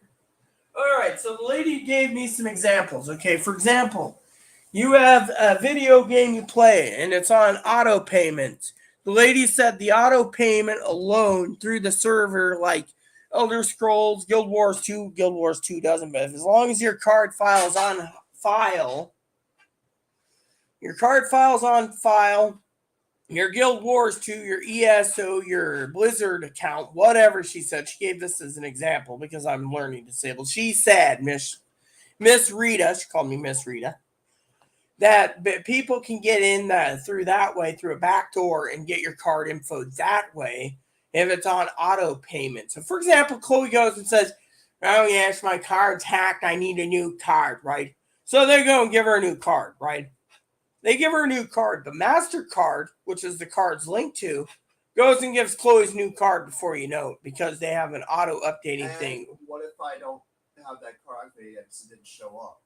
All right. So the lady gave me some examples. Okay. For example, you have a video game you play and it's on auto payments. The lady said the auto payment alone through the server, like Elder Scrolls, Guild Wars 2 doesn't, but as long as your card file's on file, your Guild Wars 2, your ESO, your Blizzard account, whatever she said. She gave this as an example because I'm learning disabled. She said, Miss Rita, she called me Miss Rita, that people can get in through that way, through a back door, and get your card info that way if it's on auto payment. So, for example, Chloe goes and says, oh, yes, my card's hacked. I need a new card, right? So they go and give her a new card, right? They give her a new card. But MasterCard, which is the card's linked to, goes and gives Chloe's new card before you know it because they have an auto updating thing. What if I don't have that card activated yet because it didn't show up?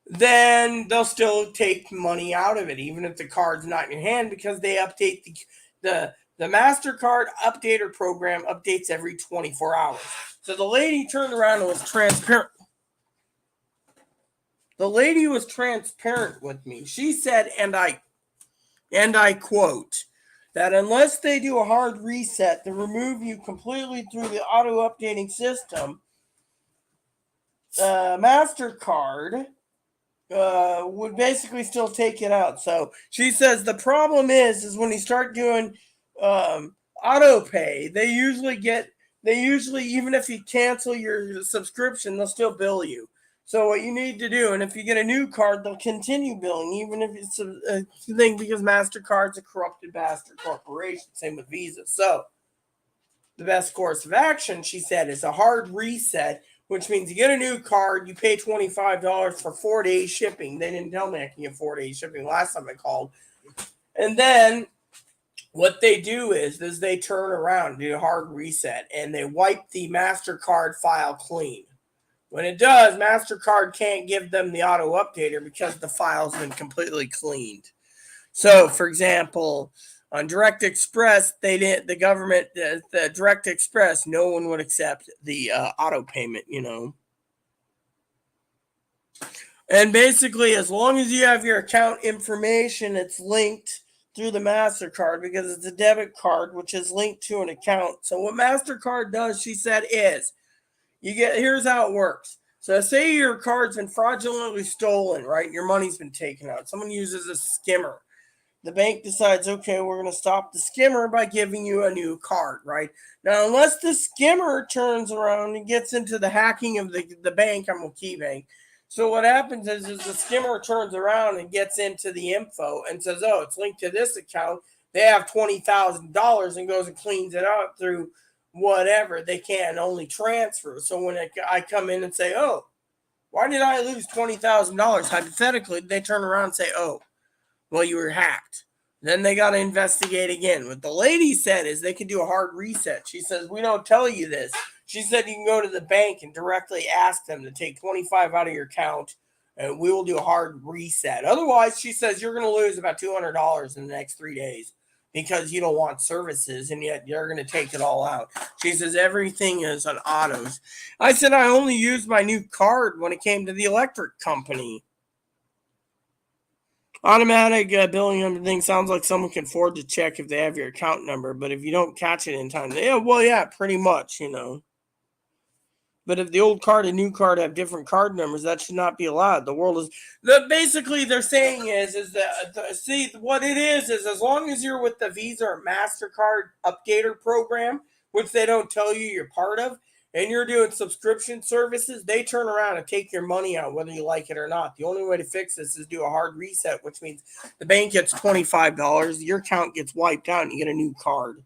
Then they'll still take money out of it, even if the card's not in your hand, because they update the MasterCard updater program updates every 24 hours. So the lady turned around and was transparent. The lady was transparent with me. She said, and I quote, that unless they do a hard reset to remove you completely through the auto updating system, MasterCard would basically still take it out. So she says the problem is when you start doing auto pay, they usually even if you cancel your subscription, they'll still bill you. So what you need to do, and if you get a new card, they'll continue billing, even if it's a thing, because MasterCard's a corrupted bastard corporation. Same with Visa. So the best course of action, she said, is a hard reset which means you get a new card, you pay $25 for 4 days shipping. They didn't tell me I can get 4 days shipping last time I called. And then what they do is they turn around, do a hard reset, and they wipe the MasterCard file clean. When it does, MasterCard can't give them the auto updater because the file's been completely cleaned. So, for example, on Direct Express, the government, the Direct Express, no one would accept the auto payment, And basically, as long as you have your account information, it's linked through the MasterCard because it's a debit card, which is linked to an account. So what MasterCard does, she said, is here's how it works. So say your card's been fraudulently stolen, right? Your money's been taken out. Someone uses a skimmer. The bank decides, okay, we're going to stop the skimmer by giving you a new card, right? Now, unless the skimmer turns around and gets into the hacking of the bank, I'm a key bank. So what happens is the skimmer turns around and gets into the info and says, oh, it's linked to this account. They have $20,000 and goes and cleans it out through whatever. They can only transfer. So when I come in and say, oh, why did I lose $20,000? Hypothetically, they turn around and say, oh, well, you were hacked. Then they got to investigate again. What the lady said is they can do a hard reset. She says, we don't tell you this. She said you can go to the bank and directly ask them to take $25 out of your account, and we will do a hard reset. Otherwise, she says you're going to lose about $200 in the next 3 days because you don't want services, and yet you're going to take it all out. She says everything is on autos. I said I only used my new card when it came to the electric company. Automatic billing and everything sounds like someone can afford to check if they have your account number, but if you don't catch it in time, yeah, pretty much, But if the old card and new card have different card numbers, that should not be allowed. The world is basically they're saying is that see what it is as long as you're with the Visa or MasterCard updater program, which they don't tell you you're part of, and you're doing subscription services, they turn around and take your money out whether you like it or not. The only way to fix this is do a hard reset, which means the bank gets $25, your account gets wiped out, and you get a new card.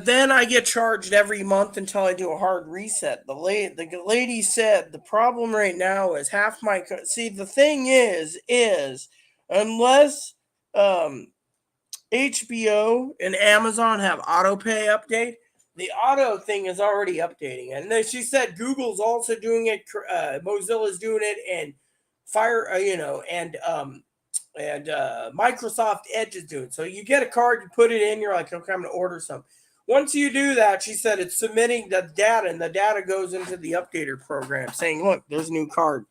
Then I get charged every month until I do a hard reset. The lady said the problem right now is half my the thing is unless HBO and Amazon have auto pay update, the auto thing is already updating. And then she said Google's also doing it, Mozilla's doing it, and and Microsoft Edge is doing. So you get a card, you put it in, you're like, okay, I'm going to order some. Once you do that, she said it's submitting the data, and the data goes into the updater program saying, look, there's a new card.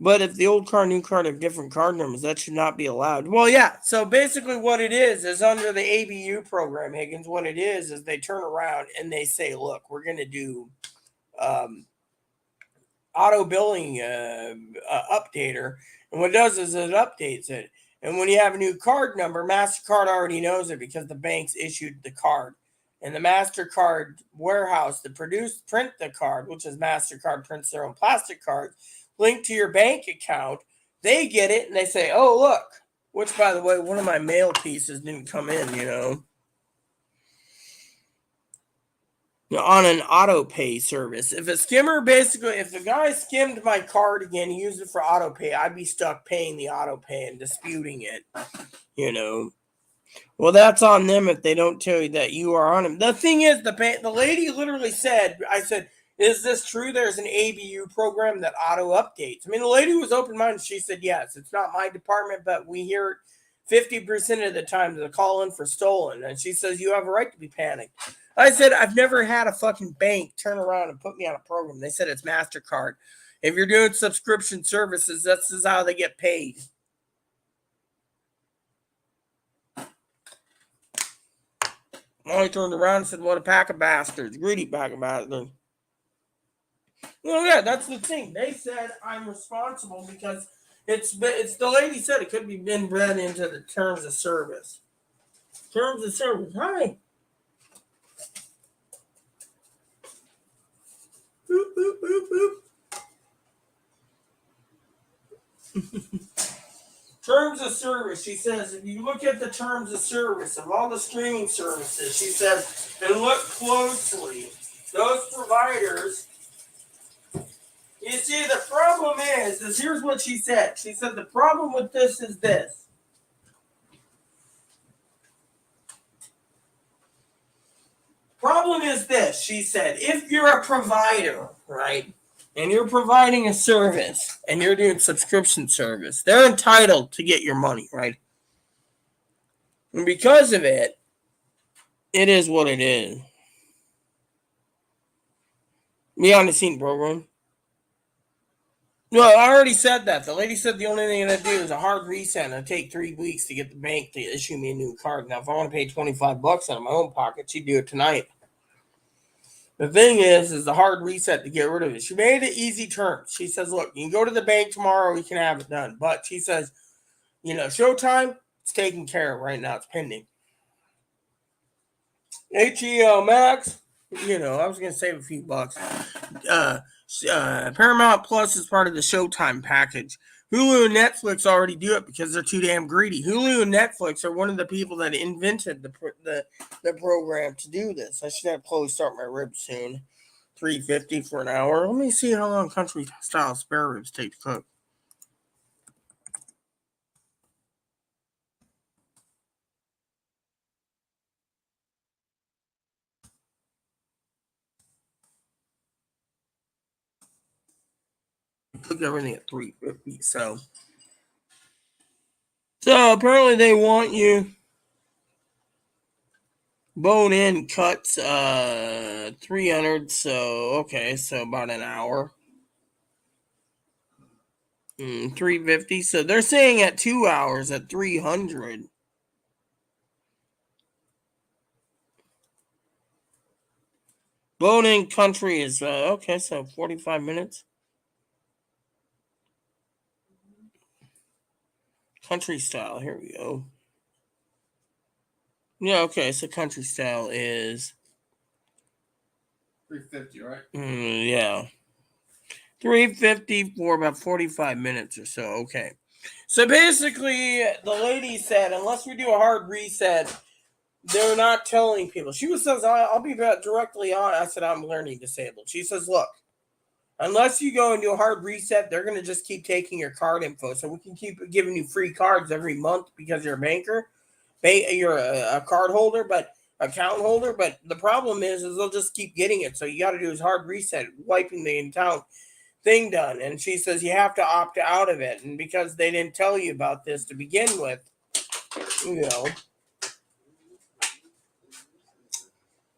But if the old card, new card have different card numbers, that should not be allowed. Well, yeah. So basically what it is under the ABU program, Higgins, what it is they turn around and they say, look, we're going to do auto billing updater. And what it does is it updates it. And when you have a new card number, MasterCard already knows it because the banks issued the card. And the MasterCard warehouse that print the card, which is MasterCard prints their own plastic cards, linked to your bank account, they get it and they say, oh, look, which, by the way, one of my mail pieces didn't come in, on an auto pay service. If a skimmer if the guy skimmed my card again, he used it for auto pay, I'd be stuck paying the auto pay and disputing it, Well, that's on them if they don't tell you that you are on them. The thing is, the lady literally said, I said, is this true? There's an ABU program that auto updates. I mean, the lady was open-minded. She said, yes, it's not my department, but we hear it 50% of the time they call in for stolen. And she says, you have a right to be panicked. I said, I've never had a fucking bank turn around and put me on a program. They said it's MasterCard. If you're doing subscription services, this is how they get paid. I turned around and said, what a pack of bastards. Greedy pack of bastards. Well, yeah, that's the thing. They said I'm responsible because it's the lady said it could be been read into the terms of service. Terms of service. Hi. Boop, boop, boop, boop. Terms of service, she says, if you look at the terms of service of all the streaming services, she says, and look closely, those providers, you see, the problem is here's what she said. She said, the problem with this is this. Problem is this, she said, if you're a provider, right, and you're providing a service, and you're doing subscription service, they're entitled to get your money, right? And because of it, it is what it is. Behind the scene program. No, I already said that. The lady said the only thing I'm going to do is a hard reset and it'll take 3 weeks to get the bank to issue me a new card. Now, if I want to pay $25 out of my own pocket, she'd do it tonight. The thing is the hard reset to get rid of it. She made it easy terms. She says, look, you can go to the bank tomorrow, we can have it done. But she says, Showtime, it's taken care of right now. It's pending. HEL Max, I was going to save a few bucks. Paramount Plus is part of the Showtime package. Hulu and Netflix already do it because they're too damn greedy. Hulu and Netflix are one of the people that invented the program to do this. I should have Chloe start my ribs soon. $3.50 for an hour. Let me see how long country style spare ribs take to cook. Cook everything at $3.50. So apparently they want you bone in cuts 300. So okay, so about an hour. $3.50. So they're saying at 2 hours at 300. Bone in country is okay. So 45 minutes. Country style. Here we go. Yeah. Okay. So country style is $3.50, right? Yeah. $3.50 for about 45 minutes or so. Okay. So basically, the lady said, unless we do a hard reset, they're not telling people. She says, I'll be directly on. I said, I'm learning disabled. She says, look, unless you go and do a hard reset, they're going to just keep taking your card info. So we can keep giving you free cards every month because you're a banker. You're a card holder, but account holder. But the problem is they'll just keep getting it. So you got to do is hard reset, wiping the account thing done. And she says you have to opt out of it. And because they didn't tell you about this to begin with,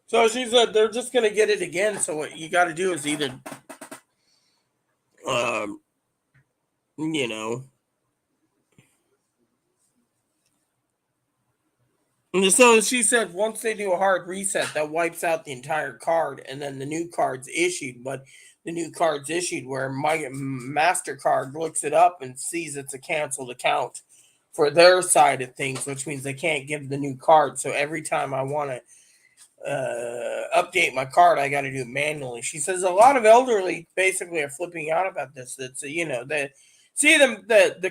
So she said they're just going to get it again. So what you got to do is either, um, you know. And so she said once they do a hard reset, that wipes out the entire card, and then the new card's issued. But the new card's issued where my MasterCard looks it up and sees it's a canceled account for their side of things, which means they can't give the new card. So every time I want to update my card, I got to do it manually. She says a lot of elderly basically are flipping out about this. That's the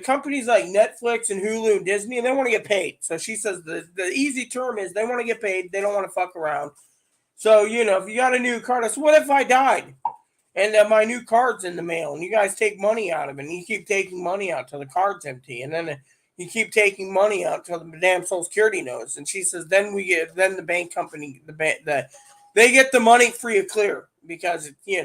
companies like Netflix and Hulu and Disney, they want to get paid. So she says the easy term is they want to get paid. They don't want to fuck around. So if you got a new card, I said, what if I died and my new card's in the mail and you guys take money out of it and you keep taking money out till the card's empty and then you keep taking money out till the damn Social Security knows. And she says, then the bank company, they get the money free and clear because, She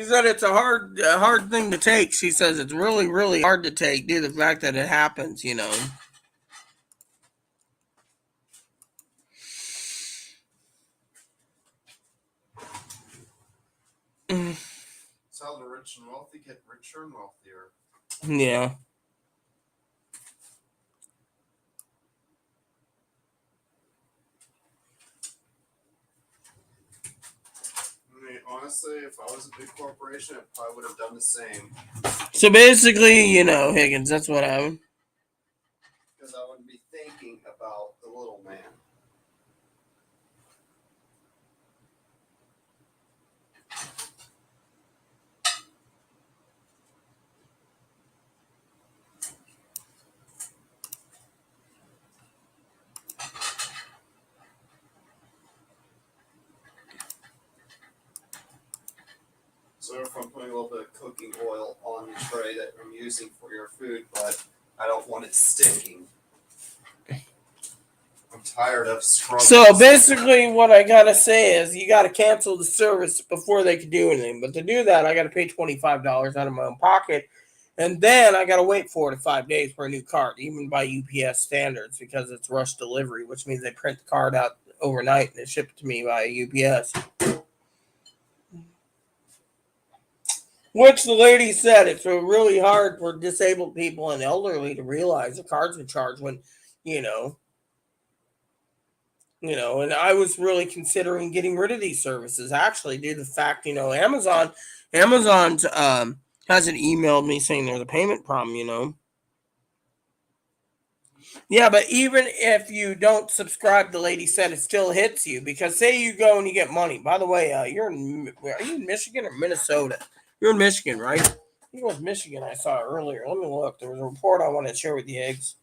said it's a hard thing to take. She says it's really, really hard to take due to the fact that it happens, It's how the rich and wealthy get richer and wealthier. Yeah. I mean, honestly, if I was a big corporation, I probably would have done the same. So basically, Higgins, that's what happened. Because I wouldn't be thinking about the little man. using for your food, but I don't want it sticking. I'm tired of scrubbing. So basically, what I gotta say is, you gotta cancel the service before they can do anything. But to do that, I gotta pay $25 out of my own pocket, and then I gotta wait 4 to 5 days for a new card, even by UPS standards, because it's rush delivery, which means they print the card out overnight and they ship it to me by UPS. Which the lady said it's really hard for disabled people and elderly to realize the cards are charged when, you know, and I was really considering getting rid of these services actually due to the fact, Amazon's hasn't emailed me saying there's a payment problem. Yeah, but even if you don't subscribe, the lady said it still hits you, because say you go and you get money. By the way, are you in Michigan or Minnesota? You're in Michigan, right? I think it was Michigan I saw earlier. Let me look. There was a report I want to share with you, Eggs.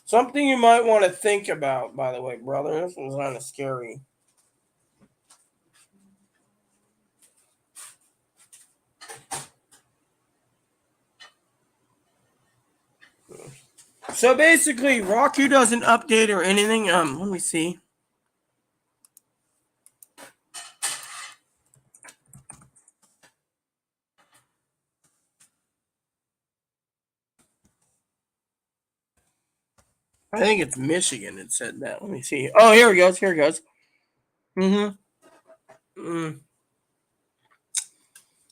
Something you might want to think about, by the way, brother. This was kind of scary. So basically, Roku doesn't update or anything. Let me see. I think it's Michigan. It said that. Let me see. Oh, here it goes. Here it goes.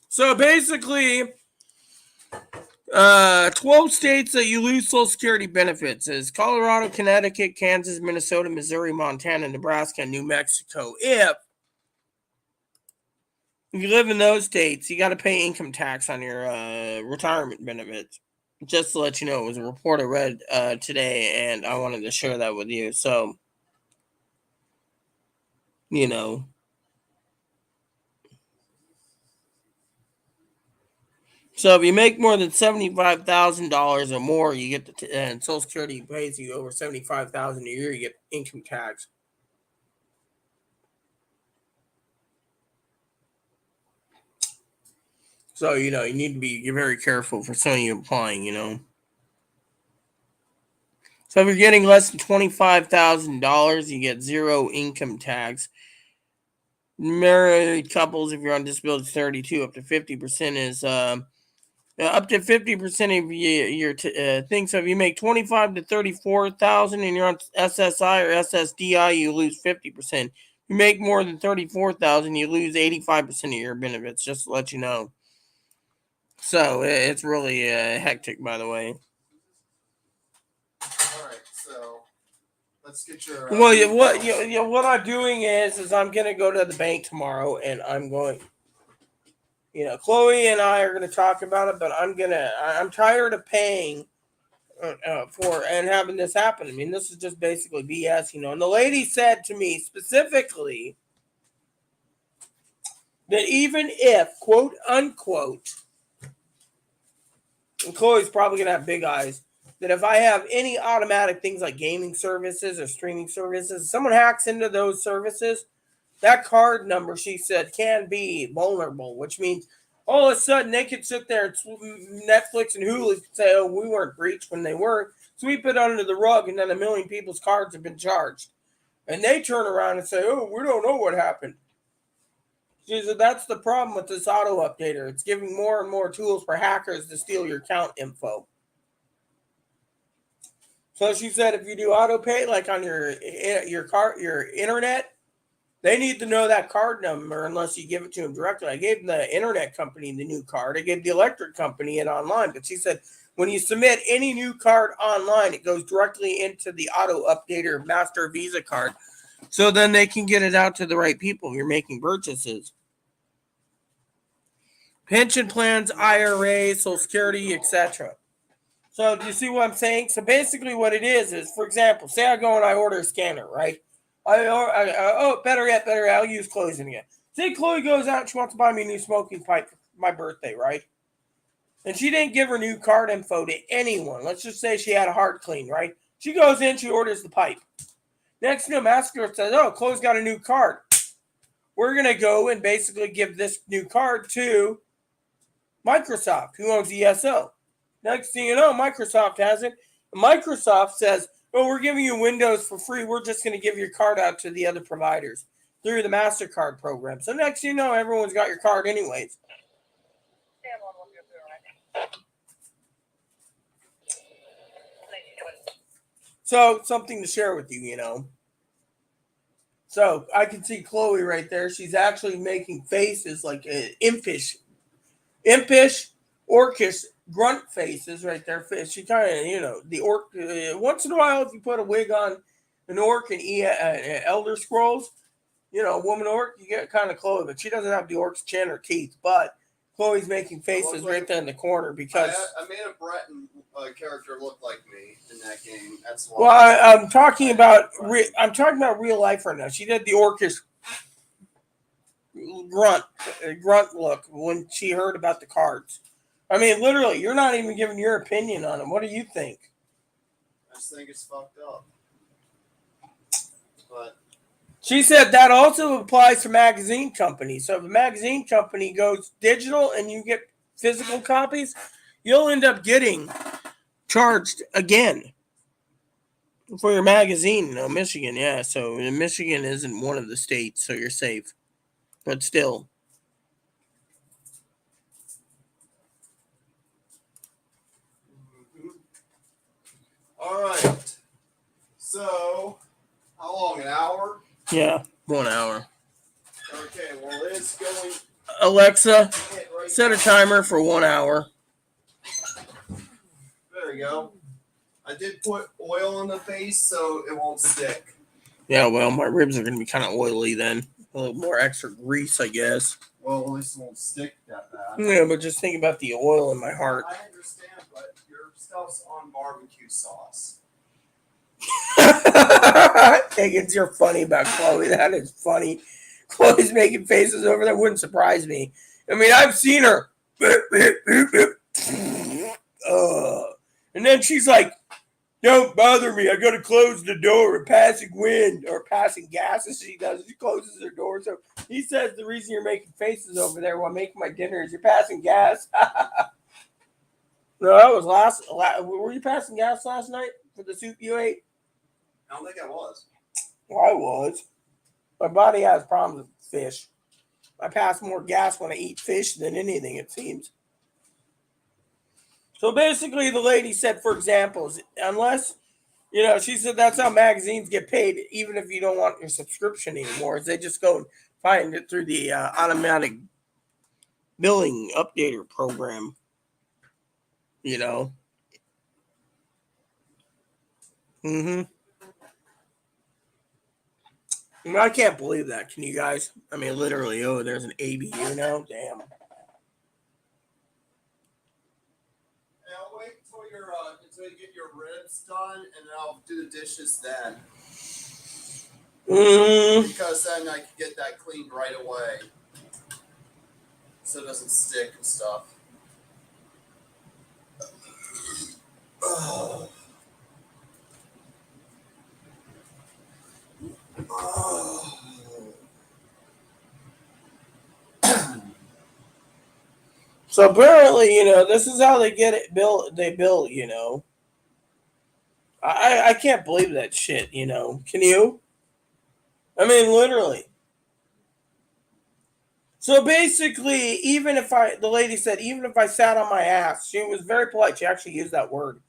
So basically, 12 states that you lose Social Security benefits is Colorado, Connecticut, Kansas, Minnesota, Missouri, Montana, Nebraska, and New Mexico. If you live in those states, you got to pay income tax on your retirement benefits. Just to let you know, it was a report I read today, and I wanted to share that with you. So, So if you make more than $75,000 or more, you get and Social Security pays you over $75,000 a year, you get income tax. So you need to be very careful for some of you applying. So if you're getting less than $25,000, you get zero income tax. Married couples, if you're on disability, 32 up to 50% is up to 50% of your thing. So if you make 25 to 34,000 and you're on SSI or SSDI, you lose 50%. You make more than 34,000, you lose 85% of your benefits. Just to let you know. So it's really hectic, by the way. All right, so let's get your. Well, what I'm doing is I'm gonna go to the bank tomorrow, and I'm going. Chloe and I are going to talk about it, but I'm tired of paying for and having this happen. I mean, this is just basically BS, And the lady said to me specifically that even if, quote unquote, and Chloe's probably going to have big eyes, that if I have any automatic things like gaming services or streaming services, someone hacks into those services, that card number, she said, can be vulnerable, which means all of a sudden they could sit there and Netflix and Hulu could say, oh, we weren't breached when they were. Sweep it under the rug, and then 1 million people's cards have been charged. And they turn around and say, oh, we don't know what happened. She said, that's the problem with this auto updater. It's giving more and more tools for hackers to steal your account info. So she said, if you do auto pay, like on your internet, they need to know that card number unless you give it to them directly. I gave the internet company the new card. I gave the electric company it online. But she said, when you submit any new card online, it goes directly into the auto updater master Visa card. So then they can get it out to the right people. You're making purchases. Pension plans, IRA, Social Security, etc. So do you see what I'm saying? So basically what it is, for example, say I go and I order a scanner, right? Better yet, I'll use Chloe's again. Say Chloe goes out and she wants to buy me a new smoking pipe for my birthday, right? And she didn't give her new card info to anyone. Let's just say she had a heart clean, right? She goes in, she orders the pipe. Next thing, Master says, oh, Chloe's got a new card. We're going to go and basically give this new card to Microsoft, who owns ESO. Next thing you know, Microsoft has it. Microsoft says, "Oh, we're giving you Windows for free. We're just going to give your card out to the other providers through the MasterCard program." So next thing you know, everyone's got your card anyways. Stand on 150 right. 1920. So something to share with you, you know. So I can see Chloe right there. She's actually making faces like impish, orcish grunt faces right there. She kind of, you know, the orc. Once in a while, if you put a wig on an orc in Elder Scrolls, you know, woman orc, you get kind of Chloe, but she doesn't have the orc's chin or teeth. But Chloe's making faces right there in the corner because I made a Breton character look like me in that game. That's why. well, I'm talking about real life right now. She did the orcish grunt look when she heard about the cards. I mean, literally, you're not even giving your opinion on them. What do you think? I just think it's fucked up. But she said that also applies to magazine companies. So if a magazine company goes digital and you get physical copies, you'll end up getting charged again for your magazine. No, Michigan, yeah. So Michigan isn't one of the states, so you're safe. But still. all right. So, how long? An hour? Yeah, 1 hour. Okay. Well, it's going. Alexa, Right set a timer for 1 hour. There you go. I did put oil on the face so it won't stick. Yeah, well, my ribs are going to be kind of oily then. A little more extra grease, I guess. Well, at least it won't stick that bad. Yeah, but just think about the oil in my heart. I understand, but your stuff's on barbecue sauce. Higgins, you're funny about Chloe. That is funny. Chloe's making faces over there. Wouldn't surprise me. I mean, I've seen her. And then she's like, "Don't bother me. I got to close the door. A passing wind or passing gas," as she does. She closes her door. So he says the reason you're making faces over there while making my dinner is you're passing gas. No, that was last. Were you passing gas last night for the soup you ate? I don't think I was. Well, I was. My body has problems with fish. I pass more gas when I eat fish than anything, it seems. So basically, the lady said, for example, unless, you know, she said that's how magazines get paid, even if you don't want your subscription anymore, is they just go and find it through the automatic billing updater program, you know. Mm-hmm. I mean, I can't believe that. Can you guys? I mean, literally, oh, there's an ABU now? Damn. Hey, I'll wait until you get your ribs done, and then I'll do the dishes then. Because then I can get that cleaned right away, so it doesn't stick and stuff. Oh. Oh. So apparently, you know, this is how they get it built. They build, you know. I can't believe that shit, you know. Can you? I mean, literally. So basically, the lady said, even if I sat on my ass, she was very polite. She actually used that word.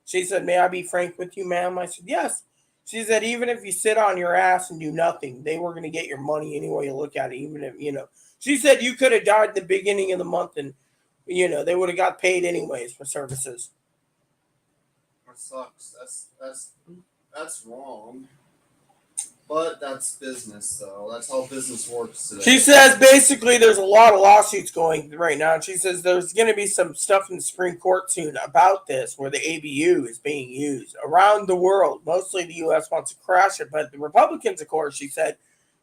She said, "May I be frank with you, ma'am?" I said, "Yes." She said, "Even if you sit on your ass and do nothing, they were going to get your money any way you look at it, even if, you know." She said, "You could have died at the beginning of the month and, you know, they would have got paid anyways for services." That sucks. That's wrong. But that's business, though. That's how business works today. She says basically there's a lot of lawsuits going right now. And she says there's going to be some stuff in the Supreme Court soon about this where the ABU is being used around the world. Mostly the U.S. wants to crash it. But the Republicans, of course, she said,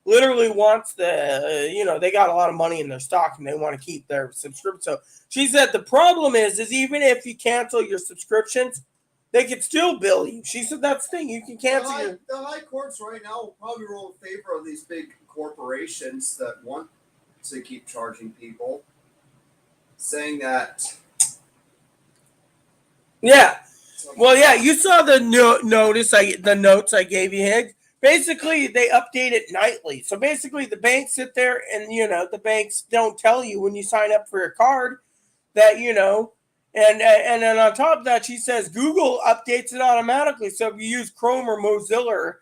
literally wants they got a lot of money in their stock and they want to keep their subscription. So she said the problem is even if you cancel your subscriptions, they could still bill you. She said that's the thing. You can cancel the high courts right now will probably rule in favor of these big corporations that want to keep charging people, saying that Yeah. Well, yeah, you saw the the notes I gave you, Higgs. Basically, they update it nightly. So basically, the banks sit there and, the banks don't tell you when you sign up for your card that, and then on top of that, she says Google updates it automatically. So if you use Chrome or Mozilla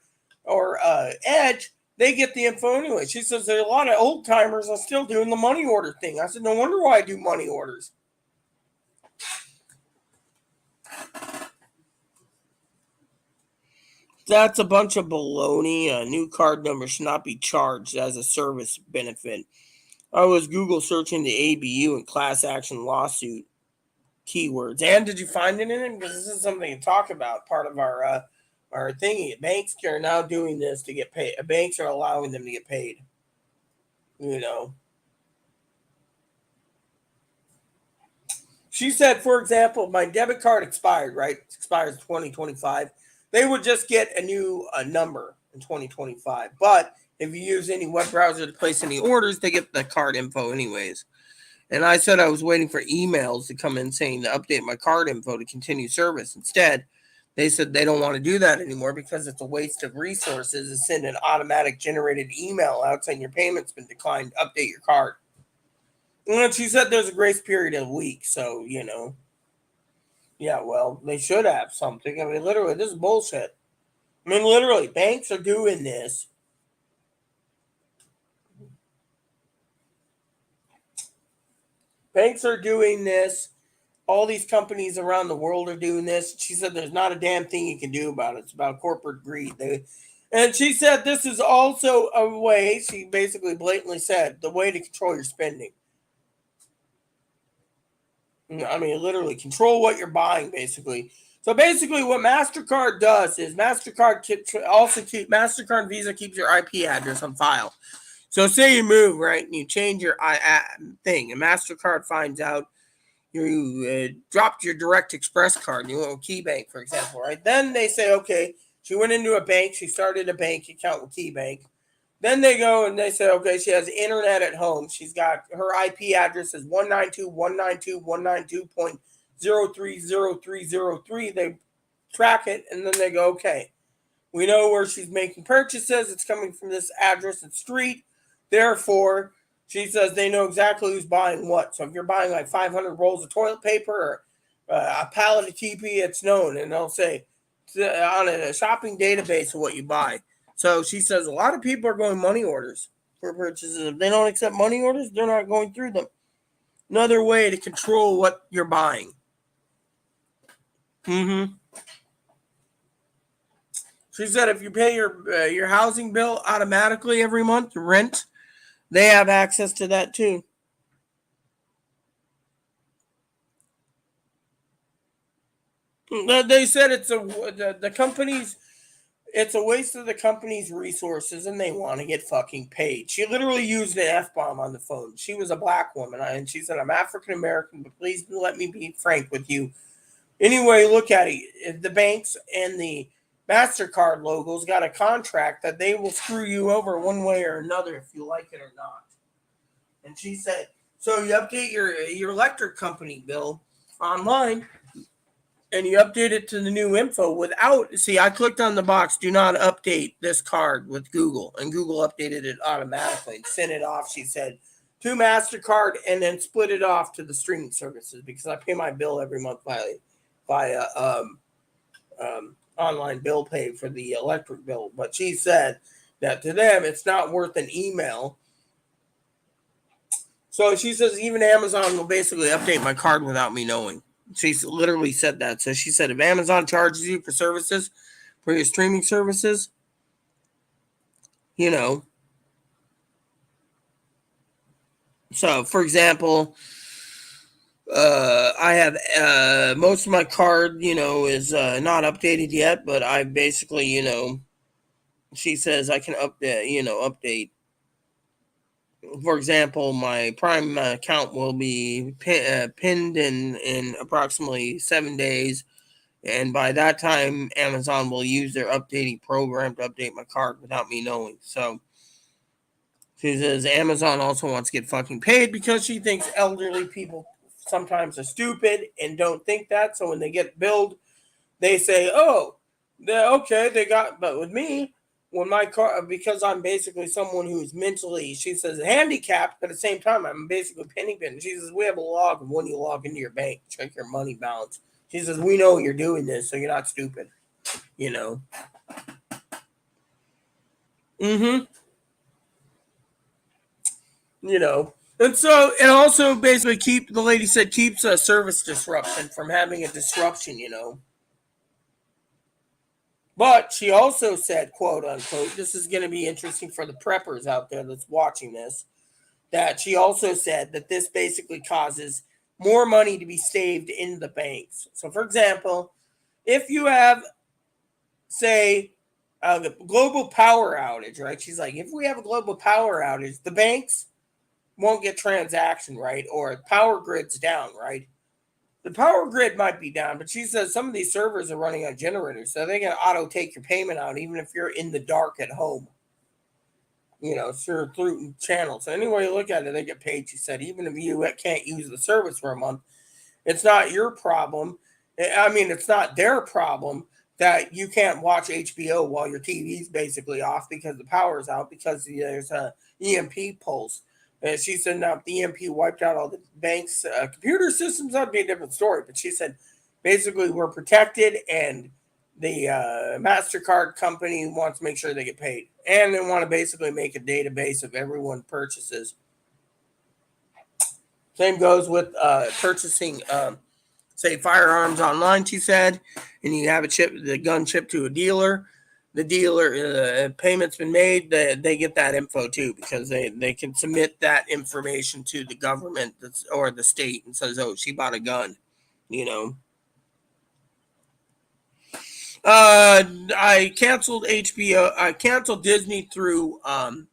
or Edge, they get the info anyway. She says there are a lot of old timers are still doing the money order thing. I said, no wonder why I do money orders. That's a bunch of baloney. A new card number should not be charged as a service benefit. I was Google searching the ABU and class action lawsuit keywords. And did you find it in it? Because this is something to talk about. Part of our thingy. Banks are now doing this to get paid. Banks are allowing them to get paid. She said, for example, my debit card expired, right? It expires 2025. They would just get a new number in 2025. But if you use any web browser to place any orders, they get the card info anyways. And I said I was waiting for emails to come in saying to update my card info to continue service. Instead, they said they don't want to do that anymore because it's a waste of resources to send an automatic generated email out saying your payment's been declined. Update your card. And she said there's a grace period of a week. So, yeah, well, they should have something. I mean, literally, this is bullshit. I mean, literally, banks are doing this. Banks are doing this. All these companies around the world are doing this. She said there's not a damn thing you can do about it. It's about corporate greed. And she said this is also a way, she basically blatantly said, the way to control your spending. I mean, literally, control what you're buying, basically. So basically, what MasterCard does is MasterCard and Visa keeps your IP address on file. So say you move, right, and you change your thing, and MasterCard finds out you dropped your Direct Express card, you went with KeyBank, for example, right? Then they say, okay, she went into a bank, she started a bank account with KeyBank. Then they go and they say, okay, she has internet at home. She's got her IP address is 192.192.192.0303003. They track it and then they go, okay, we know where she's making purchases. It's coming from this address and street. Therefore, she says they know exactly who's buying what. So if you're buying like 500 rolls of toilet paper or a pallet of TP, it's known. And they'll say on a shopping database of what you buy. So she says a lot of people are going money orders for purchases. If they don't accept money orders, they're not going through them. Another way to control what you're buying. She said if you pay your housing bill automatically every month, your rent, they have access to that too. They said the companies. It's a waste of the company's resources, and they want to get fucking paid. She literally used an F-bomb on the phone. She was a black woman, and she said, I'm African American, but please let me be frank with you. Anyway, look at it. The banks and the MasterCard logos got a contract that they will screw you over one way or another if you like it or not. And she said, so you update your electric company bill online, and you update it to the new info I clicked on the box, do not update this card with Google, and Google updated it automatically and sent it off, she said, to MasterCard, and then split it off to the streaming services because I pay my bill every month via online bill pay for the electric bill. But she said that to them, it's not worth an email. So she says even Amazon will basically update my card without me knowing. She literally said that. So she said if Amazon charges you for services, for your streaming services, So, for example, I have most of my card, is not updated yet, but I basically, she says I can update. For example, my Prime account will be pinned in approximately 7 days. And by that time, Amazon will use their updating program to update my card without me knowing. So she says Amazon also wants to get fucking paid because she thinks elderly people sometimes are stupid and don't think that. So when they get billed, they say, "Oh, okay, they got." But with me, when my car, because I'm basically someone who's mentally, she says, handicapped, but at the same time, I'm basically penny pinning. She says, "We have a log of when you log into your bank, check your money balance." She says, "We know you're doing this, so you're not stupid." You know. Mm-hmm. You know. And so it also basically the lady said, keeps a service disruption from having a disruption, you know. But she also said, quote unquote, this is going to be interesting for the preppers out there that's watching this, that she also said that this basically causes more money to be saved in the banks. So, for example, if you have, say, the global power outage, right? She's like, if we have a global power outage, the banks won't get transaction, right? Or power grid's down, right? The power grid might be down, but she says some of these servers are running on generators, so they can auto take your payment out even if you're in the dark at home. You know, through channels. So anyway you look at it, they get paid. She said, even if you can't use the service for a month, it's not your problem. I mean, it's not their problem that you can't watch HBO while your TV's basically off because the power's out because there's a EMP pulse. And she said, now if the EMP wiped out all the bank's computer systems, that'd be a different story. But she said, basically, we're protected, and the MasterCard company wants to make sure they get paid. And they want to basically make a database of everyone purchases. Same goes with purchasing, say, firearms online, she said, and you have the gun shipped to a dealer. The dealer, payment's been made, they get that info too, because they can submit that information to the government or the state and says, oh, she bought a gun, you know. I canceled HBO. I canceled Disney through um,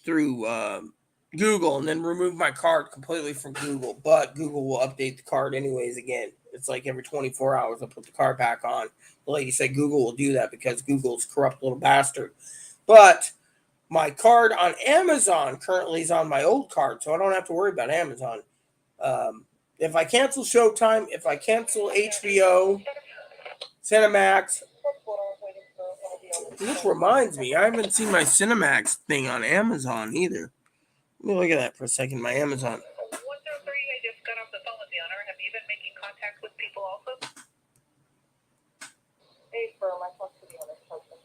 Google, and then removed my card completely from Google. But Google will update the card anyways. Again, it's like every 24 hours I'll put the card back on. The lady said Google will do that because Google's a corrupt little bastard. But my card on Amazon currently is on my old card, so I don't have to worry about Amazon. If I cancel Showtime, if I cancel HBO, Cinemax, which reminds me, I haven't seen my Cinemax thing on Amazon either. Let me look at that for a second. My Amazon. 103, I just got off the phone with the owner. Have you been making contact with people also? Hey, firm, I talked to the owner's husband.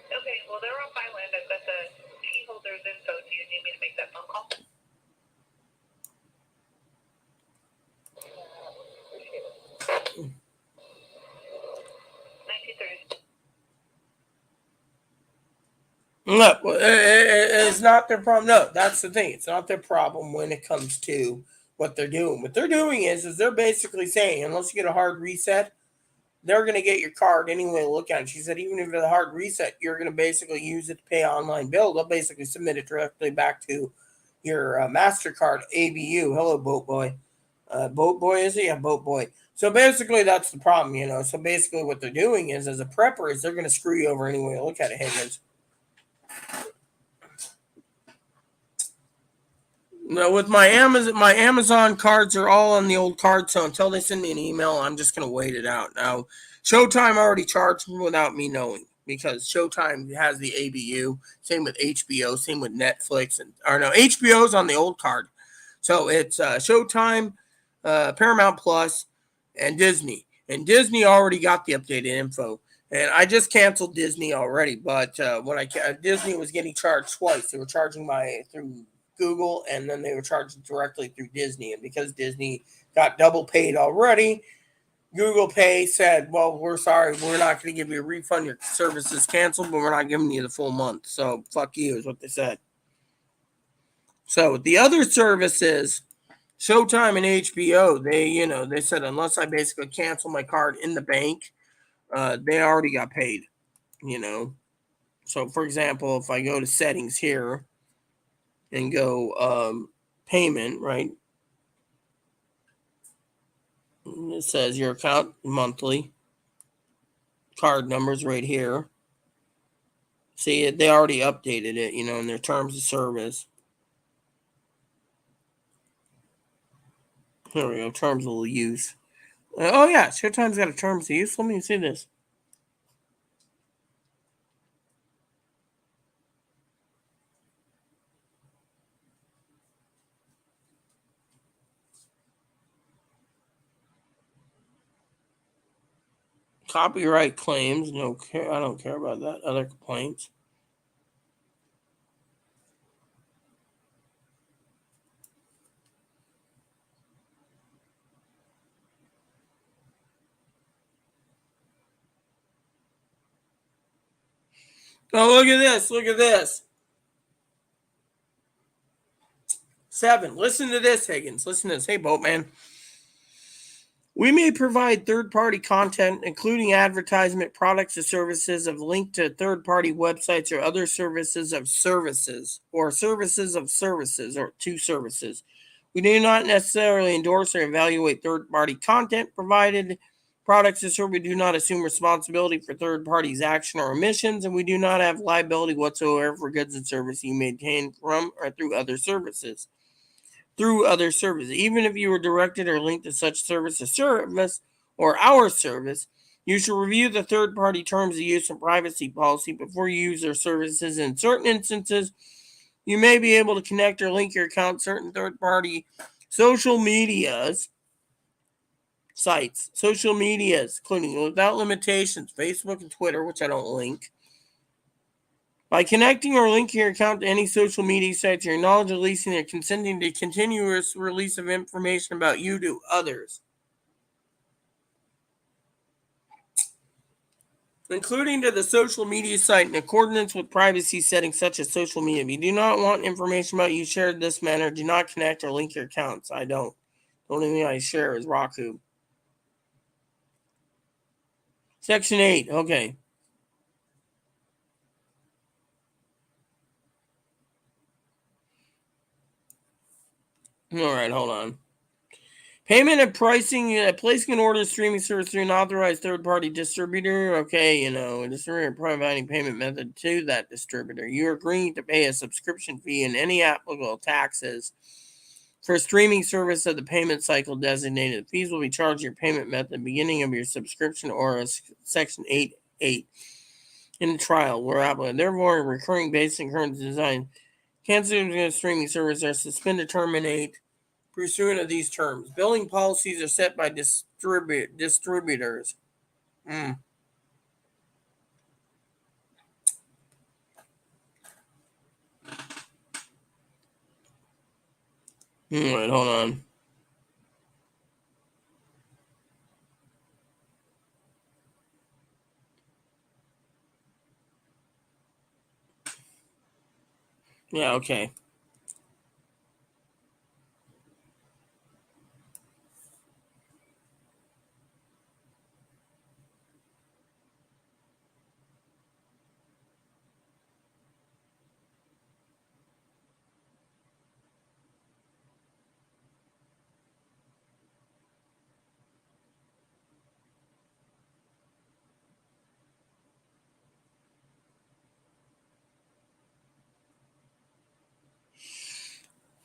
Okay, well, they're on my land. I've got the key holders info. Do you need me to make that phone call? Appreciate it. 1930. No, it's not their problem. No, that's the thing. It's not their problem when it comes to what they're doing. What they're doing is they're basically saying, unless you get a hard reset, they're going to get your card anyway to look at it. She said, even if it's a hard reset, you're going to basically use it to pay an online bill. They'll basically submit it directly back to your MasterCard ABU. Hello, Boat Boy. Boat Boy, is he? Yeah, Boat Boy. So basically, that's the problem, you know. So basically, what they're doing is, as a prepper, is they're going to screw you over anyway to look at it, Higgins. No, with my Amazon cards are all on the old card, so until they send me an email, I'm just gonna wait it out. Now, Showtime already charged me without me knowing because Showtime has the ABU. Same with HBO. Same with Netflix, HBO's on the old card, so it's Showtime, Paramount Plus, and Disney. And Disney already got the updated info. And I just canceled Disney already, but when Disney was getting charged twice. They were charging through Google, and then they were charged directly through Disney. And because Disney got double paid already, Google Pay said, well, we're sorry, we're not going to give you a refund. Your service is canceled, but we're not giving you the full month. So fuck you is what they said. So the other services, Showtime and HBO, they said unless I basically cancel my card in the bank, they already got paid, you know. So for example, if I go to settings here and go payment, right? It says your account monthly, card numbers right here. See, they already updated it, in their terms of service. Here we go, terms of use. Oh, yeah, Showtime's got a terms of use. Let me see this. Copyright claims, no care. I don't care about that. Other complaints. Oh, look at this. Look at this. 7. Listen to this, Higgins. Listen to this. Hey, Boatman. We may provide third-party content, including advertisement, products, or services of link to third-party websites or other services of services, or services of services, or to services. We do not necessarily endorse or evaluate third-party content provided products or services. We do not assume responsibility for third parties' action or omissions, and we do not have liability whatsoever for goods and services you may obtain from or through other services. Even if you were directed or linked to such service or our service, you should review the third-party terms of use and privacy policy before you use their services. In certain instances, you may be able to connect or link your account to certain third-party social medias sites, including without limitations, Facebook and Twitter, which I don't link. By connecting or linking your account to any social media sites, you're knowledge releasing or consenting to continuous release of information about you to others, including to the social media site in accordance with privacy settings such as social media. If you do not want information about you shared in this manner, do not connect or link your accounts. I don't. The only thing I share is Roku. Section 8. Okay. All right, hold on. Payment and pricing, placing an order streaming service through an authorized third-party distributor. Okay, a distributor providing payment method to that distributor. You're agreeing to pay a subscription fee and any applicable taxes for streaming service of the payment cycle designated. The fees will be charged your payment method beginning of your subscription or Section 8.8 in the trial where applicable. Therefore, a recurring basis and current design canceling a streaming service are suspended, terminate pursuant of these terms. Billing policies are set by distributors. All right, hold on. Yeah, okay.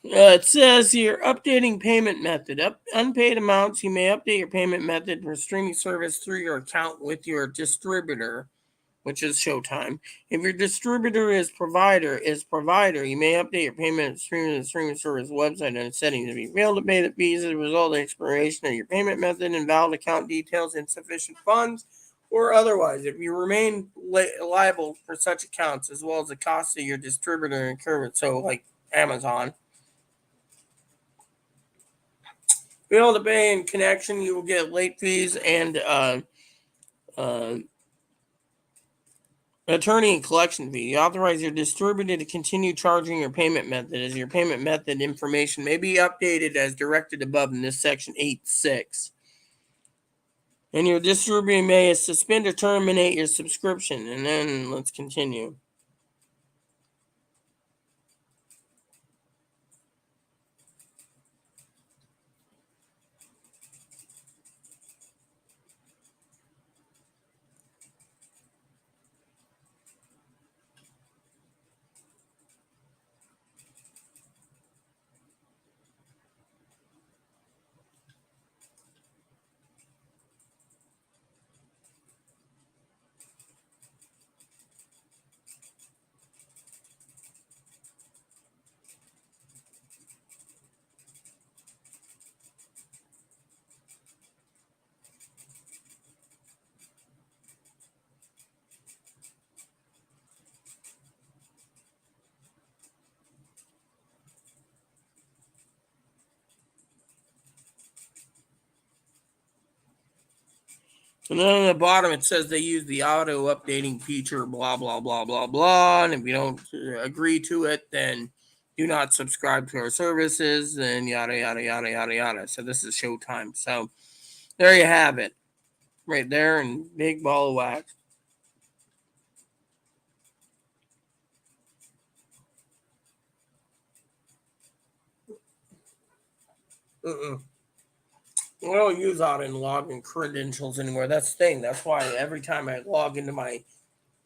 It says here, updating payment method. Unpaid amounts, you may update your payment method for streaming service through your account with your distributor, which is Showtime. If your distributor is provider, you may update your payment streaming service website and settings. If you fail to pay the fees as a result of the expiration of your payment method, invalid account details, insufficient funds, or otherwise, if you remain liable for such accounts as well as the cost of your distributor incurred, so like Amazon. Fail to pay in connection, you will get late fees and attorney and collection fee. You authorize your distributor to continue charging your payment method as your payment method information may be updated as directed above in this section 8.6. And your distributor may suspend or terminate your subscription. And then let's continue. And then on the bottom it says they use the auto updating feature, blah, blah, blah, blah, blah. And if you don't agree to it, then do not subscribe to our services, and yada, yada, yada, yada, yada. So this is Showtime. So there you have it. Right there in big ball of wax. Mm-mm. I don't use auto and login credentials anymore. That's the thing. That's why every time I log into my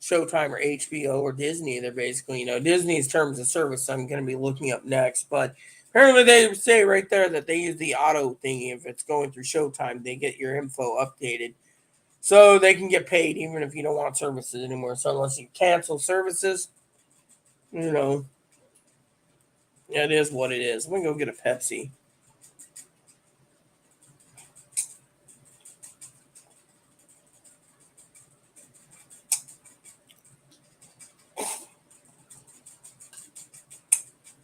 Showtime or HBO or Disney, they're basically, Disney's terms of service I'm going to be looking up next. But apparently they say right there that they use the auto thingy. If it's going through Showtime, they get your info updated. So they can get paid even if you don't want services anymore. So unless you cancel services, you know, it is what it is. I'm going to go get a Pepsi.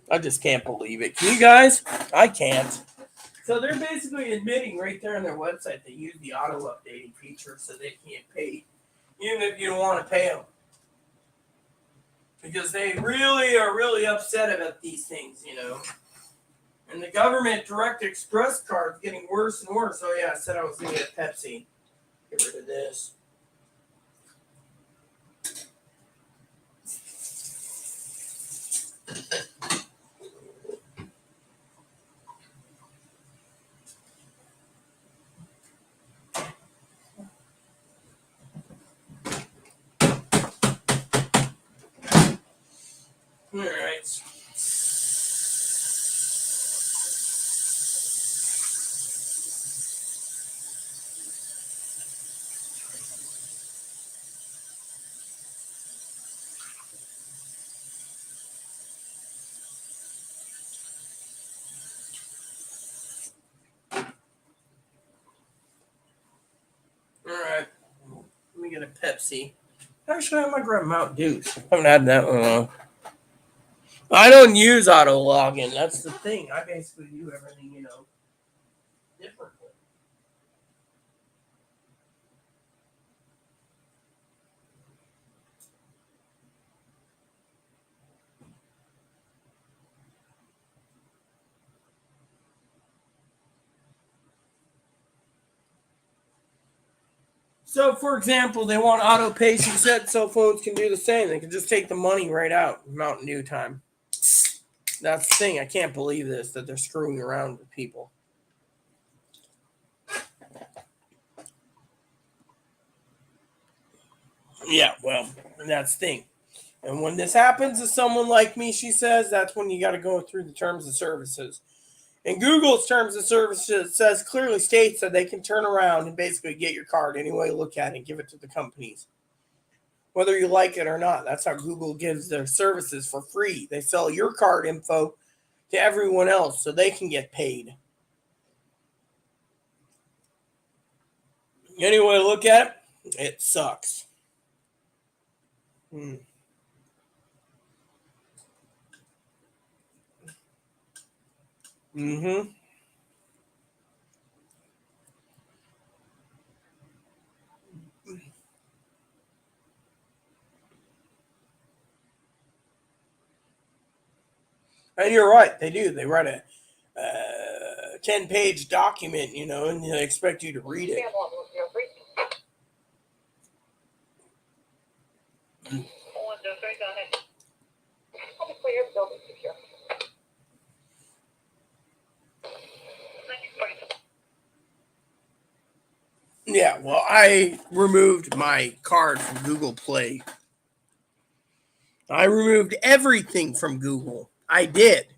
I just can't believe it. Can you guys? I can't. So they're basically admitting right there on their website they use the auto updating feature so they can't pay, even if you don't want to pay them. Because they really are really upset about these things, And the government direct express card's getting worse and worse. Oh yeah, I said I was going to get a Pepsi. Get rid of this. All right. All right. Let me get a Pepsi. Actually, I might grab Mountain Dew. I haven't had that one in a while. I don't use auto login. That's the thing. I basically do everything, differently. So, for example, they want auto pay. She said cell phones can do the same. They can just take the money right out Mountain Dew time. That's the thing. I can't believe this, that they're screwing around with people. Yeah, well, that's the thing. And when this happens to someone like me, she says, that's when you got to go through the terms of services. And Google's terms of services says clearly states that they can turn around and basically get your card any way you look at it and give it to the companies, whether you like it or not. That's how Google gives their services for free. They sell your card info to everyone else so they can get paid. Any way to look at it, it sucks. Mm-hmm. And you're right, they do. They write a 10-page document, and they expect you to read it. Yeah, well, I removed my card from Google Play. I removed everything from Google. I did.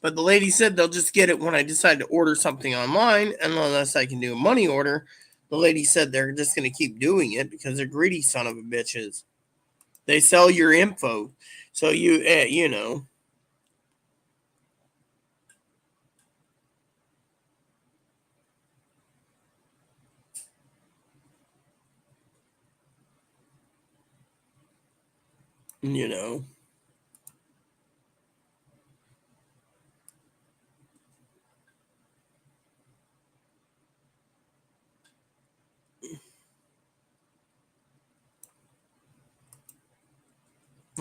But the lady said they'll just get it when I decide to order something online. And unless I can do a money order, the lady said they're just going to keep doing it because they're greedy son of a bitches. They sell your info. So you know. You know.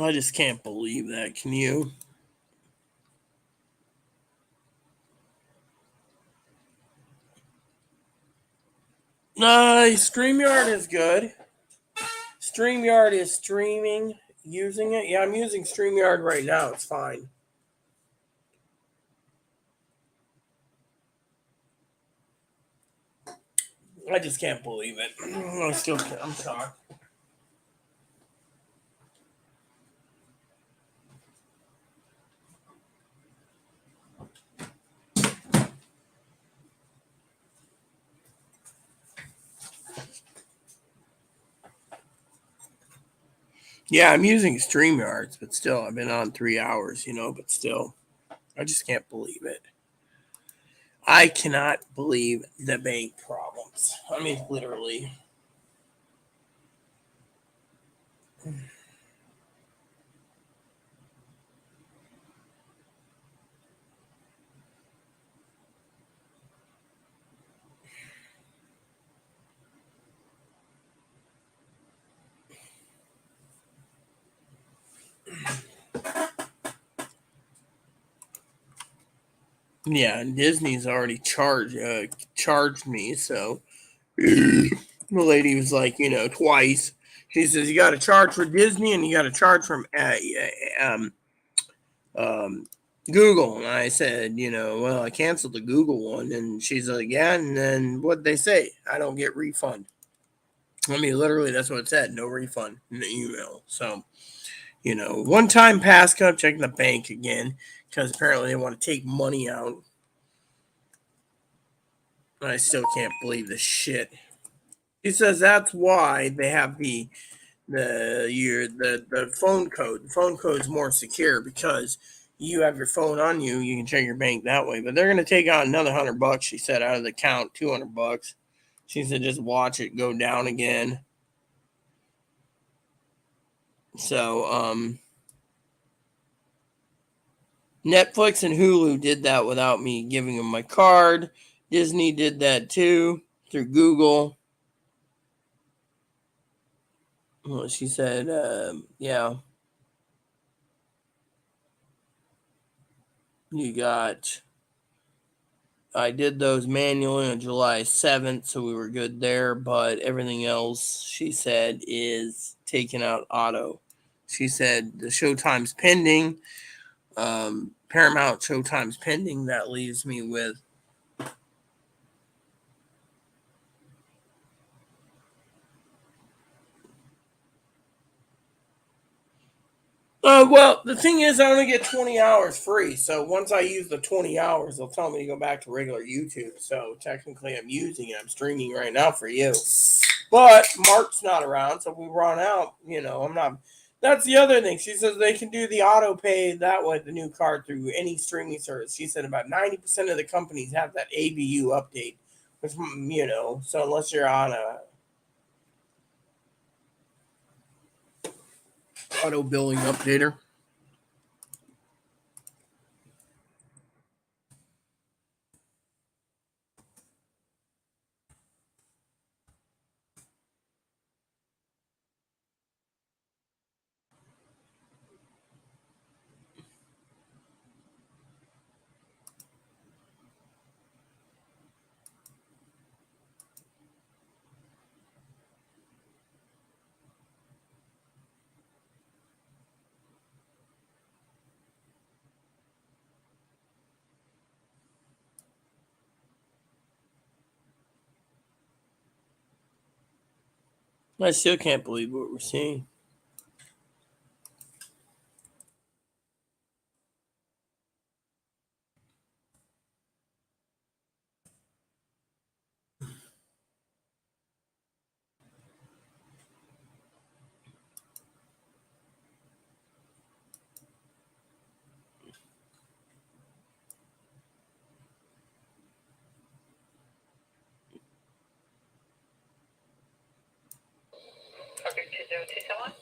I just can't believe that. Can you? StreamYard is good. StreamYard is streaming. Using it. Yeah, I'm using StreamYard right now. It's fine. I just can't believe it. I'm shocked. Yeah, I'm using StreamYards, but still, I've been on 3 hours, but still, I just can't believe it. I cannot believe the bank problems. I mean, literally. Yeah, and Disney's already charged me, so the lady was like, twice. She says you got to charge for Disney and you got to charge from um, um, Google. And I said, well, I canceled the Google one, and she's like, yeah. And then what they say? I don't get refund. I mean, literally, that's what it said. No refund in the email. So, one time passcode, checking the bank again because apparently they want to take money out. I still can't believe this shit. He says that's why they have the phone code. The phone code is more secure because you have your phone on you. You can check your bank that way. But they're gonna take out another $100. She said out of the account, $200. She said just watch it go down again. So Netflix and Hulu did that without me giving them my card. Disney did that too through Google. Well, she said, yeah, you got. I did those manually on July 7th, so we were good there. But everything else, she said, is taken out auto. She said the Showtime's pending. Paramount Showtime's pending. That leaves me with. Well, the thing is, I only get 20 hours free. So once I use the 20 hours, they'll tell me to go back to regular YouTube. So technically, I'm using it. I'm streaming right now for you. But Mark's not around, so we run out. I'm not. That's the other thing. She says they can do the auto pay that way, the new card through any streaming service. She said about 90% of the companies have that ABU update, which so unless you're on a auto billing updater. I still can't believe what we're seeing. Okay, 2027.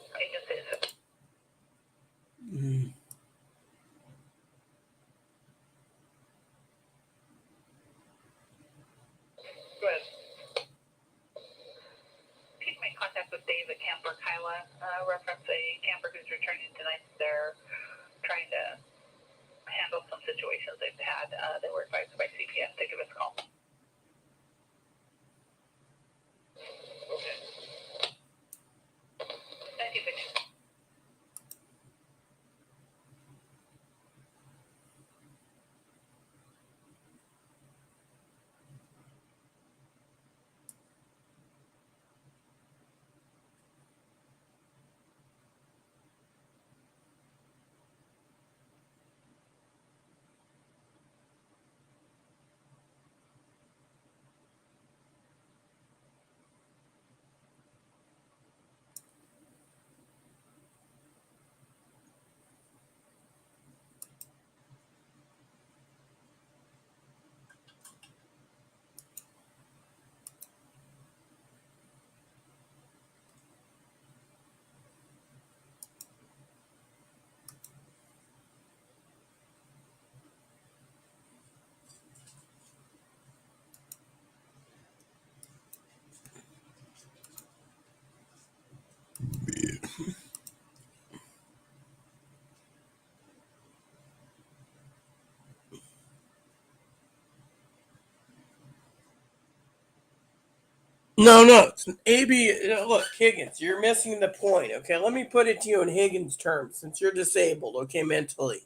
for Kyla, reference a camper who's returning tonight. They're trying to handle some situations they've had. They were advised by CPS to give us a call. Okay. Thank you, Victor. No. It's AB. Look, Higgins, you're missing the point. Okay, let me put it to you in Higgins' terms, since you're disabled. Okay, mentally.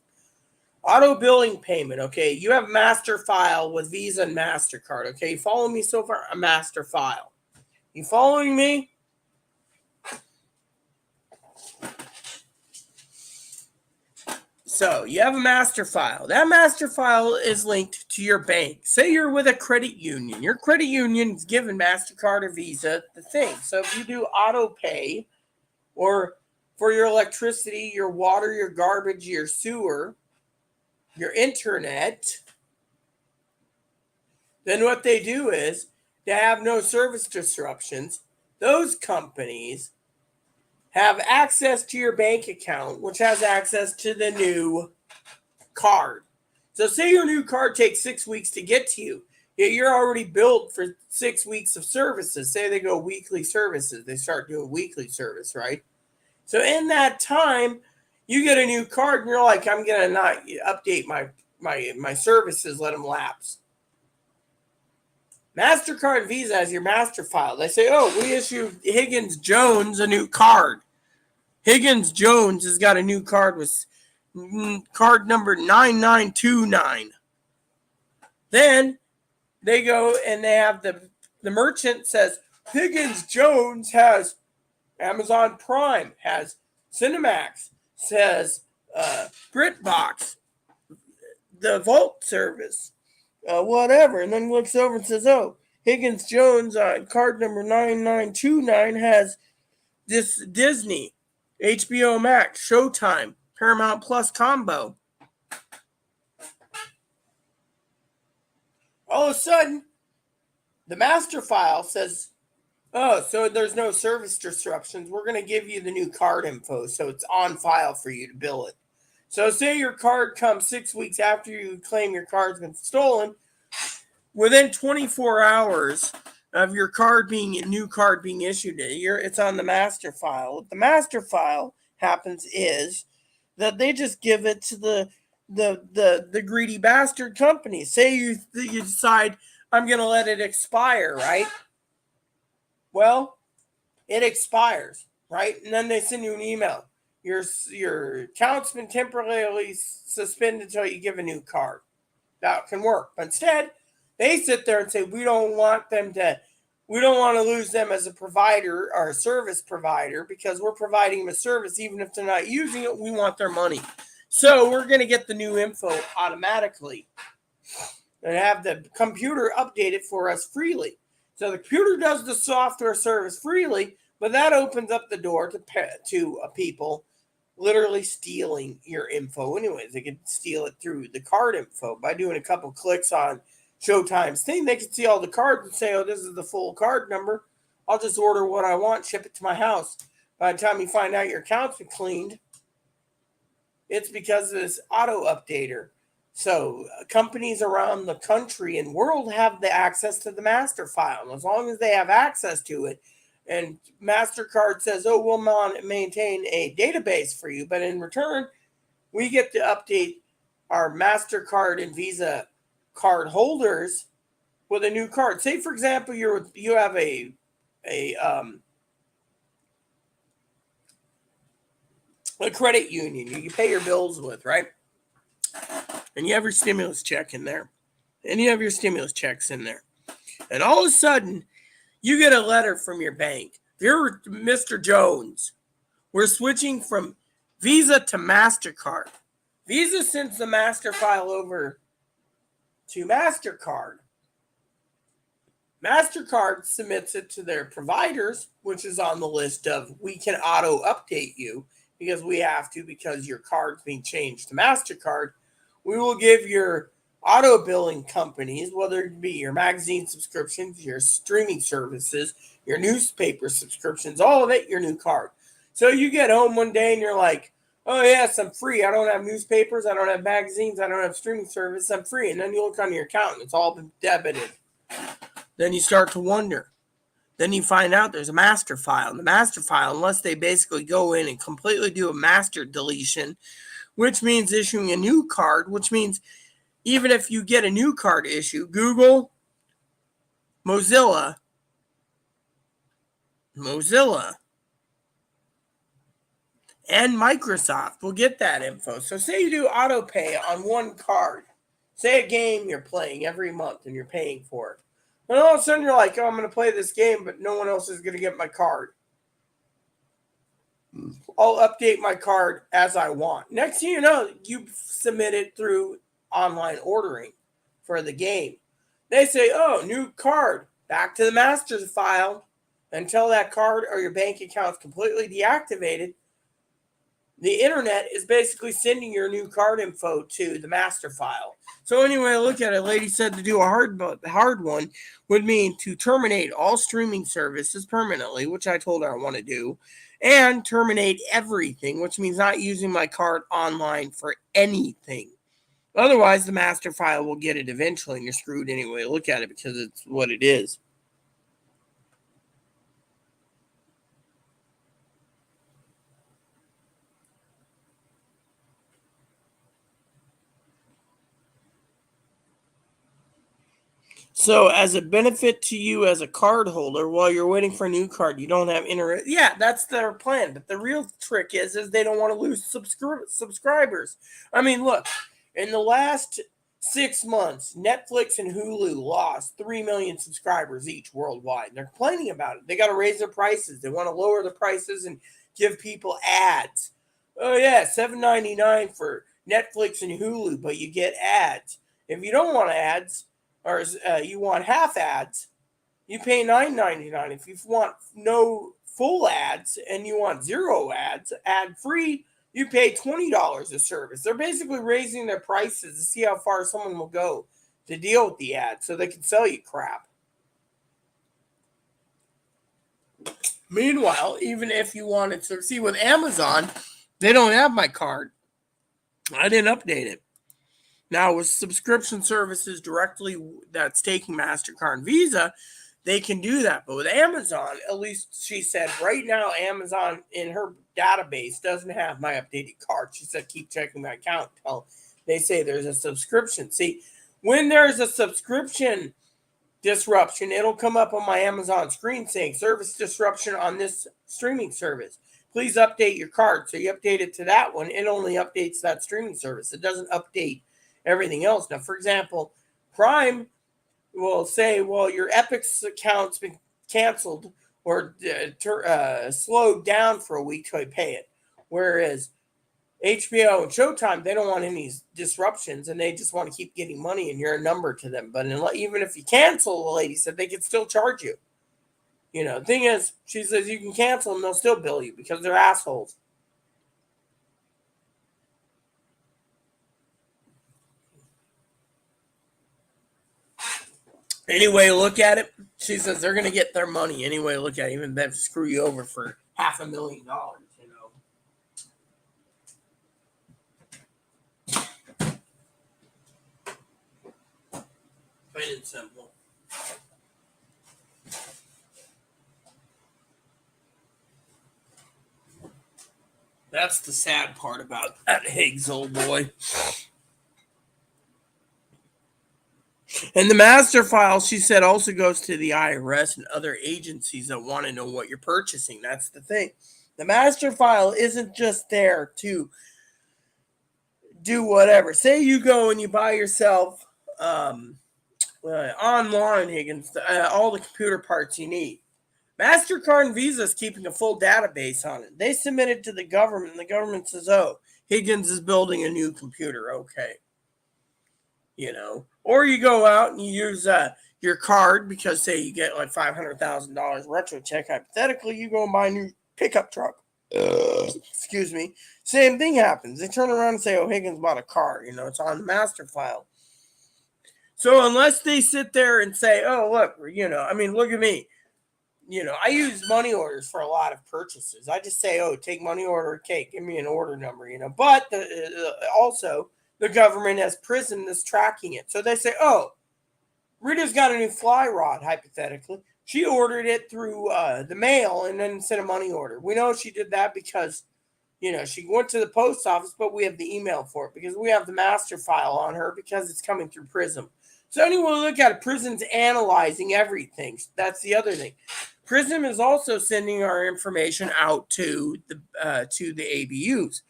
Auto billing payment. Okay, you have master file with Visa and MasterCard. Okay, you follow me so far? A master file. You following me? So you have a master file. That master file is linked to your bank. Say you're with a credit union. Your credit union is giving MasterCard or Visa the thing. So if you do auto pay or for your electricity, your water, your garbage, your sewer, your internet, then what they do is to have no service disruptions, those companies have access to your bank account, which has access to the new card. So say your new card takes 6 weeks to get to you, yet you're already billed for 6 weeks of services. Say they go weekly services, they start doing weekly service, right? So in that time, you get a new card and you're like, I'm gonna not update my services, let them lapse. MasterCard and Visa has your master file. They say, oh, we issued Higgins Jones a new card. Higgins Jones has got a new card with card number 9929. Then they go and they have the merchant says, Higgins Jones has Amazon Prime, has Cinemax, says BritBox, the Vault service, whatever, and then looks over and says, oh, Higgins Jones on card number 9929 has this Disney, HBO Max, Showtime, Paramount Plus combo. All of a sudden, the master file says, oh, so there's no service disruptions. We're going to give you the new card info so it's on file for you to bill it. So say your card comes 6 weeks after you claim your card's been stolen. Within 24 hours of your new card being issued, it's on the master file. What the master file happens is that they just give it to the greedy bastard company. Say you decide, I'm going to let it expire, right? Well, it expires, right? And then they send you an email. Your account's been temporarily suspended until you give a new card. That can work. But instead, they sit there and say, we don't want to lose them as a provider or a service provider because we're providing them a service. Even if they're not using it, we want their money. So we're going to get the new info automatically and have the computer update it for us freely. So the computer does the software service freely, but that opens up the door to people literally stealing your info anyways. They can steal it through the card info by doing a couple clicks on Showtime's thing. They can see all the cards and say, oh, this is the full card number. I'll just order what I want, ship it to my house. By the time you find out your account's been cleaned, it's because of this auto updater. So companies around the country and world have the access to the master file. And as long as they have access to it, And MasterCard says, oh, we'll maintain a database for you. But in return, we get to update our MasterCard and Visa card holders with a new card. Say, for example, you have a credit union you pay your bills with, right? And you have your stimulus check in there. And you have your stimulus checks in there. And all of a sudden, you get a letter from your bank. Dear Mr. Jones, we're switching from Visa to MasterCard. Visa sends the master file over to MasterCard. MasterCard submits it to their providers, which is on the list of we can auto update you because we have to because your card's being changed to MasterCard. We will give your auto billing companies, whether it be your magazine subscriptions, your streaming services, your newspaper subscriptions, all of it, your new card. So you get home one day and you're like, oh yes, I'm free. I don't have newspapers. I don't have magazines. I don't have streaming service. I'm free. And then you look on your account and it's all been debited. Then you start to wonder. Then you find out there's a master file. And the master file, unless they basically go in and completely do a master deletion, which means issuing a new card, which means even if you get a new card issue, Google, Mozilla, and Microsoft will get that info. So say you do auto pay on one card. Say a game you're playing every month and you're paying for it. And all of a sudden you're like, oh, I'm going to play this game, but no one else is going to get my card. I'll update my card as I want. Next thing you know, you submit it through online ordering for the game. They say, oh, new card, back to the master's file. Until that card or your bank account is completely deactivated, the internet is basically sending your new card info to the master file. So anyway, look at it. Lady said to do a hard one would mean to terminate all streaming services permanently, which I told her I want to do, and terminate everything, which means not using my card online for anything. Otherwise, the master file will get it eventually, and you're screwed anyway. Look at it because it's what it is. So as a benefit to you as a card holder, while you're waiting for a new card, you don't have internet. Yeah, that's their plan. But the real trick is they don't want to lose subscribers. I mean, look, in the last 6 months, Netflix and Hulu lost 3 million subscribers each worldwide. They're complaining about it. They got to raise their prices. They want to lower the prices and give people ads. Oh yeah, $7.99 for Netflix and Hulu, but you get ads. If you don't want ads, or you want half ads, you pay $9.99. If you want no full ads and you want zero ads, ad free, you pay $20 a service. They're basically raising their prices to see how far someone will go to deal with the ads so they can sell you crap. Meanwhile, even if you wanted to see with Amazon, they don't have my card. I didn't update it. Now, with subscription services directly that's taking MasterCard and Visa, they can do that. But with Amazon, at least she said right now, Amazon in her database doesn't have my updated card. She said, keep checking my account until they say there's a subscription. See, when there's a subscription disruption, it'll come up on my Amazon screen saying service disruption on this streaming service. Please update your card. So you update it to that one. It only updates that streaming service. It doesn't update everything else. Now, for example, Prime will say, well, your Epic's account's been canceled or slowed down for a week till you pay it. Whereas HBO and Showtime, they don't want any disruptions and they just want to keep getting money and you're a number to them. But even if you cancel, the lady said they could still charge you. You know, the thing is, she says you can cancel and they'll still bill you because they're assholes. Anyway, look at it. She says they're going to get their money. Anyway, look at it. Even if they screw you over for $500,000, you know. Plain and simple. That's the sad part about that Higgs old boy. And the master file, she said, also goes to the IRS and other agencies that want to know what you're purchasing. That's the thing. The master file isn't just there to do whatever. Say you go and you buy yourself online, Higgins, all the computer parts you need. MasterCard and Visa is keeping a full database on it. They submit it to the government, and the government says, oh, Higgins is building a new computer. Okay. Or you go out and you use your card because, say, you get like $500,000 retro check. Hypothetically, you go and buy a new pickup truck. Excuse me. Same thing happens. They turn around and say, oh, Higgins bought a car. It's on the master file. So unless they sit there and say, oh, look, look at me. I use money orders for a lot of purchases. I just say, oh, take money order. Okay, give me an order number, But also, the government has PRISM that's tracking it. So they say, oh, Rita's got a new fly rod, hypothetically. She ordered it through the mail and then sent a money order. We know she did that because, she went to the post office, but we have the email for it because we have the master file on her because it's coming through PRISM. So anyway, look at it. PRISM's analyzing everything. That's the other thing. PRISM is also sending our information out to the ABUs.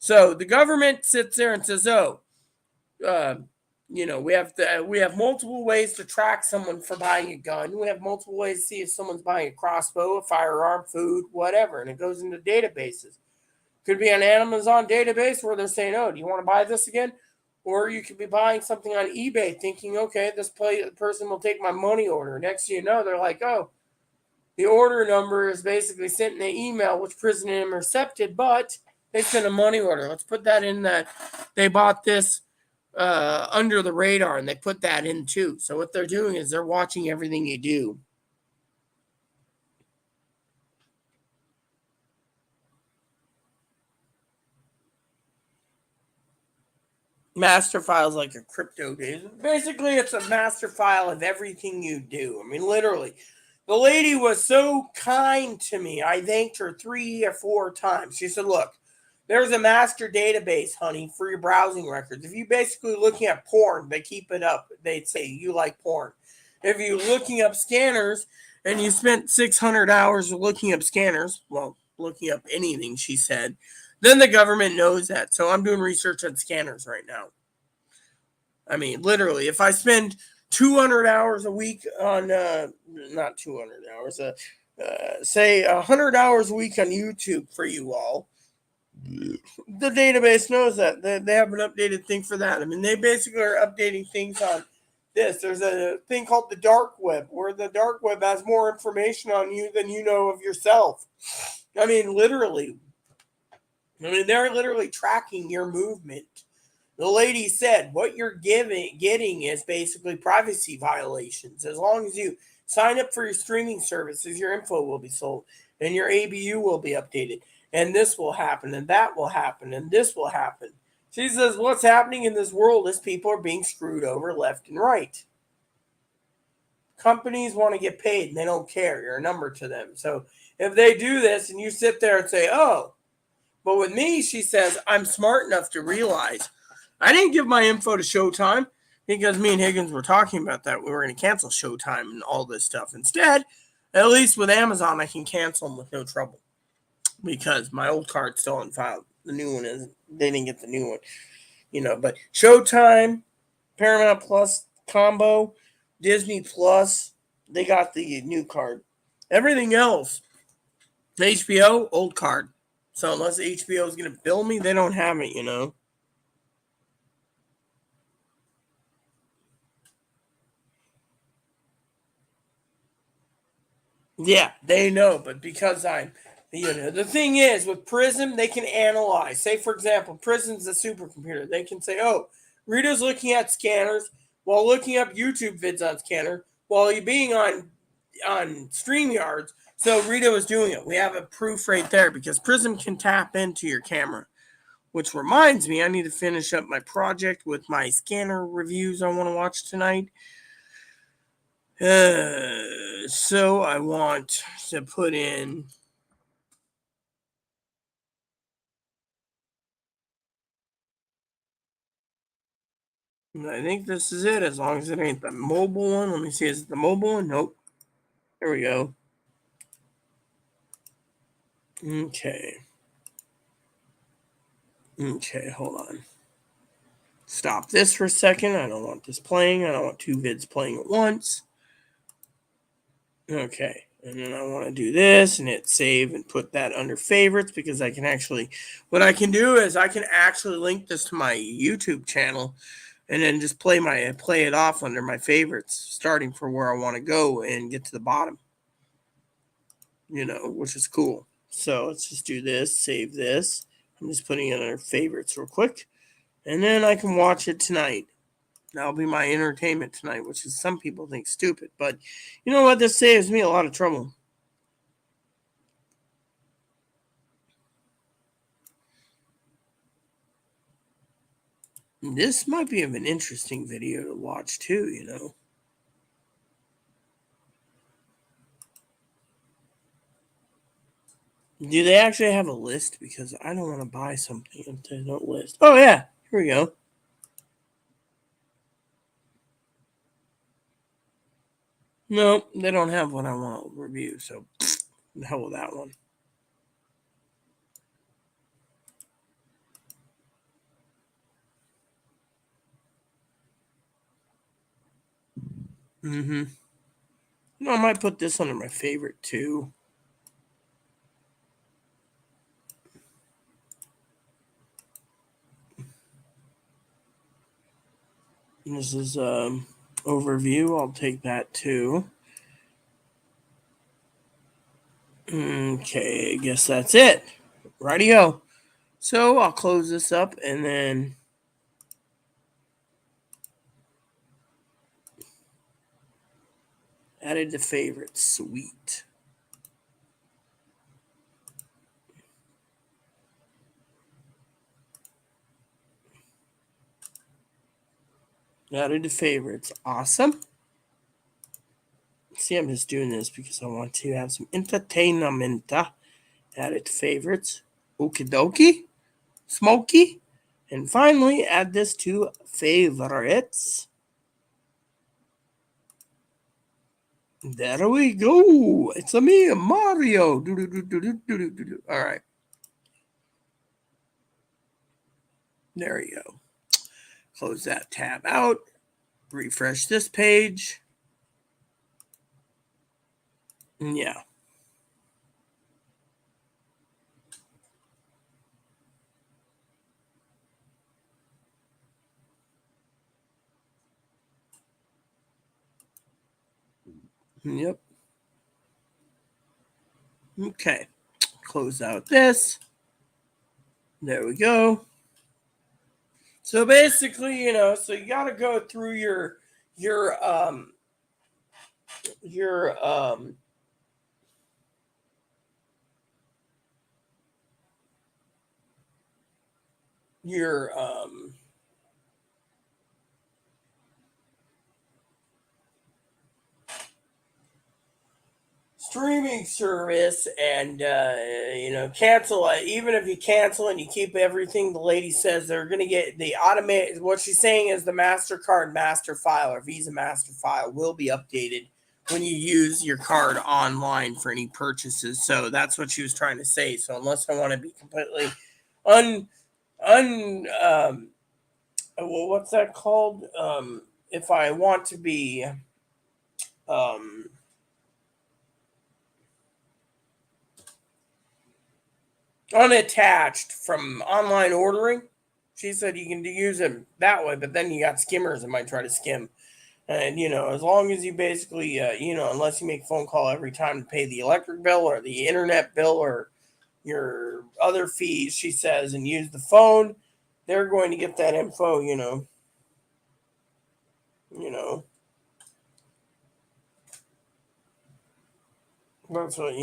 So the government sits there and says, "Oh, we have multiple ways to track someone for buying a gun. We have multiple ways to see if someone's buying a crossbow, a firearm, food, whatever, and it goes into databases. Could be an Amazon database where they're saying, "Oh, do you want to buy this again?" Or you could be buying something on eBay, thinking, "Okay, this person will take my money order." Next thing you know, they're like, "Oh." The order number is basically sent in an email, which PRISM intercepted, but they sent a money order. Let's put that in that they bought this under the radar, and they put that in too. So what they're doing is they're watching everything you do. Master file is like a crypto days. Basically, it's a master file of everything you do. Literally. The lady was so kind to me. I thanked her 3 or 4 times. She said, look, there's a master database, honey, for your browsing records. If you're basically looking at porn, they keep it up. They'd say you like porn. If you're looking up scanners and you spent 600 hours looking up scanners, well, looking up anything, she said, then the government knows that. So I'm doing research on scanners right now. Literally, if I spend 200 hours a week on, not 200 hours, say 100 hours a week on YouTube for you all, the database knows that. They have an updated thing for that. They basically are updating things on this. There's a thing called the dark web, where the dark web has more information on you than you know of yourself. Literally. They're literally tracking your movement. The lady said, what you're getting is basically privacy violations. As long as you sign up for your streaming services, your info will be sold, and your ABU will be updated. And this will happen, and that will happen, and this will happen. She says, what's happening in this world is people are being screwed over left and right. Companies want to get paid, and they don't care. You're a number to them. So if they do this, and you sit there and say, oh, but with me, she says, I'm smart enough to realize I didn't give my info to Showtime because me and Higgins were talking about that. We were going to cancel Showtime and all this stuff. Instead, at least with Amazon, I can cancel them with no trouble because my old card's still on file. The new one is, they didn't get the new one, but Showtime, Paramount Plus combo, Disney Plus, they got the new card. Everything else, HBO, old card. So unless HBO is going to bill me, they don't have it, Yeah, they know, but because I'm, the thing is with PRISM, they can analyze. Say, for example, PRISM's a supercomputer. They can say, oh, Rita's looking at scanners while looking up YouTube vids on scanner while you're being on StreamYards. So Rita was doing it. We have a proof right there because PRISM can tap into your camera. Which reminds me, I need to finish up my project with my scanner reviews I want to watch tonight. So I want to put in I think this is it, as long as it ain't the mobile one. Let me see, is it the mobile one? Nope. There we go. Okay. Okay, hold on. Stop this for a second. I don't want this playing. I don't want two vids playing at once. Okay. And then I want to do this and hit save and put that under favorites, because I can actually, what I can do is I can actually link this to my YouTube channel and then just play it off under my favorites, starting from where I want to go and get to the bottom, which is cool. So let's just do this, save this. I'm just putting it under favorites real quick, and then I can watch it tonight. That'll be my entertainment tonight, which is some people think stupid, but you know what? This saves me a lot of trouble. This might be of an interesting video to watch too, Do they actually have a list? Because I don't want to buy something if there's no list. Oh yeah, here we go. No, they don't have what I want to review, so the hell with that one. I might put this under my favorite too. This is overview. I'll take that too. Okay, I guess that's it. Rightio. So I'll close this up and then added to favorites. Sweet. Added to favorites. Awesome. See, I'm just doing this because I want to have some entertainment. Add it to favorites. Okie dokie. Smoky. And finally, add this to favorites. There we go. It's a me, Mario. All right. There you go. Close that tab out. Refresh this page. Yeah. Yep. Okay. Close out this. There we go. So basically, so you got to go through your streaming service and cancel it. Even if you cancel and you keep everything, the lady says they're going to get the automated. What she's saying is the MasterCard master file or Visa master file will be updated when you use your card online for any purchases. So that's what she was trying to say. So unless I want to be completely what's that called, if I want to be unattached from online ordering. She said you can use it that way, but then you got skimmers that might try to skim. And, as long as you basically, unless you make a phone call every time to pay the electric bill or the internet bill or your other fees, she says, and use the phone, they're going to get that info, That's what.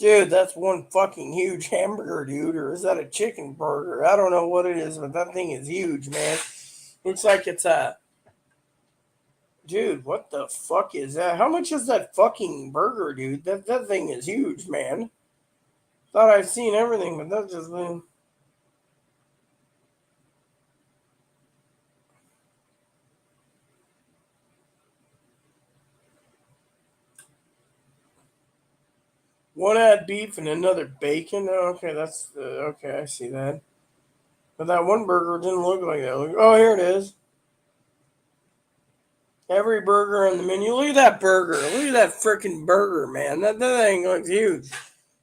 Dude, that's one fucking huge hamburger, dude. Or is that a chicken burger? I don't know what it is, but that thing is huge, man. Looks like it's a. Dude, what the fuck is that? How much is that fucking burger, dude? That thing is huge, man. Thought I'd seen everything, but that's just been. One had beef and another bacon. Oh, okay, that's okay. I see that. But that one burger didn't look like that. Oh, here it is. Every burger on the menu. Look at that burger. Look at that freaking burger, man. That thing looks huge.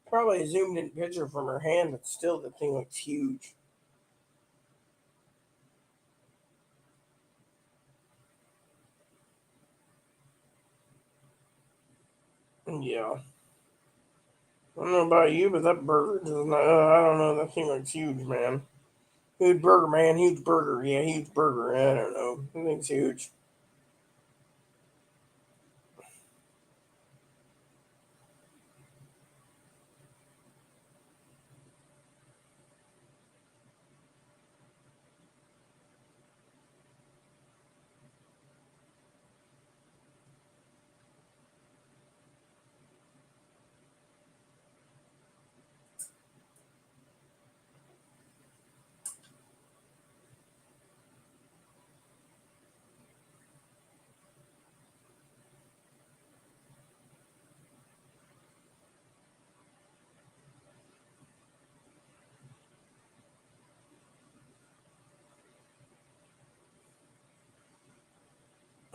Probably a zoomed in picture from her hand, but still, the thing looks huge. Yeah. I don't know about you, but that burger does not. I don't know. That thing looks huge, man. Huge burger, man. Huge burger. Yeah, huge burger. I don't know. That thing's huge.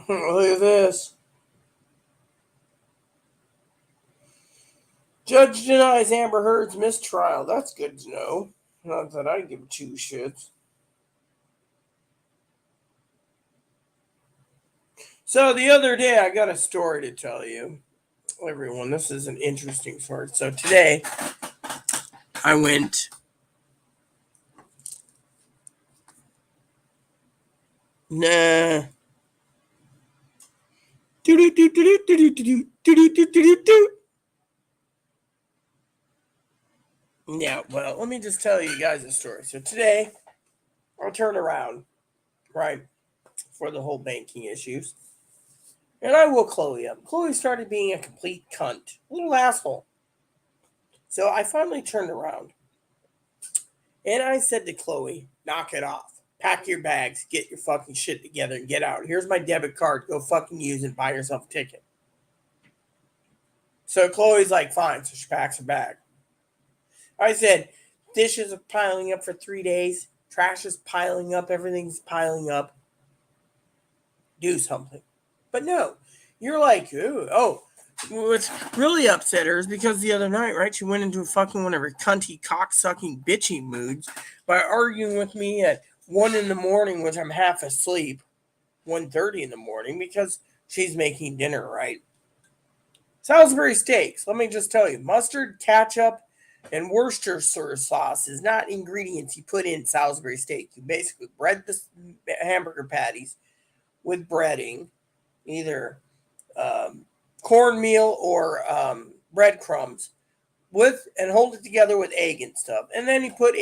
Look at this. Judge denies Amber Heard's mistrial. That's good to know. Not that I give two shits. So the other day, I got a story to tell you, everyone. This is an interesting story. So today, I went. Nah. Yeah, well, let me just tell you guys a story. So today, I'll turn around, right, for the whole banking issues. And I woke Chloe up. Chloe started being a complete cunt, little asshole. So I finally turned around. And I said to Chloe, knock it off. Pack your bags, get your fucking shit together, and get out. Here's my debit card. Go fucking use it and buy yourself a ticket. So Chloe's like, fine. So she packs her bag. I said, dishes are piling up for 3 days. Trash is piling up. Everything's piling up. Do something. But no, you're like, ooh, oh. What's really upset her is because the other night, right, she went into a fucking one of her cunty, cock-sucking, bitchy moods by arguing with me at 1 in the morning, which I'm half asleep, 1:30 in the morning, because she's making dinner, right? Salisbury steaks, let me just tell you, mustard, ketchup, and Worcestershire sauce is not ingredients you put in Salisbury steak. You basically bread the hamburger patties with breading, either cornmeal or breadcrumbs, with and hold it together with egg and stuff, and then you put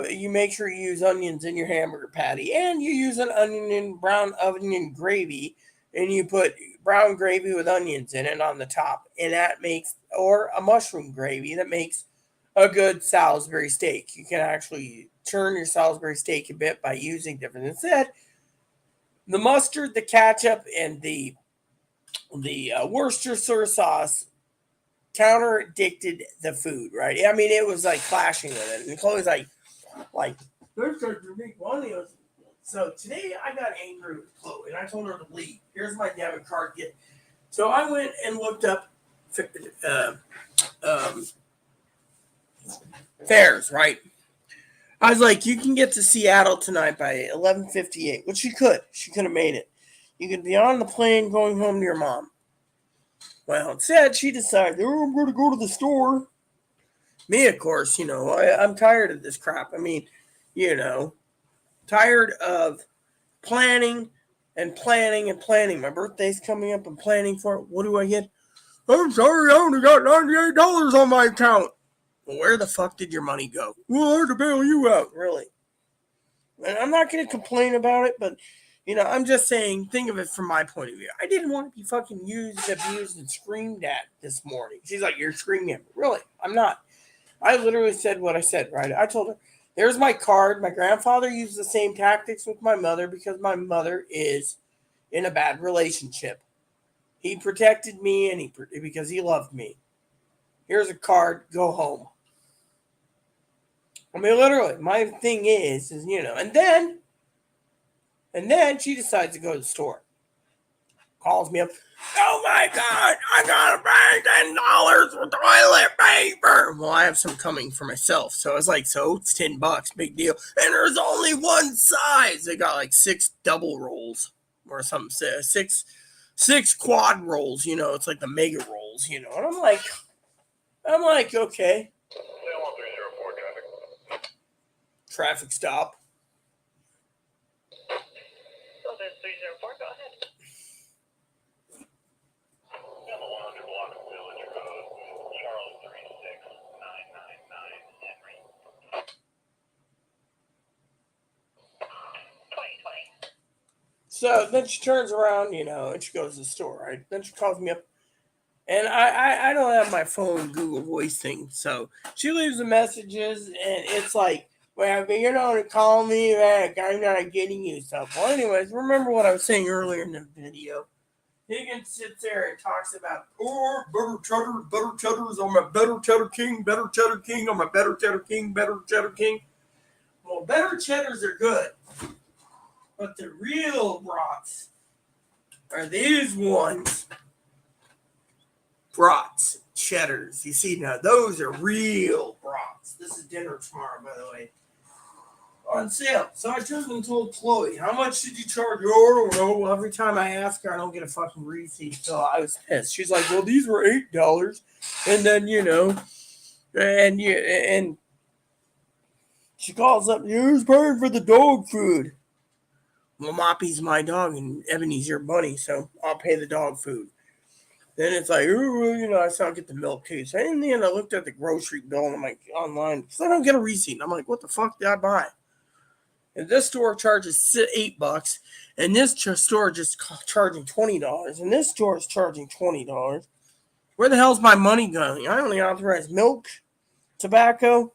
you make sure you use onions in your hamburger patty, and you use an brown onion gravy, and you put brown gravy with onions in it on the top, and that makes, or a mushroom gravy that makes a good Salisbury steak. You can actually turn your Salisbury steak a bit by using different. Instead, the mustard, the ketchup, and the Worcestershire sauce counterdicted the food, right? I mean, it was like clashing with it. And Chloe's like, there's a unique one. So today I got angry with Chloe and I told her to leave. Here's my debit card. So I went and looked up fares, right? I was like, you can get to Seattle tonight by 11:58, which she could. She could have made it. You could be on the plane going home to your mom. Well, instead, she decided, oh, I'm going to go to the store. Me, of course, I'm tired of this crap. I mean, tired of planning and planning and planning. My birthday's coming up. I'm planning for it. What do I get? I'm sorry, I only got $98 on my account. Well, where the fuck did your money go? Well, I had to bail you out. Really? And I'm not going to complain about it, but, I'm just saying, think of it from my point of view. I didn't want to be fucking used, abused, and screamed at this morning. She's like, you're screaming at me. Really? I'm not. I literally said what I said, right? I told her, there's my card. My grandfather used the same tactics with my mother because my mother is in a bad relationship. He protected me and because he loved me. Here's a card. Go home. I mean, literally, my thing is, and then she decides to go to the store. Calls me up. Oh my God, I gotta pay $10 for toilet paper. Well, I have some coming for myself. So I was like, so it's $10, big deal. And there's only one size. They got like 6 double rolls or something, six quad rolls, it's like the mega rolls, and I'm like, okay. Channel 304 traffic. Traffic stop. So there's 304, go ahead. On the 100 block of Village Road, Charles 36999 Henry. 2020. So then she turns around, and she goes to the store, right? Then she calls me up. And I don't have my phone Google Voice thing. So she leaves the messages, and it's like, well, to call me back. I'm not getting you stuff. Well, anyways, remember what I was saying earlier in the video. Higgins sits there and talks about, better cheddars on my better cheddar king on my better cheddar king. Well, better cheddars are good. But the real brats are these ones. Brats, cheddars. You see, now those are real brats. This is dinner tomorrow, by the way. On sale. So I turned and told Chloe, how much did you charge? Oh, I don't know. Well, every time I ask her, I don't get a fucking receipt. So I was pissed. She's like, well, these were $8. And then, and she calls up, who's paying for the dog food? Well, Moppy's my dog and Ebony's your bunny, so I'll pay the dog food. Then it's like, I still get the milk too. So in the end, I looked at the grocery bill and I'm like, online, because I don't get a receipt. And I'm like, what the fuck did I buy? And this store charges $8, and this store just charging $20, and this store is charging $20. Where the hell's my money going? I only authorize milk, tobacco,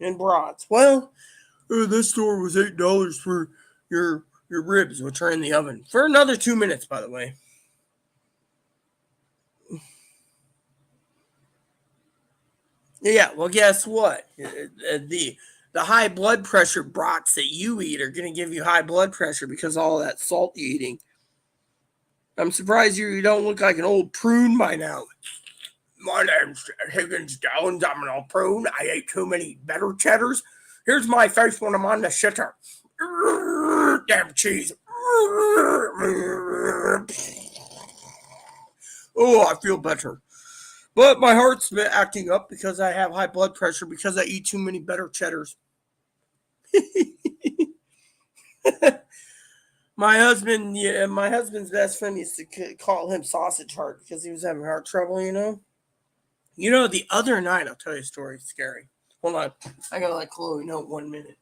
and brats. Well, this store was $8 for your ribs, which are in the oven for another 2 minutes, by the way. Yeah, well, guess what? The high blood pressure brats that you eat are going to give you high blood pressure because of all that salt you're eating. I'm surprised you don't look like an old prune by now. My name's Higgins Jones. I'm an old prune. I ate too many better cheddars. Here's my face when I'm on the shitter. Damn cheese. Oh, I feel better. But my heart's acting up because I have high blood pressure because I eat too many better cheddars. My husband's best friend used to call him Sausage Heart because he was having heart trouble, the other night, I'll tell you a story. It's scary. Hold on. I gotta let Chloe know 1 minute.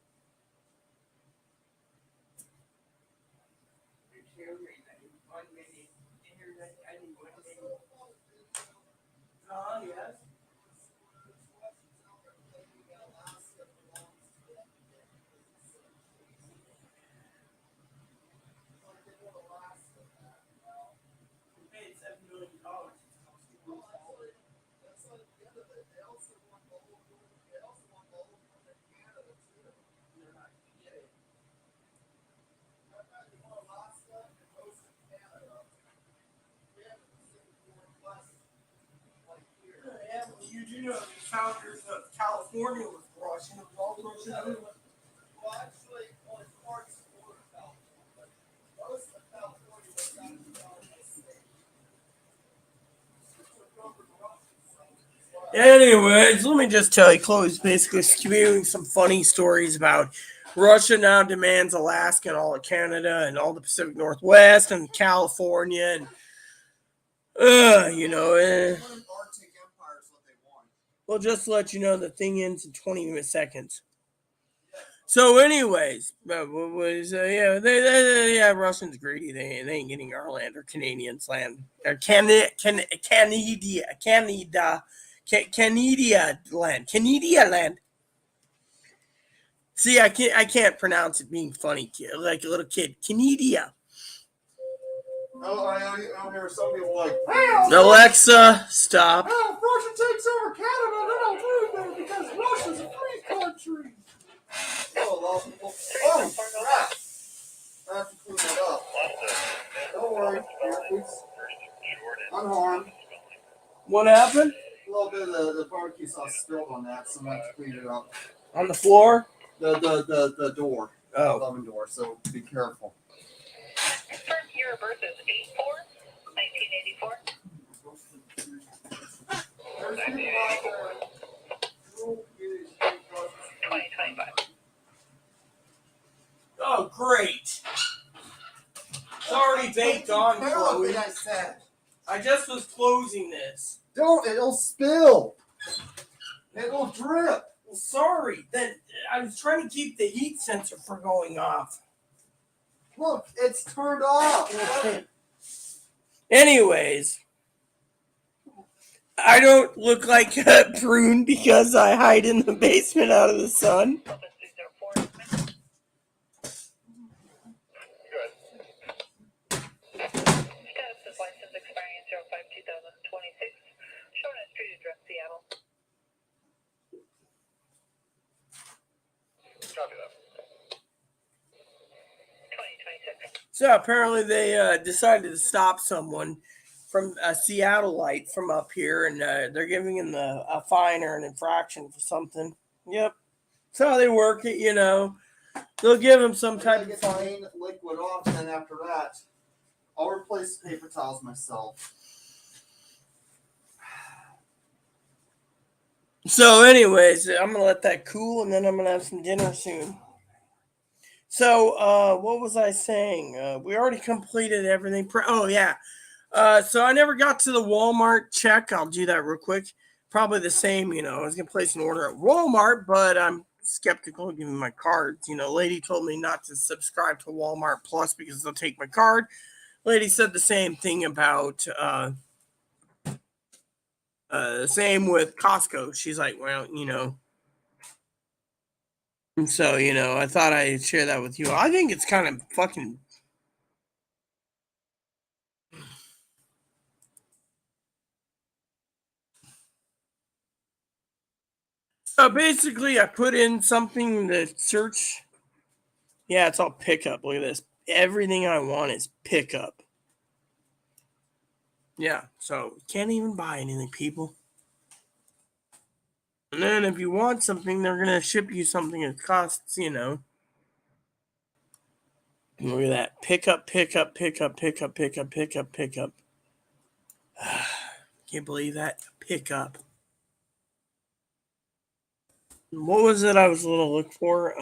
Yes. We paid $7 million. You do know the founders of California was Russian. It was all Russian. Well, actually, only parts were California, but most of California was out of the United States. Anyways, let me just tell you, Chloe's basically spewing some funny stories about Russia now demands Alaska and all of Canada and all the Pacific Northwest and California. And You know, Arctic Empire is what they want. well, just to let you know, the thing ends in 20 seconds. So, anyways, yeah, Russians greedy. They ain't getting our land or Canadians' land or Canada land. See, I can't pronounce it being funny, kid, like a little kid. Canada. Oh, I hear some people like, Alexa, stop. if Russia takes over Canada, then I'll move there because Russia's a free country. Oh, a lot of people. Oh, crap. I have to clean that up. Don't worry, it's unharmed. What happened? A little bit of the barbecue sauce spilled on that, so I'm going to have to clean it up. On the floor? The door. The Oh. oven door, so be careful. First year of birth is 8/4/1984. There's people out there who get 2025. Oh, great. It's already baked on, Chloe. I said. I just was closing this. Don't, it'll spill. It'll drip. Well, sorry. Then I was trying to keep the heat sensor from going off. Look, it's turned off. Anyways, I don't look like a prune because I hide in the basement out of the sun. Status is license expiring 05/2026. Shown as street address, Seattle. Copy that. 2026. So apparently they decided to stop someone from a Seattleite from up here, and they're giving him a fine or an infraction for something. Yep. That's how they work it, you know. They'll give him some type of get fine. the main liquid off, and then after that, I'll replace the paper towels myself. So, anyways, I'm gonna let that cool, and then I'm gonna have some dinner soon. So, what was I saying? We already completed everything. Oh yeah. So I never got to the Walmart check. I'll do that real quick. Probably the same, you know. I was gonna place an order at Walmart, but I'm skeptical of giving my cards. You know, lady told me not to subscribe to Walmart Plus because they'll take my card. Lady said the same thing about same with Costco. She's like, well, you know. And so, you know, I thought I'd share that with you. I think it's kind of fucking. So basically, I put in something to search. Yeah, it's all pickup. Look at this. Everything I want is pickup. Yeah, so can't even buy anything, people. And then if you want something, they're gonna ship you something. It costs, you know. Look at that. Pickup. Can't believe that. Pickup. What was it I was going to look for?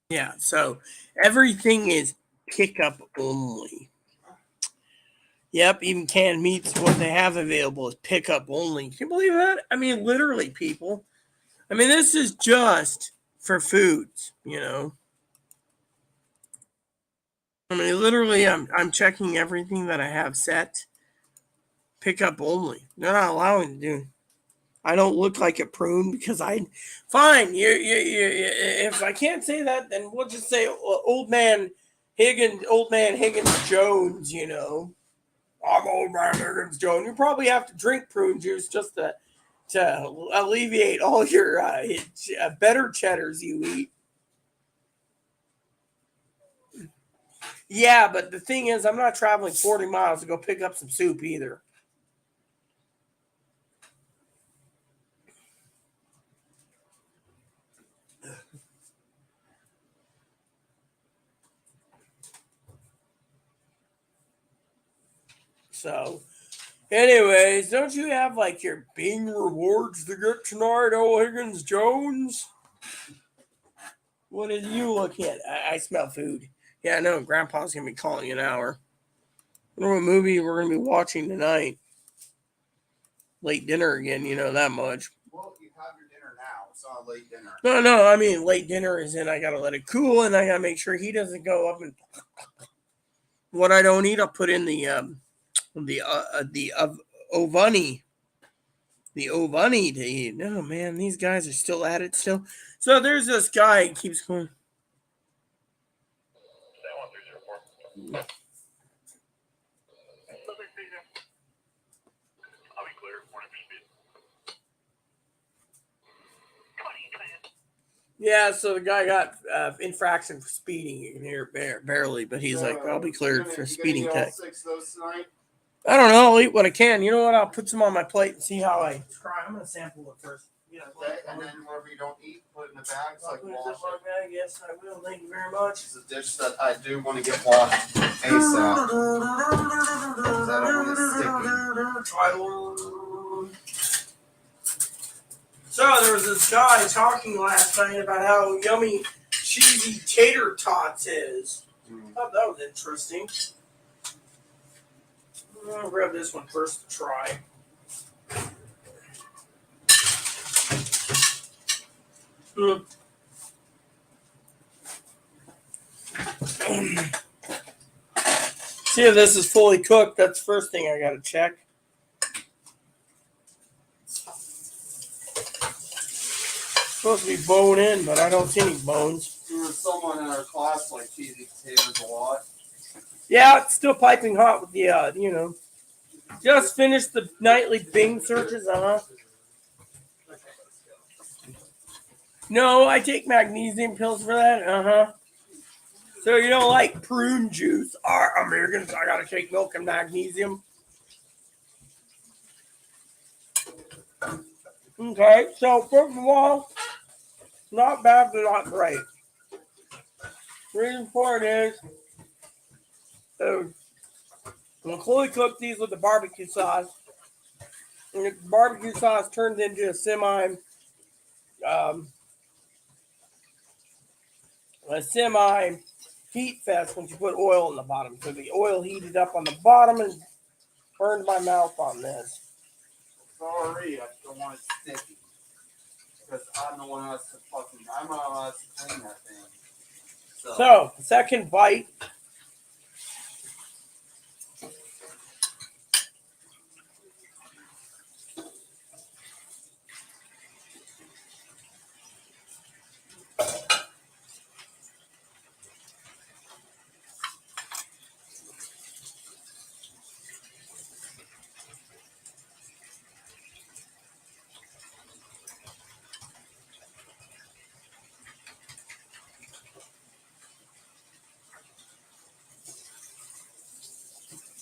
Yeah, so everything is pickup only. Yep, even canned meats, what they have available is pickup only. Can you believe that? I mean, literally, people. I mean, this is just for foods, you know. I mean, literally, I'm checking everything that I have set. Pickup only. They're not allowing to do. I don't look like a prune because fine. You. If I can't say that, then we'll just say old man Higgins Jones. You know, I'm old man Higgins Jones. You probably have to drink prune juice just to alleviate all your better cheddars you eat. Yeah, but the thing is, I'm not traveling 40 miles to go pick up some soup either. So, anyways, don't you have like your Bing rewards to get tonight, old Higgins Jones? What did you look at? I smell food. Yeah, I know. Grandpa's gonna be calling in an hour. wonder what movie we're going to be watching tonight. Late dinner again, you know that much. Well, you have your dinner now. It's not a late dinner. No, I mean late dinner is in. I got to let it cool, and I got to make sure he doesn't go up and. What I don't eat, I'll put in the ovani. The ovani to eat. No, man, these guys are still at it still. So there's this guy, he keeps going. 71304. I'll be clear. Warning for speed. 20. Yeah, so the guy got infraction for speeding. You can hear it barely, but he's like, I'll be cleared for speeding You gonna eat all tech. 6 of those tonight? I don't know. I'll eat what I can. You know what? I'll put some on my plate and see how I try. I'm going to sample it first. Yeah, Okay, and then whatever you don't eat, put it in the bags, I'll like put it wash in my it. bag. Yes, I will. Thank you very much. It's a dish that I do want to get washed ASAP. Because I don't want it sticky. So there was this guy talking last night about how yummy cheesy tater tots is. I thought that was interesting. I'll grab this one first to try. See if this is fully cooked. That's the first thing I gotta check. Supposed to be bone in, but I don't see any bones. There was someone in our class like cheesy potatoes a lot. Yeah, it's still piping hot with the, just finished the nightly Bing searches, No, I take magnesium pills for that, So you don't like prune juice? Our Americans, I gotta take milk and magnesium. Okay, so first of all, not bad, but not great. Reason for it is, I'm gonna fully cook these with the barbecue sauce. And the barbecue sauce turns into a semi heat fest once you put oil in the bottom. So the oil heated up on the bottom and burned my mouth on this. Sorry, I don't want it sticky. Because I'm the one who has to I'm the one who has to clean that thing. So second bite.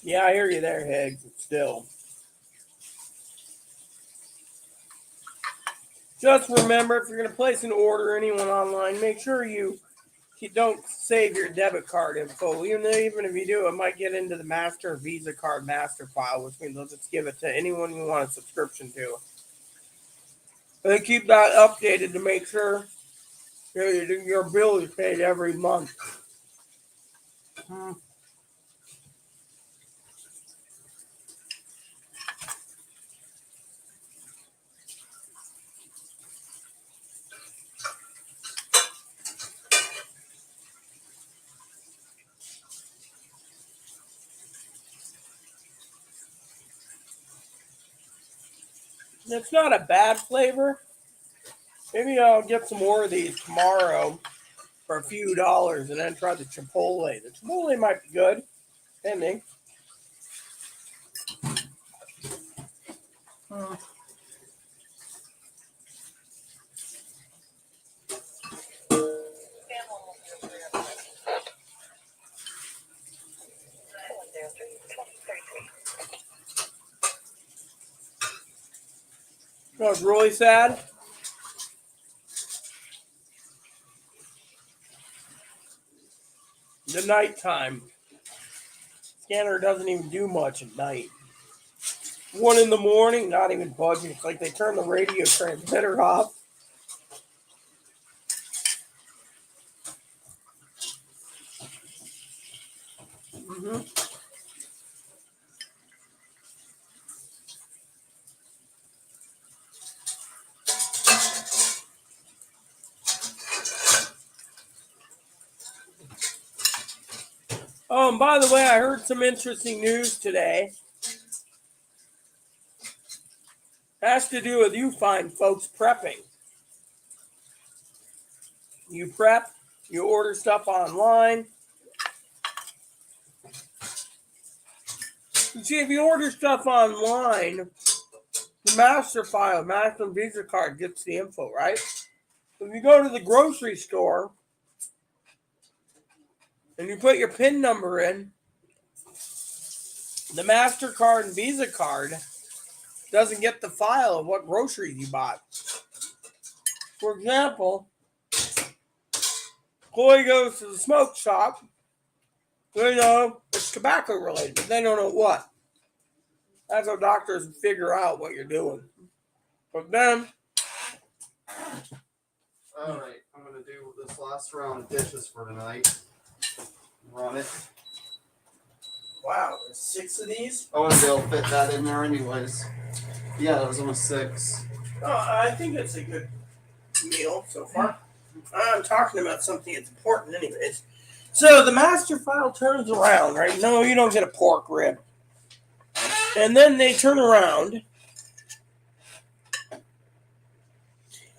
Yeah, I hear you there, Higgs. Still. Just remember, if you're going to place an order anyone online, make sure you don't save your debit card info. Even if you do, it might get into the Master or Visa card master file, which means they'll just give it to anyone you want a subscription to. And keep that updated to make sure your bill is paid every month. It's not a bad flavor. Maybe I'll get some more of these tomorrow for a few dollars and then try the Chipotle. The Chipotle might be good. Depending. No, it's really sad. The nighttime. Scanner doesn't even do much at night. 1 a.m, not even budging. It's like they turn the radio transmitter off. Oh, and by the way, I heard some interesting news today. Has to do with you fine folks prepping. You prep, you order stuff online. You see, if you order stuff online, the master file, master and Visa card gets the info, right? If you go to the grocery store and you put your PIN number in, the MasterCard and Visa card doesn't get the file of what groceries you bought. For example, Chloe goes to the smoke shop. They know it's tobacco related, but they don't know what. That's how doctors figure out what you're doing. But then, All right, I'm gonna do this last round of dishes for tonight. Run it. wow, there's 6 of these? I want to be able to fit that in there anyways. Yeah, that was almost 6. Oh, I think it's a good meal so far. I'm talking about something that's important anyways. So the master file turns around, right? No, you don't get a pork rib. And then they turn around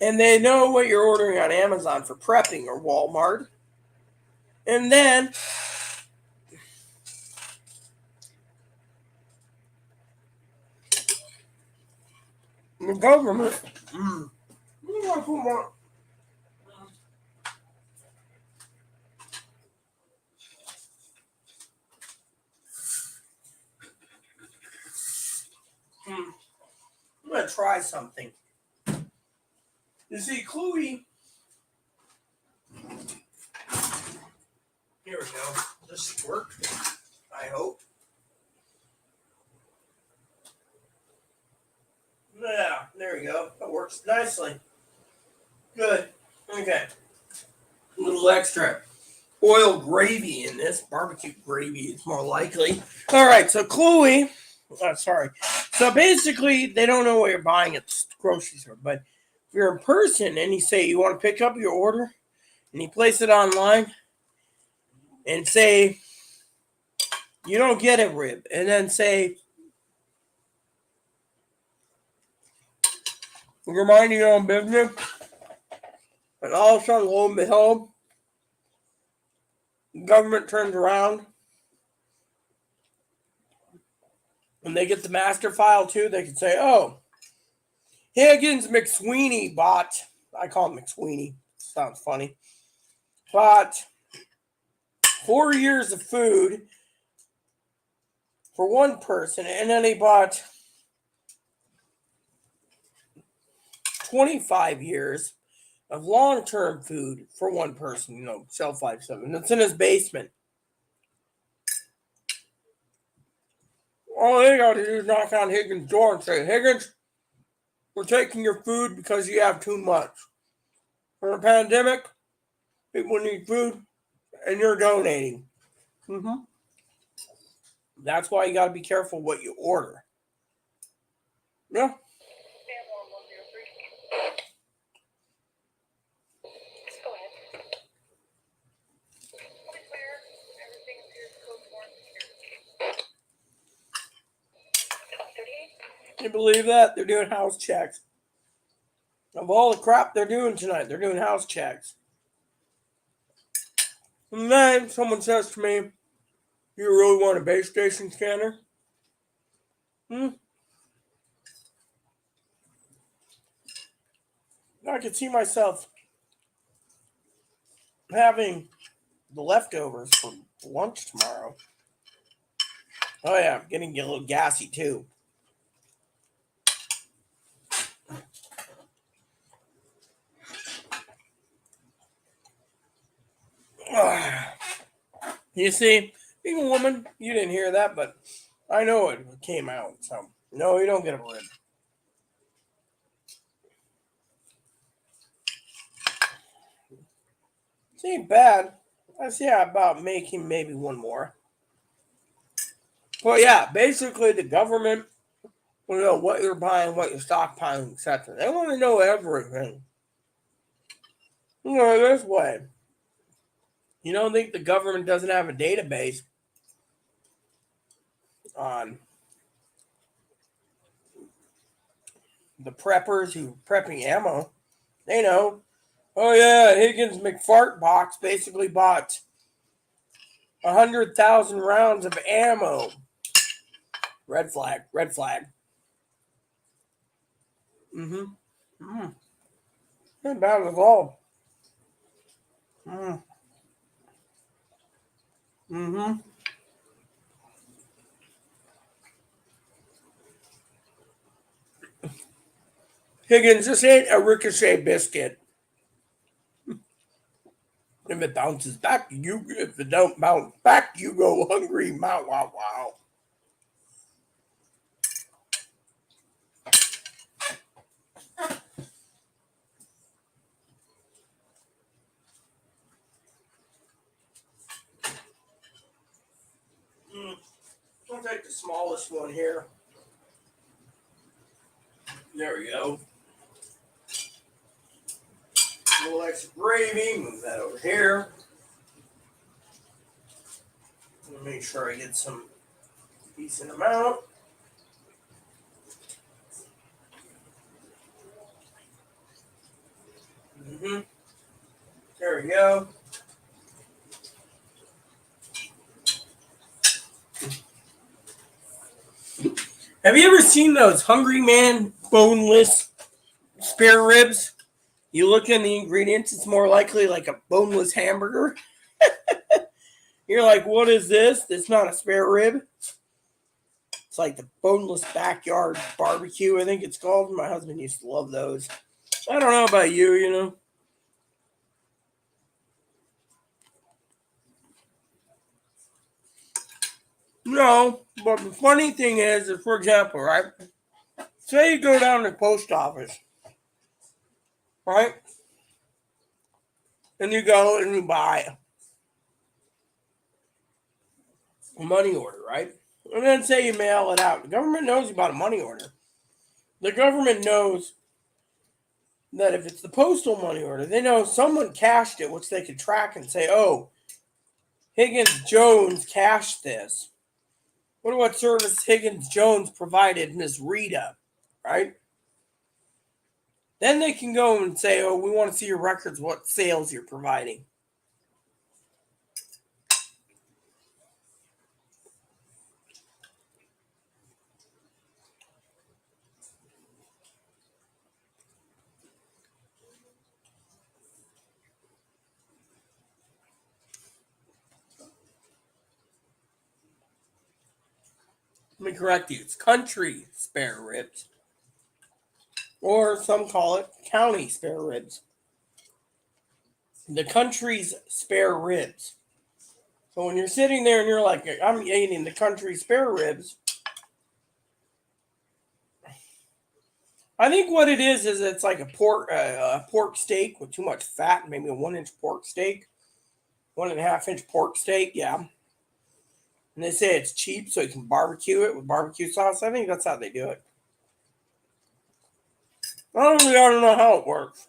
and they know what you're ordering on Amazon for prepping or Walmart. And then the government. I'm gonna try something. You see, Chloe. Here we go. This should work. I hope. Yeah, there we go. That works nicely. Good. Okay. A little extra oil gravy in this. Barbecue gravy is more likely. All right, so Chloe. Sorry. So basically, they don't know what you're buying at the grocery store. But if you're in person and you say you want to pick up your order and you place it online and say you don't get a rib, and then say you're minding your own business, and all of a sudden, lo and behold, the government turns around and they get the master file too. They can say, oh, Higgins McSweeney bought, I call him McSweeney, sounds funny, bought 4 years of food for one person, and then he bought 25 years of long-term food for one person, shelf life 7. It's in his basement. All they got to do is knock on Higgins' door and say, Higgins, we're taking your food because you have too much. For a pandemic, people need food, and you're donating. Mm-hmm. That's why you got to be careful what you order. Yeah. Can you believe that? They're doing house checks. Of all the crap they're doing tonight, they're doing house checks. And then someone says to me, you really want a base station scanner? I could see myself having the leftovers for lunch tomorrow. Oh yeah, I'm getting a little gassy too. You see, being a woman, you didn't hear that, but I know it came out. So no, you don't get a rib. It ain't bad. I see about making maybe one more. Well, yeah, basically the government will know what you're buying, what you're stockpiling, etc. They want to know everything. This way. You don't think the government doesn't have a database on the preppers who are prepping ammo. They know. Oh yeah, Higgins McFart box basically bought 100,000 rounds of ammo. Red flag. Red flag. Mm-hmm. Not bad at all. Mm-hmm. Higgins, this ain't a ricochet biscuit. If it bounces back, you. If it don't bounce back, you go hungry. Wow, wow, wow. I'll take the smallest one here. There we go. A little extra gravy. Move that over here. Make sure I get some decent amount. There we go. Have you ever seen those Hungry Man boneless spare ribs? You look in the ingredients, it's more likely like a boneless hamburger. You're like, what is this? It's not a spare rib. It's like the boneless backyard barbecue, I think it's called. My husband used to love those. I don't know about you, you know. No, but the funny thing is, for example, right? Say you go down to the post office, right? And you go and you buy a money order, right? And then say you mail it out. The government knows you bought a money order. The government knows that if it's the postal money order, they know someone cashed it, which they could track and say, oh, Higgins Jones cashed this. Wonder what service Higgins Jones provided Miss Rita, right? Then they can go and say, oh, we want to see your records, what sales you're providing. Let me correct you. It's country spare ribs. Or some call it county spare ribs. The country's spare ribs. So when you're sitting there and you're like, I'm eating the country spare ribs, I think what it is it's like a pork steak with too much fat, maybe a 1-inch pork steak, 1.5-inch pork steak, yeah. And they say it's cheap so you can barbecue it with barbecue sauce. I think that's how they do it. I don't know how it works.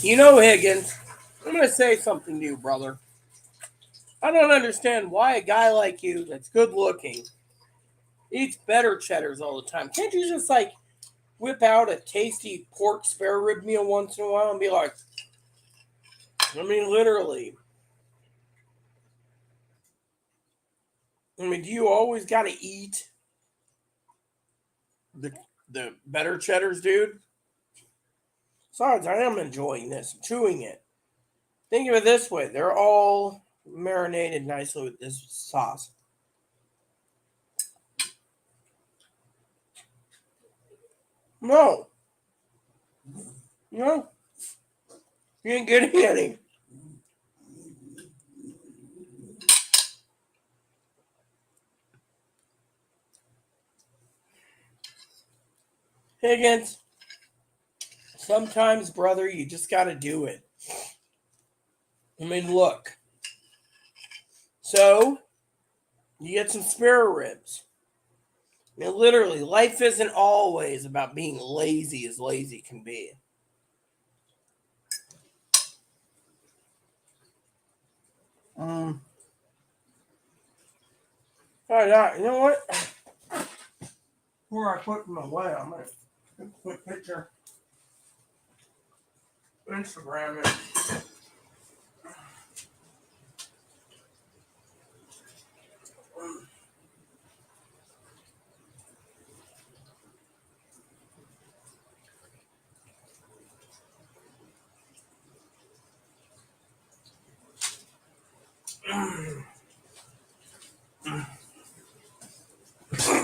You know, Higgins, I'm going to say something to you, brother. I don't understand why a guy like you that's good looking eats better cheddars all the time. Can't you just like whip out a tasty pork spare rib meal once in a while and be like, I mean, literally. I mean, do you always got to eat the better cheddars, dude? Besides, I am enjoying this. I'm chewing it. Think of it this way. They're all marinated nicely with this sauce. No. No. You ain't getting any. Higgins, sometimes, brother, you just got to do it. I mean, look. So, you get some spare ribs. Literally, life isn't always about being lazy as lazy can be. Oh yeah, you know what? Before I put them away, I'm gonna take a quick picture. Instagram it.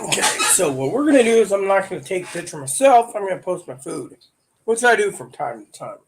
Okay, so what we're gonna do is I'm not gonna take a picture myself. I'm gonna post my food, which I do from time to time.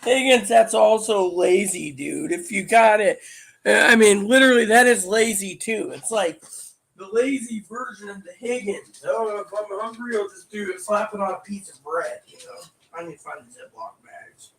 Higgins, that's also lazy, dude. If you got it, I mean, literally, that is lazy too. It's like the lazy version of the Higgins. Oh, if I'm hungry, I'll just do it. Slap it on a piece of bread. You know, I need to find the Ziploc bags.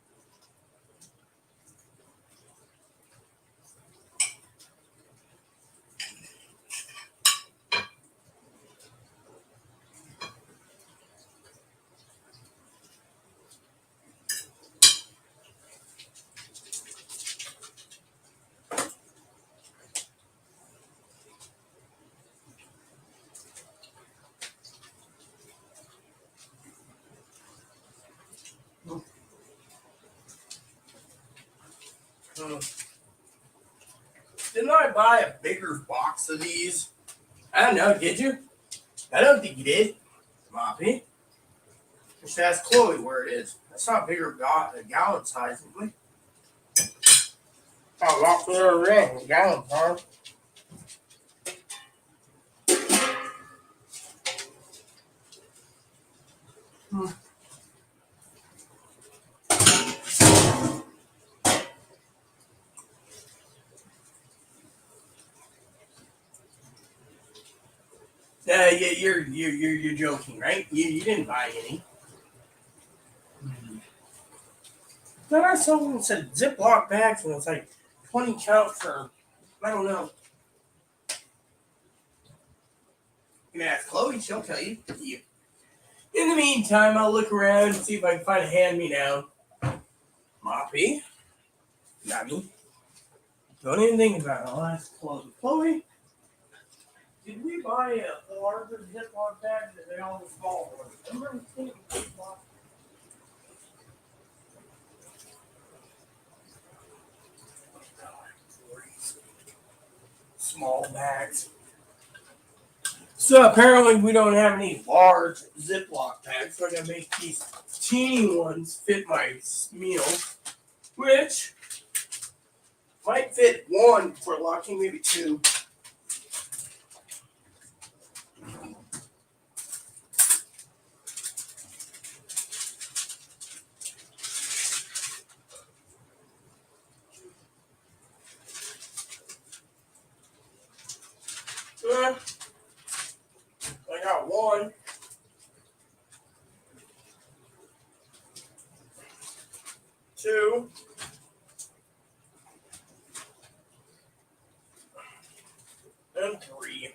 Didn't I buy a bigger box of these? I don't know. Did you? I don't think you did, Moppy. Just ask Chloe where it is. That's not bigger gallon size, isn't it? Oh, lock the ring. Gallon, huh? Yeah, you're joking, right? You didn't buy any. Then I saw one that said Ziploc bags, and it's like 20 count for, I don't know. You can ask Chloe, she'll tell you. In the meantime, I'll look around and see if I can find a hand-me-down. Moppy, not me. Don't even think about it. I'll ask Chloe. Chloe, did we buy a larger Ziploc bag that they all small ones? Remember thinking Ziploc? Small bags. So apparently we don't have any large Ziploc bags, so I gotta make these teeny ones fit my meal, which might fit one for lucky, maybe two. I got one. Two. And three.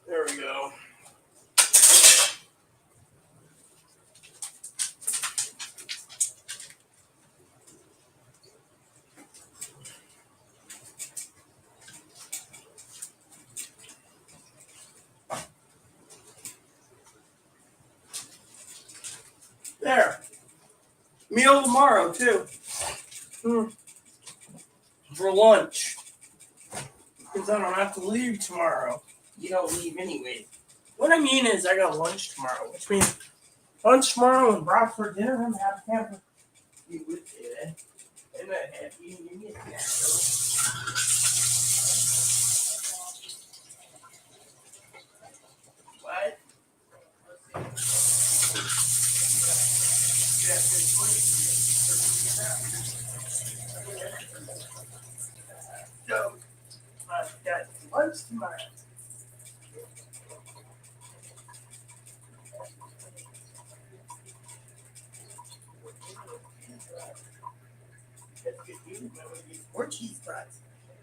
There we go. There. Meal tomorrow, too. For lunch. Because I don't have to leave tomorrow. You don't leave anyway. What I mean is I got lunch tomorrow, which means lunch tomorrow and broth for dinner. I'm happy camper. You would say that. I'm not happy. You give me a snack, though. What? So, I've got lunch tomorrow. That's good news. I'm gonna get more cheese brats.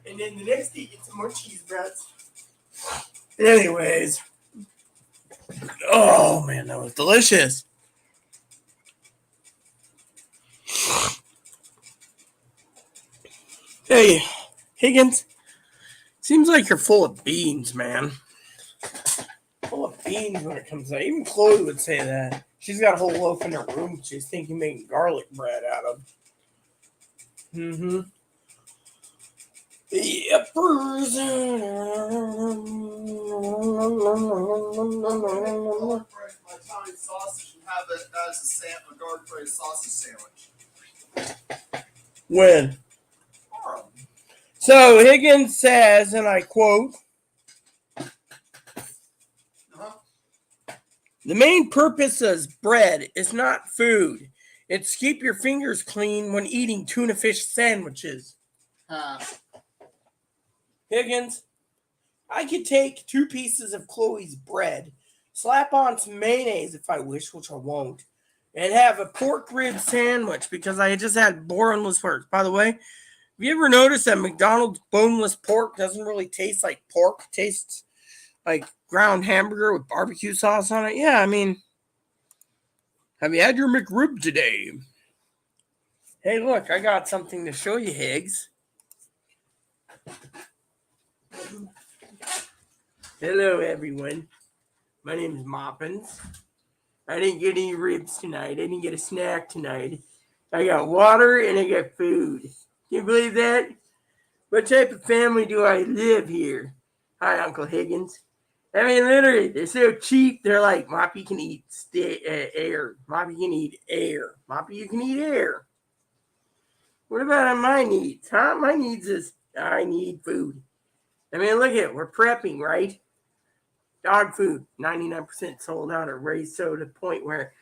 And then the next day, get some more cheese brats. Anyways. Oh, man, that was delicious. Hey, Higgins. Seems like you're full of beans, man. Full of beans when it comes out. Even Chloe would say that. She's got a whole loaf in her room she's thinking making garlic bread out of. Mm-hmm. Yippers. My Italian sausage and have it as a garlic bread sausage sandwich. When? So Higgins says, and I quote, "The main purpose of bread is not food. It's to keep your fingers clean when eating tuna fish sandwiches." Higgins, I could take 2 pieces of Chloe's bread, slap on some mayonnaise if I wish, which I won't, and have a pork rib sandwich because I just had boneless pork. By the way, have you ever noticed that McDonald's boneless pork doesn't really taste like pork? It tastes like ground hamburger with barbecue sauce on it? Yeah, I mean, have you had your McRib today? Hey, look, I got something to show you, Higgs. Hello, everyone. My name is Moppins. I didn't get any ribs tonight. I didn't get a snack tonight. I got water and I got food. Can you believe that? What type of family do I live here? Hi, Uncle Higgins. I mean, literally, they're so cheap. They're like, Moppy can eat air. Moppy can eat air. Moppy, you can eat air. What about my needs, huh? My needs is I need food. I mean, look at it. We're prepping, right? Dog food, 99% sold out or raised so to the point where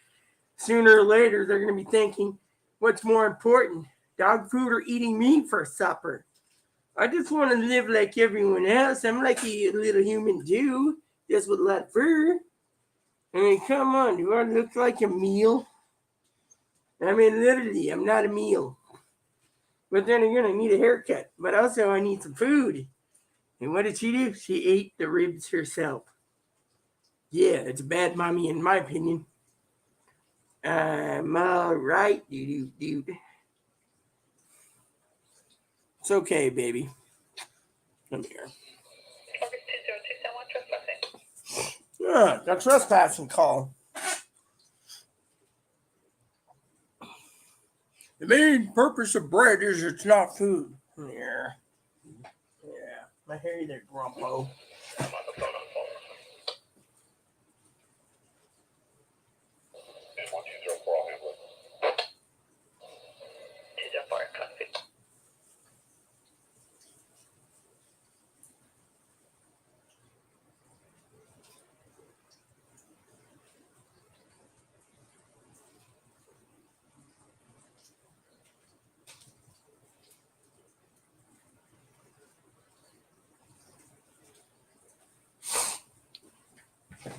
sooner or later they're going to be thinking, what's more important, dog food or eating meat for supper? I just want to live like everyone else. I'm like a little human Jew, just with a lot of fur. I mean, come on, do I look like a meal? I mean, literally, I'm not a meal. But then again, I need a haircut. But also, I need some food. And what did she do? She ate the ribs herself. Yeah, it's a bad mommy in my opinion. I'm all right, dude. It's okay, baby. Come here. August 20271 trespassing. The trespassing call. The main purpose of bread is it's not food. Yeah. My hair there, Grumpo. I'm on the phone. It's 1204, I'll handle it. 204, copy.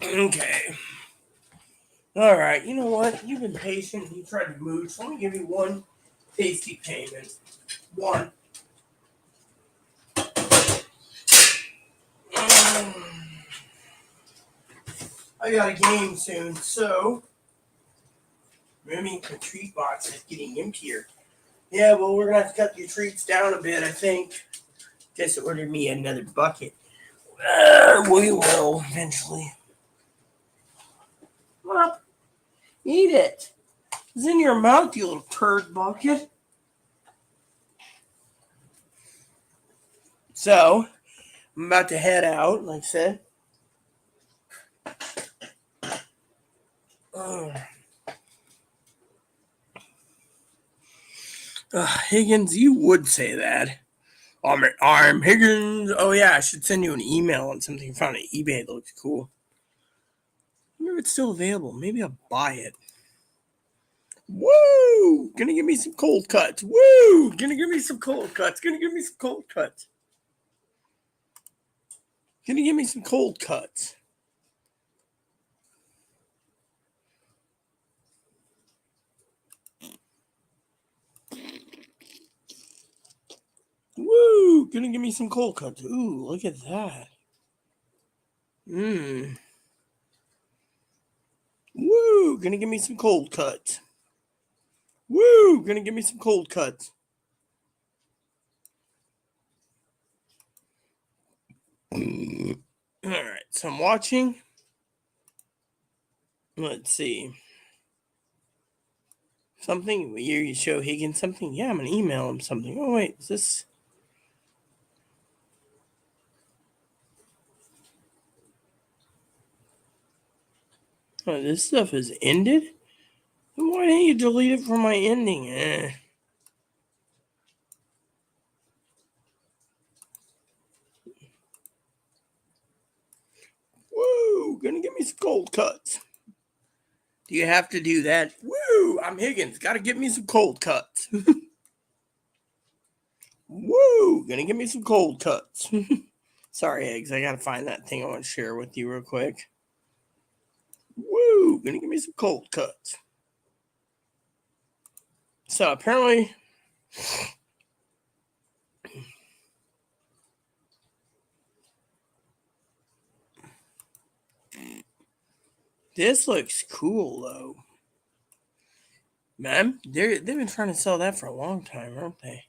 Okay. All right. You know what? You've been patient. You tried to mooch. Let me give you one tasty payment. One. I got a game soon, so maybe the treat box is getting emptier. Yeah, well, we're gonna have to cut your treats down a bit, I think. Just order me another bucket. We will eventually. Well, eat it. It's in your mouth, you little turd bucket. So, I'm about to head out, like I said. Higgins, you would say that. I'm Higgins. Oh yeah, I should send you an email on something I found on eBay that looks cool. I wonder if it's still available. Maybe I'll buy it. Woo! Gonna give me some cold cuts. Woo! Gonna give me some cold cuts. Gonna give me some cold cuts. Gonna give me some cold cuts. Woo! Gonna give me some cold cuts. Ooh, look at that. Mmm. Woo! Gonna give me some cold cuts. Woo! Gonna give me some cold cuts. Alright, so I'm watching. Let's see. Something? You show Higgins something? Yeah, I'm gonna email him something. Oh, wait, is this. Oh, this stuff is ended? Then why didn't you delete it from my ending? Woo! Gonna give me some cold cuts. Do you have to do that? Woo! I'm Higgins. Gotta get me some cold cuts. Woo! Gonna give me some cold cuts. Sorry, Eggs. I gotta find that thing I want to share with you real quick. Woo! Gonna give me some cold cuts. So apparently, this looks cool though. Man, they've been trying to sell that for a long time, aren't they?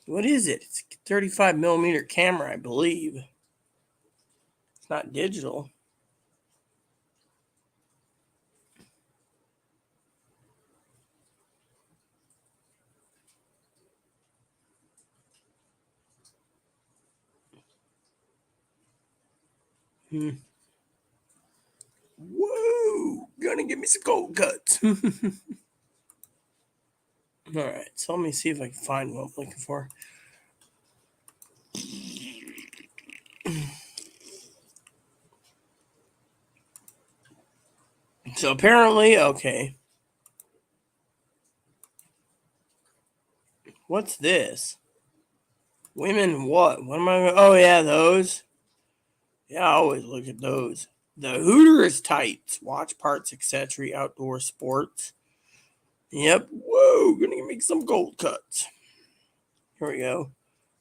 What is it? It's a 35 millimeter camera, I believe. It's not digital. Woo! Gonna give me some cold cuts. All right, so let me see if I can find what I'm looking for. So apparently, okay. What's this? Women what? What am I? Oh, yeah, those. Yeah, I always look at those. The Hooter is tights, watch parts, accessory, outdoor sports. Yep. Whoa, gonna make some gold cuts. Here we go.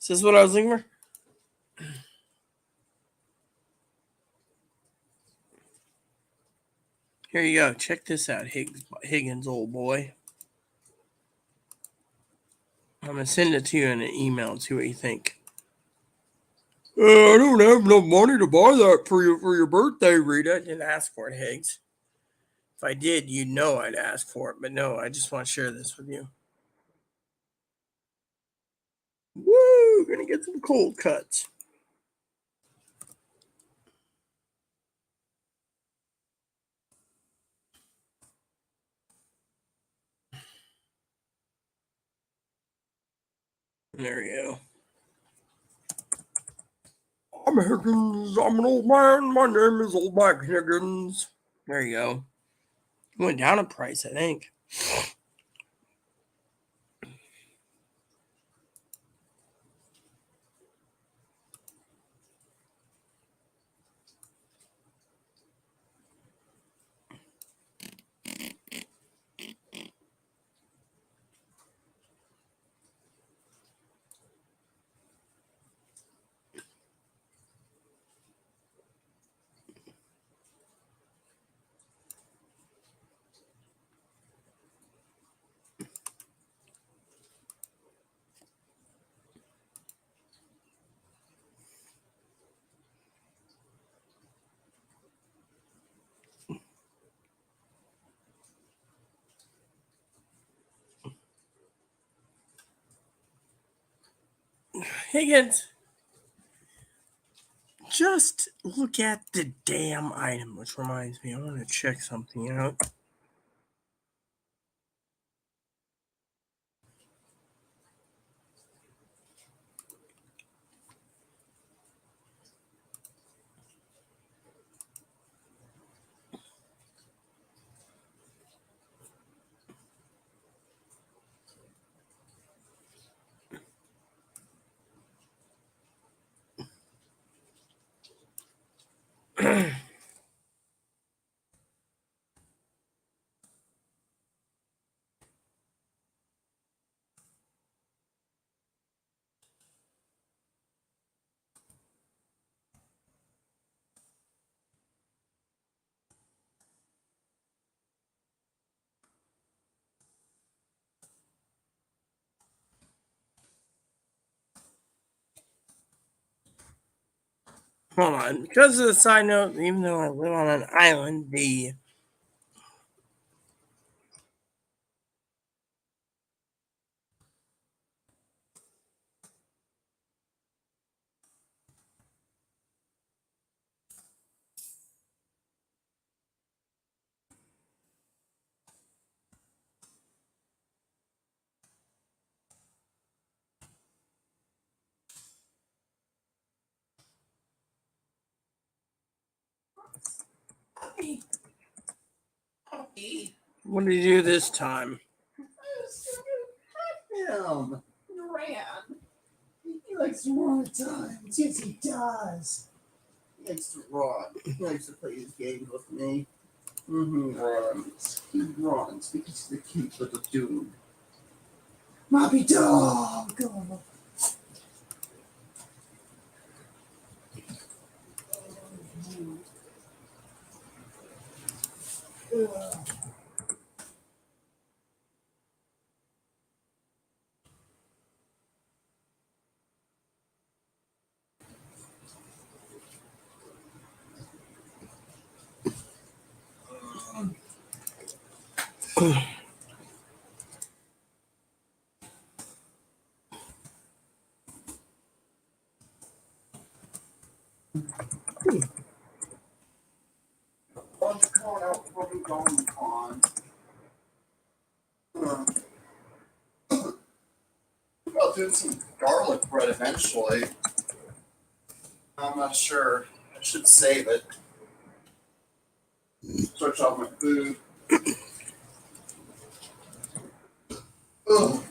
Is this what I was looking for? Here you go. Check this out, Higgins, old boy. I'm gonna send it to you in an email and see what you think. I don't have enough money to buy that for your birthday, Rita. I didn't ask for it, Higgs. If I did, you'd know I'd ask for it. But no, I just want to share this with you. Woo! Gonna get some cold cuts. There you go. I'm Higgins. I'm an old man. My name is Old Mike Higgins. There you go. Went down in price, I think. Higgins, just look at the damn item, which reminds me, I want to check something out. Hold on. Because of the side note, even though I live on an island, the what did you do this time? Him. Ran. He likes to run at times. Yes, he does. He likes to run. He likes to play his games with me. He runs. He runs because he's the cute little dude. Moppy dog. Oh. Why don't you call it out before we go on? I'll do some garlic bread eventually. I'm not sure. I should save it. Stretch out my food. Ugh.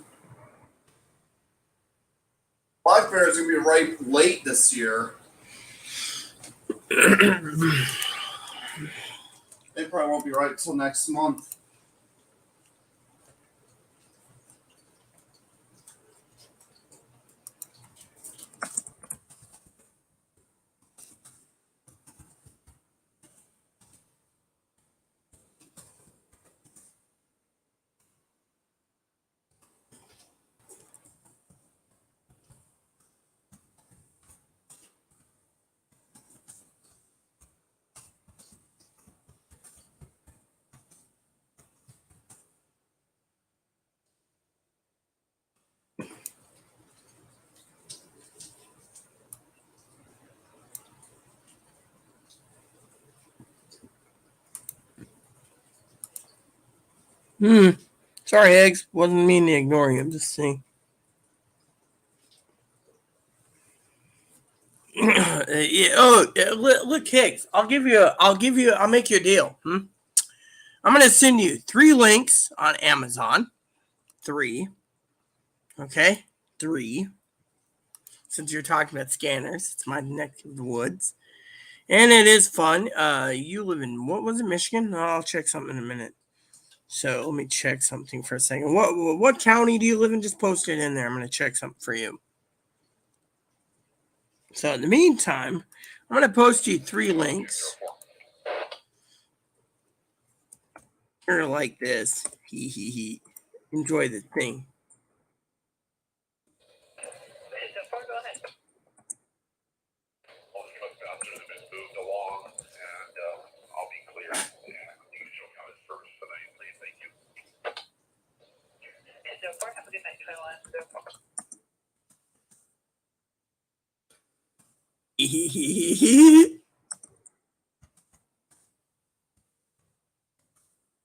My fair is gonna be ripe late this year. They probably won't be right till next month. Sorry, Eggs. Wasn't meaning to ignore you. I'm just saying. Look, Higgs. I'll make you a deal. I'm gonna send you 3 links on Amazon. 3. Okay, 3. Since you're talking about scanners, it's my neck of the woods, and it is fun. You live in what was it, Michigan? I'll check something in a minute. So let me check something for a second. What county do you live in? Just post it in there. I'm gonna check something for you. So in the meantime, I'm gonna post you 3 links. You're like this. He. Enjoy the thing. So far, go ahead. All the truck fasteners have been moved along, and I'll be clear. And you can show me how this service tonight, please. Thank you. So far, have a good night, Taiwan. So far.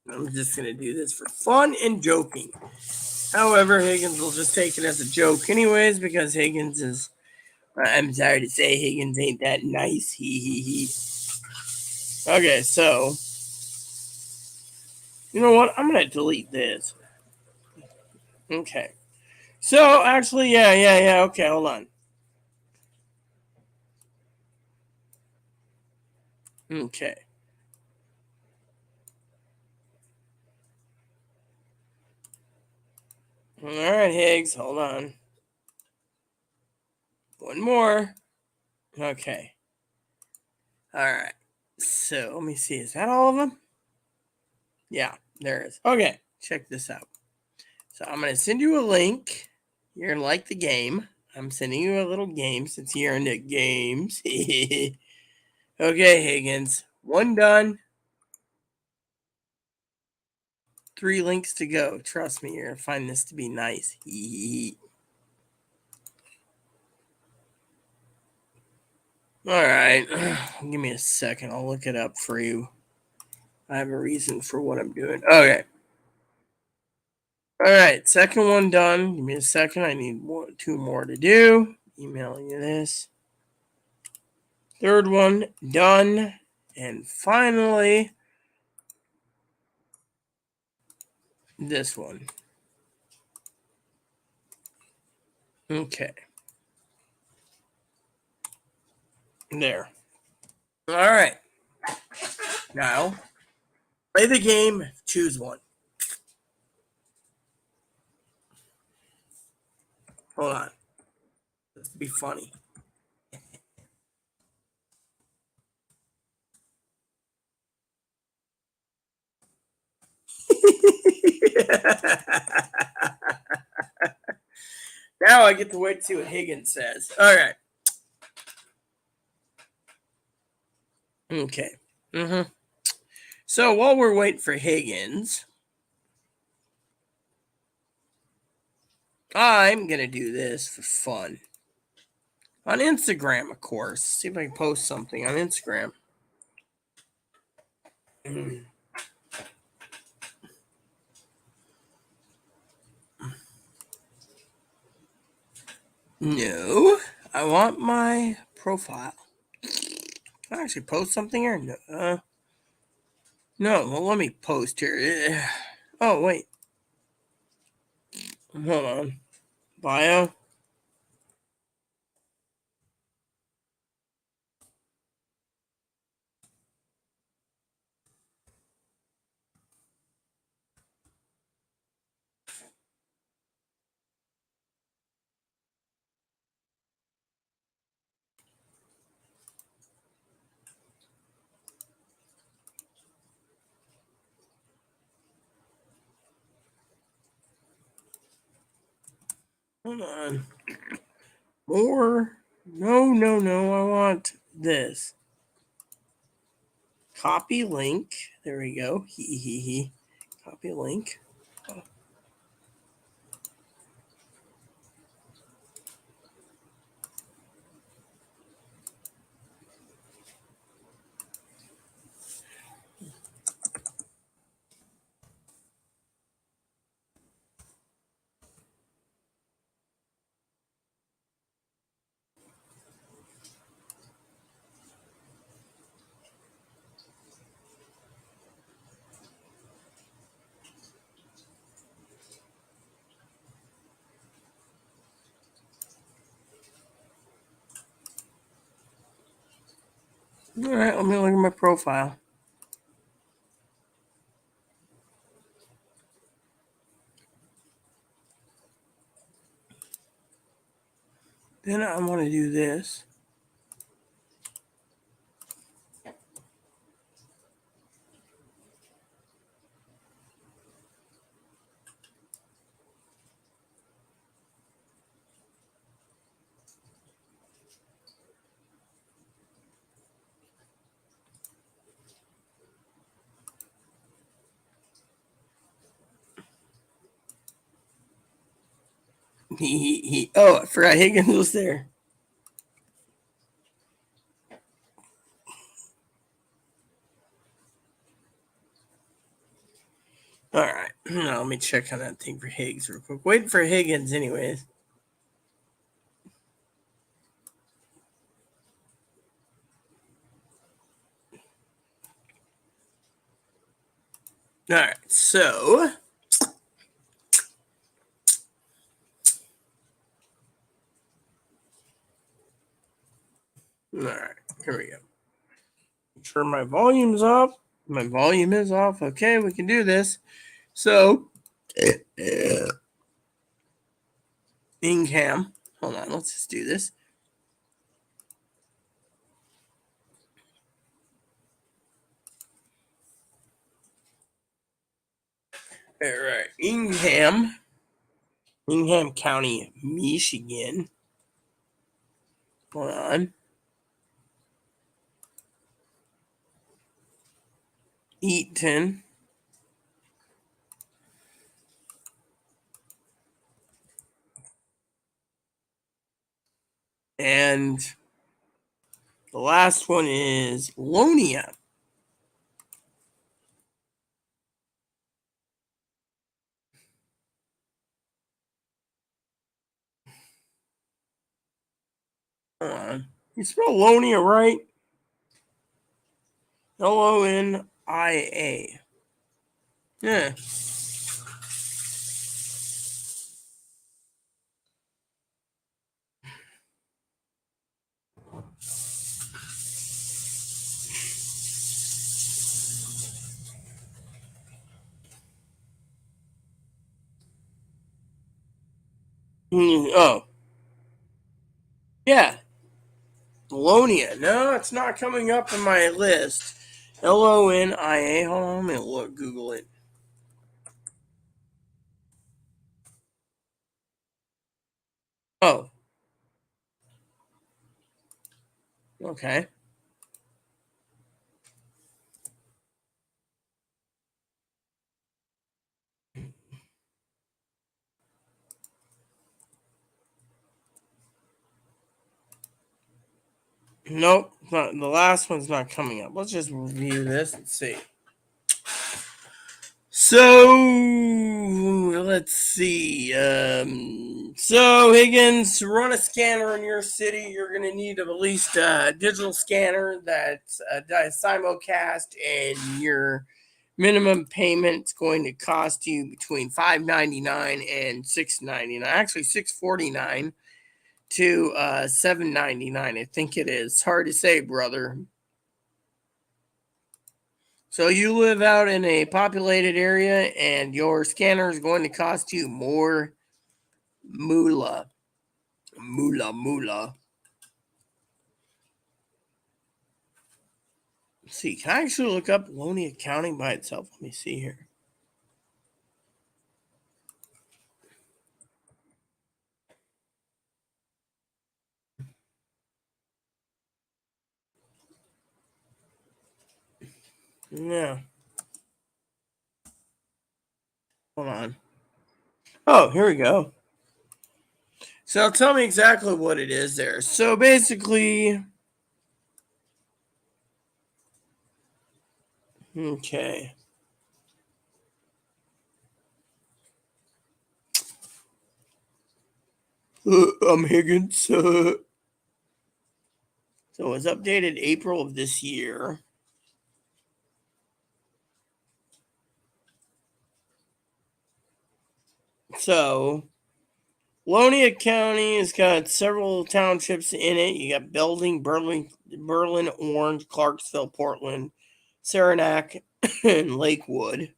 I'm just gonna do this for fun and joking. However, Higgins will just take it as a joke anyways, because Higgins is, I'm sorry to say, Higgins ain't that nice. He. Okay, so, you know what? I'm going to delete this. Okay. So, actually, yeah. Okay, hold on. Okay. All right, Higgs, hold on. One more. Okay. All right. So, let me see. Is that all of them? Yeah, there is. Okay, check this out. So, I'm going to send you a link. You're going to like the game. I'm sending you a little game since you're into games. Okay, Higgins. 1 done. 3 links to go. Trust me, you're going to find this to be nice. All right. Give me a second. I'll look it up for you. I have a reason for what I'm doing. Okay. All right. Second one done. Give me a second. I need 2 more to do. Emailing you this. Third one done. And finally, this one. Okay. There. All right. Now, play the game. Choose one. Hold on. This will be funny. Now I get to wait to see what Higgins says. All right. Okay. So while we're waiting for Higgins, I'm going to do this for fun. On Instagram, of course. See if I can post something on Instagram. No, I want my profile. Can I actually post something here? No. No, well, let me post here. Oh, wait. Hold on. Bio. Hold on. More. No. I want this. Copy link. There we go. Copy link. All right, let me look at my profile. Then I want to do this. Oh, I forgot Higgins was there. All right, now let me check on that thing for Higgs real quick. Waiting for Higgins, anyways. All right, so all right, here we go. Make sure my volume's up. My volume is off. Okay, we can do this. So, Ingham. Hold on, let's just do this. All right, Ingham County, Michigan. Hold on. Eaton. And the last one is Lonia. Hold on. You spell Lonia right? Lonia. Yeah. Oh. Yeah. Lonia. No, it's not coming up in my list. Lonia. Hold on, let me look. Google it. Oh. Okay. Nope. Not, the last one's not coming up. Let's just review this and see. So let's see. So Higgins, to run a scanner in your city, you're going to need at least a digital scanner that's simulcast, and your minimum payment's going to cost you between $5.99 and $6.99. Actually, $6.49 to $7.99. I think it is. It's hard to say, brother. So you live out in a populated area and your scanner is going to cost you more moolah. Moolah. Let's see, can I actually look up Lonia County by itself? Let me see here. Yeah. Hold on. Oh, here we go. So tell me exactly what it is there. So basically, okay. I'm Higgins. So it was updated April of this year. So Lonia County has got several townships in it. You got Belding, Berlin, Orange, Clarksville, Portland, Saranac, and Lakewood.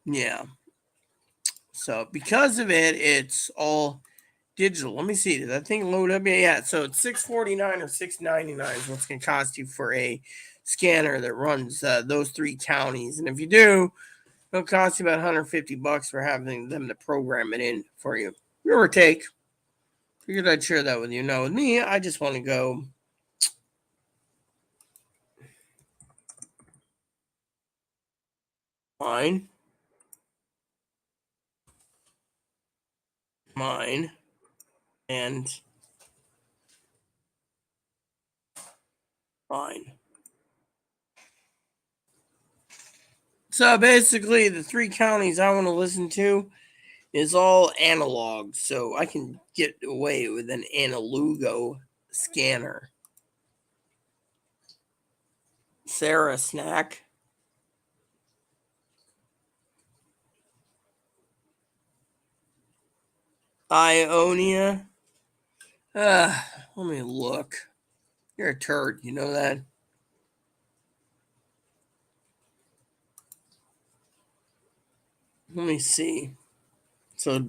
Yeah. So because of it, it's all digital. Let me see. Did that thing load up? Yeah. So it's $6.49 or $6.99 is what's going to cost you for a scanner that runs those three counties. And if you do, it'll cost you about $150 for having them to program it in for you. Give or take. Figured I'd share that with you. Now, with me, I just want to go mine, and mine. So basically, the three counties I want to listen to is all analog, so I can get away with an analogo scanner. Sarah Snack. Ionia. Let me look. You're a turd, you know that? Let me see. So,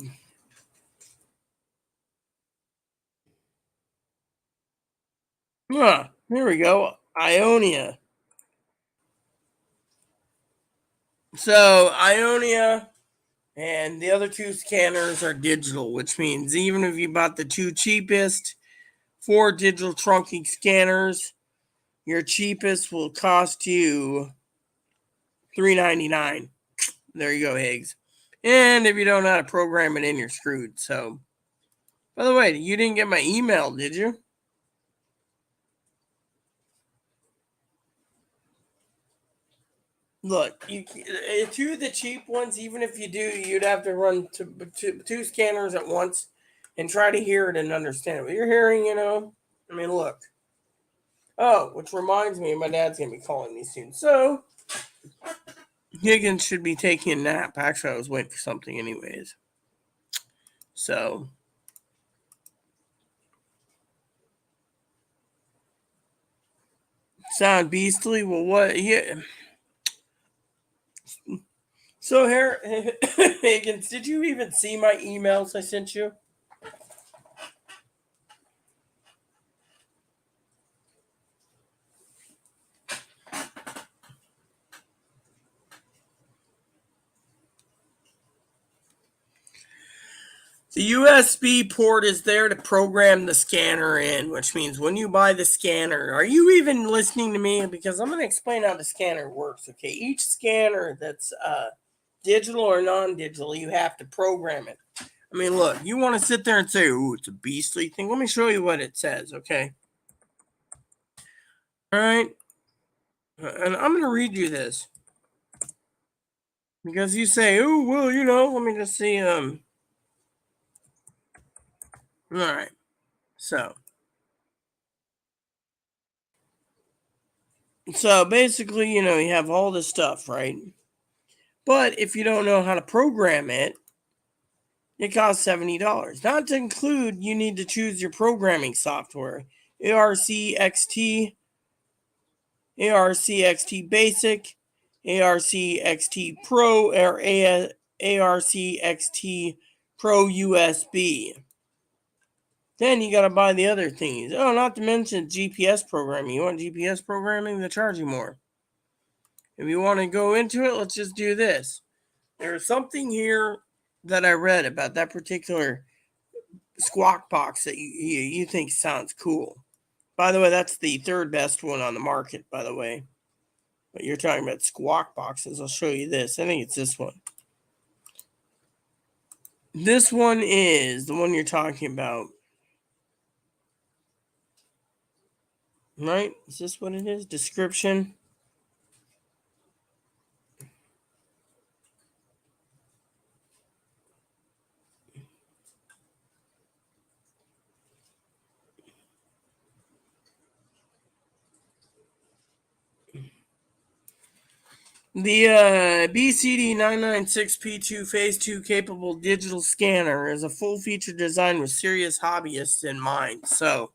here we go. Ionia. So, Ionia and the other two scanners are digital, which means even if you bought the two cheapest, 4 digital trunking scanners. Your cheapest will cost you $3.99. There you go, Higgs. And if you don't know how to program it in, you're screwed. So, by the way, you didn't get my email, did you? Look, two of the cheap ones, even if you do, you'd have to run two scanners at once and try to hear it and understand what you're hearing, I mean, look. Oh, which reminds me, my dad's going to be calling me soon. So, Higgins should be taking a nap. Actually, I was waiting for something anyways. So, sound beastly? Well, what? Yeah. So, Higgins, did you even see my emails I sent you? The USB port is there to program the scanner in, which means when you buy the scanner, are you even listening to me? Because I'm going to explain how the scanner works, okay? Each scanner that's digital or non-digital, you have to program it. I mean, look, you want to sit there and say, "Ooh, it's a beastly thing." Let me show you what it says, okay? All right? And I'm going to read you this. Because you say, "Oh, well, let me just see, all right. So basically, you have all this stuff, right? But if you don't know how to program it, it costs $70. Not to include, you need to choose your programming software. ARCXT, ARCXT Basic, ARCXT Pro, or ARCXT Pro USB. Then you got to buy the other things. Oh, not to mention GPS programming. You want GPS programming? They'll charge you more. If you want to go into it, let's just do this. There's something here that I read about that particular Squawk Box that you think sounds cool. By the way, that's the third best one on the market, by the way. But you're talking about Squawk Boxes. I'll show you this. I think it's this one. This one is the one you're talking about. Right? Is this what it is? Description. The BCD996P2 Phase 2 capable digital scanner is a full feature design with serious hobbyists in mind. So,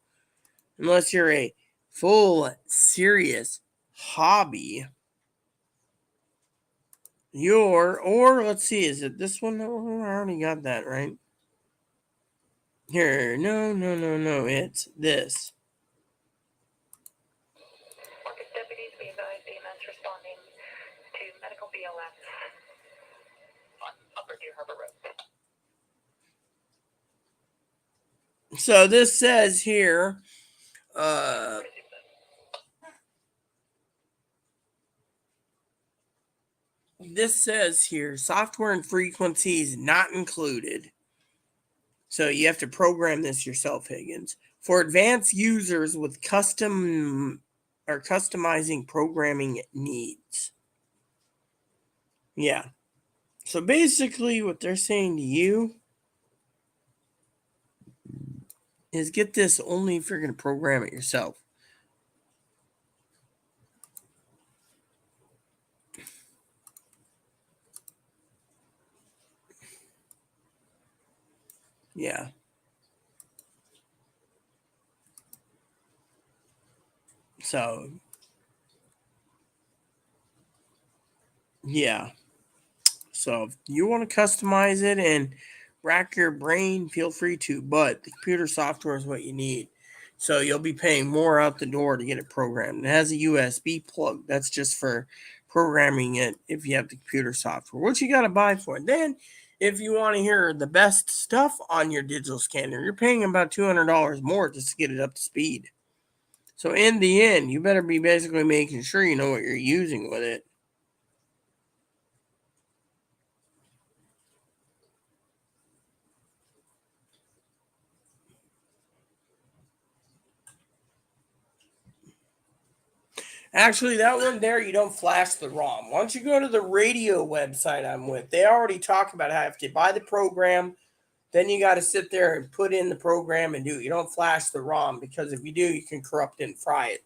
unless you're a full serious hobby, or let's see, is it this one? Oh, I already got that, right? Here, no, it's this. Market deputies, be advised, EMS responding to medical BLS on Upper Deer Harbor Road. So this says here, software and frequencies not included. So you have to program this yourself, Higgins. For advanced users with customizing programming needs. Yeah. So basically what they're saying to you is get this only if you're going to program it yourself. Yeah. So, yeah. So if you want to customize it and rack your brain, feel free to, but the computer software is what you need. So you'll be paying more out the door to get it programmed. It has a USB plug. That's just for programming it if you have the computer software. What you got to buy for it? Then if you want to hear the best stuff on your digital scanner, you're paying about $200 more just to get it up to speed. So in the end, you better be basically making sure you know what you're using with it. Actually, that one there, you don't flash the ROM. Once you go to the radio website I'm with, they already talk about how if you buy the program, then you got to sit there and put in the program and do it. You don't flash the ROM because if you do, you can corrupt it and fry it.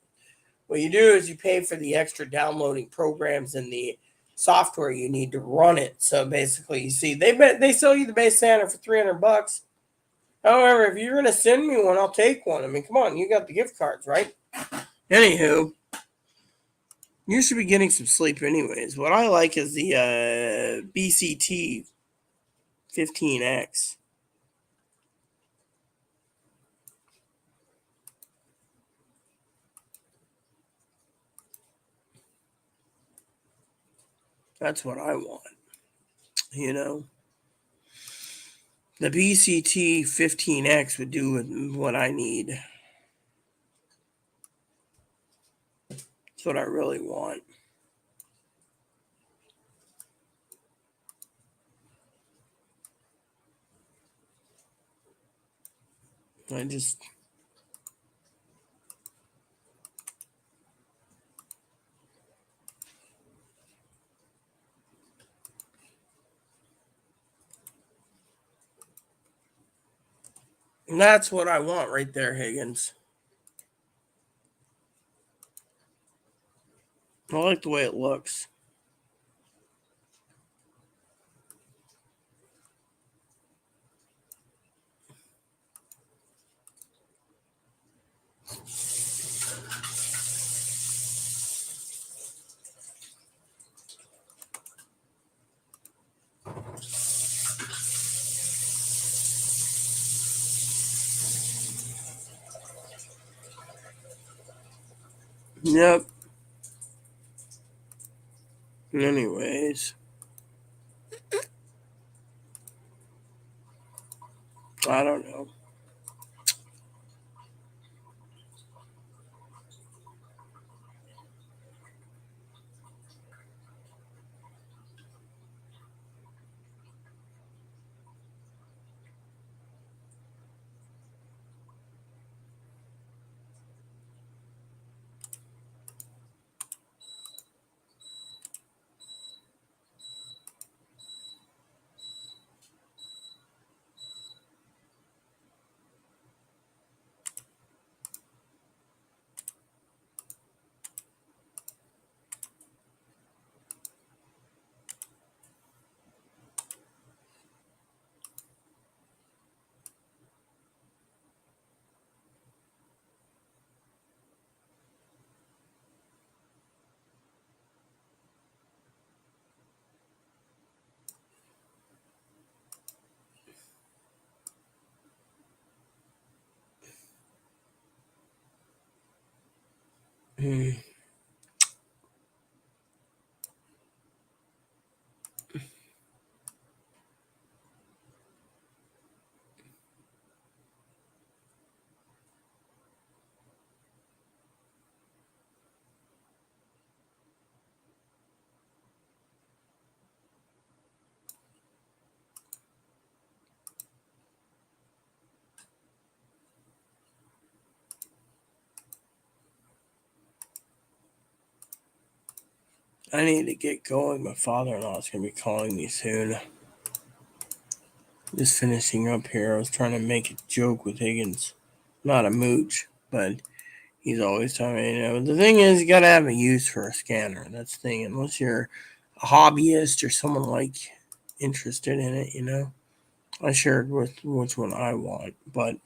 What you do is you pay for the extra downloading programs and the software you need to run it. So basically, you see, they sell you the base scanner for $300. However, if you're gonna send me one, I'll take one. I mean, come on, you got the gift cards, right? Anywho, you should be getting some sleep anyways. What I like is the BCT 15X. That's what I want. You know, the BCT 15X would do what I need. That's what I really want. I just that's what I want right there, Higgins. I like the way it looks. Yep. Anyways, I don't know. Hmm. I need to get going. My father-in-law is going to be calling me soon. Just finishing up here. I was trying to make a joke with Higgins. Not a mooch, but he's always telling me, the thing is, you got to have a use for a scanner. That's the thing. Unless you're a hobbyist or someone like interested in it. I shared with which one I want, but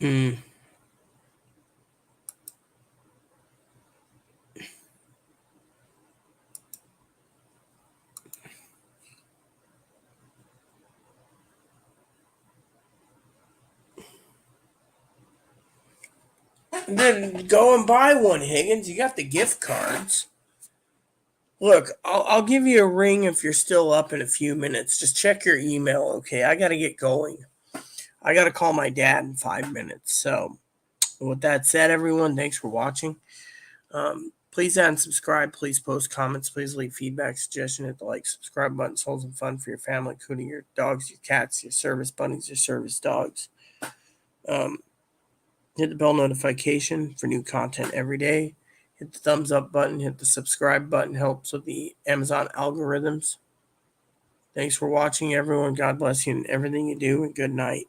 Mm. Then go and buy one, Higgins. You got the gift cards. Look, I'll give you a ring if you're still up in a few minutes. Just check your email, okay? I got to get going. I got to call my dad in 5 minutes. So, with that said, everyone, thanks for watching. Please add and subscribe. Please post comments. Please leave feedback, suggestion, hit the like, subscribe button. Souls and fun for your family, including your dogs, your cats, your service bunnies, your service dogs. Hit the bell notification for new content every day. Hit the thumbs up button. Hit the subscribe button. Helps with the Amazon algorithms. Thanks for watching, everyone. God bless you in everything you do, and good night.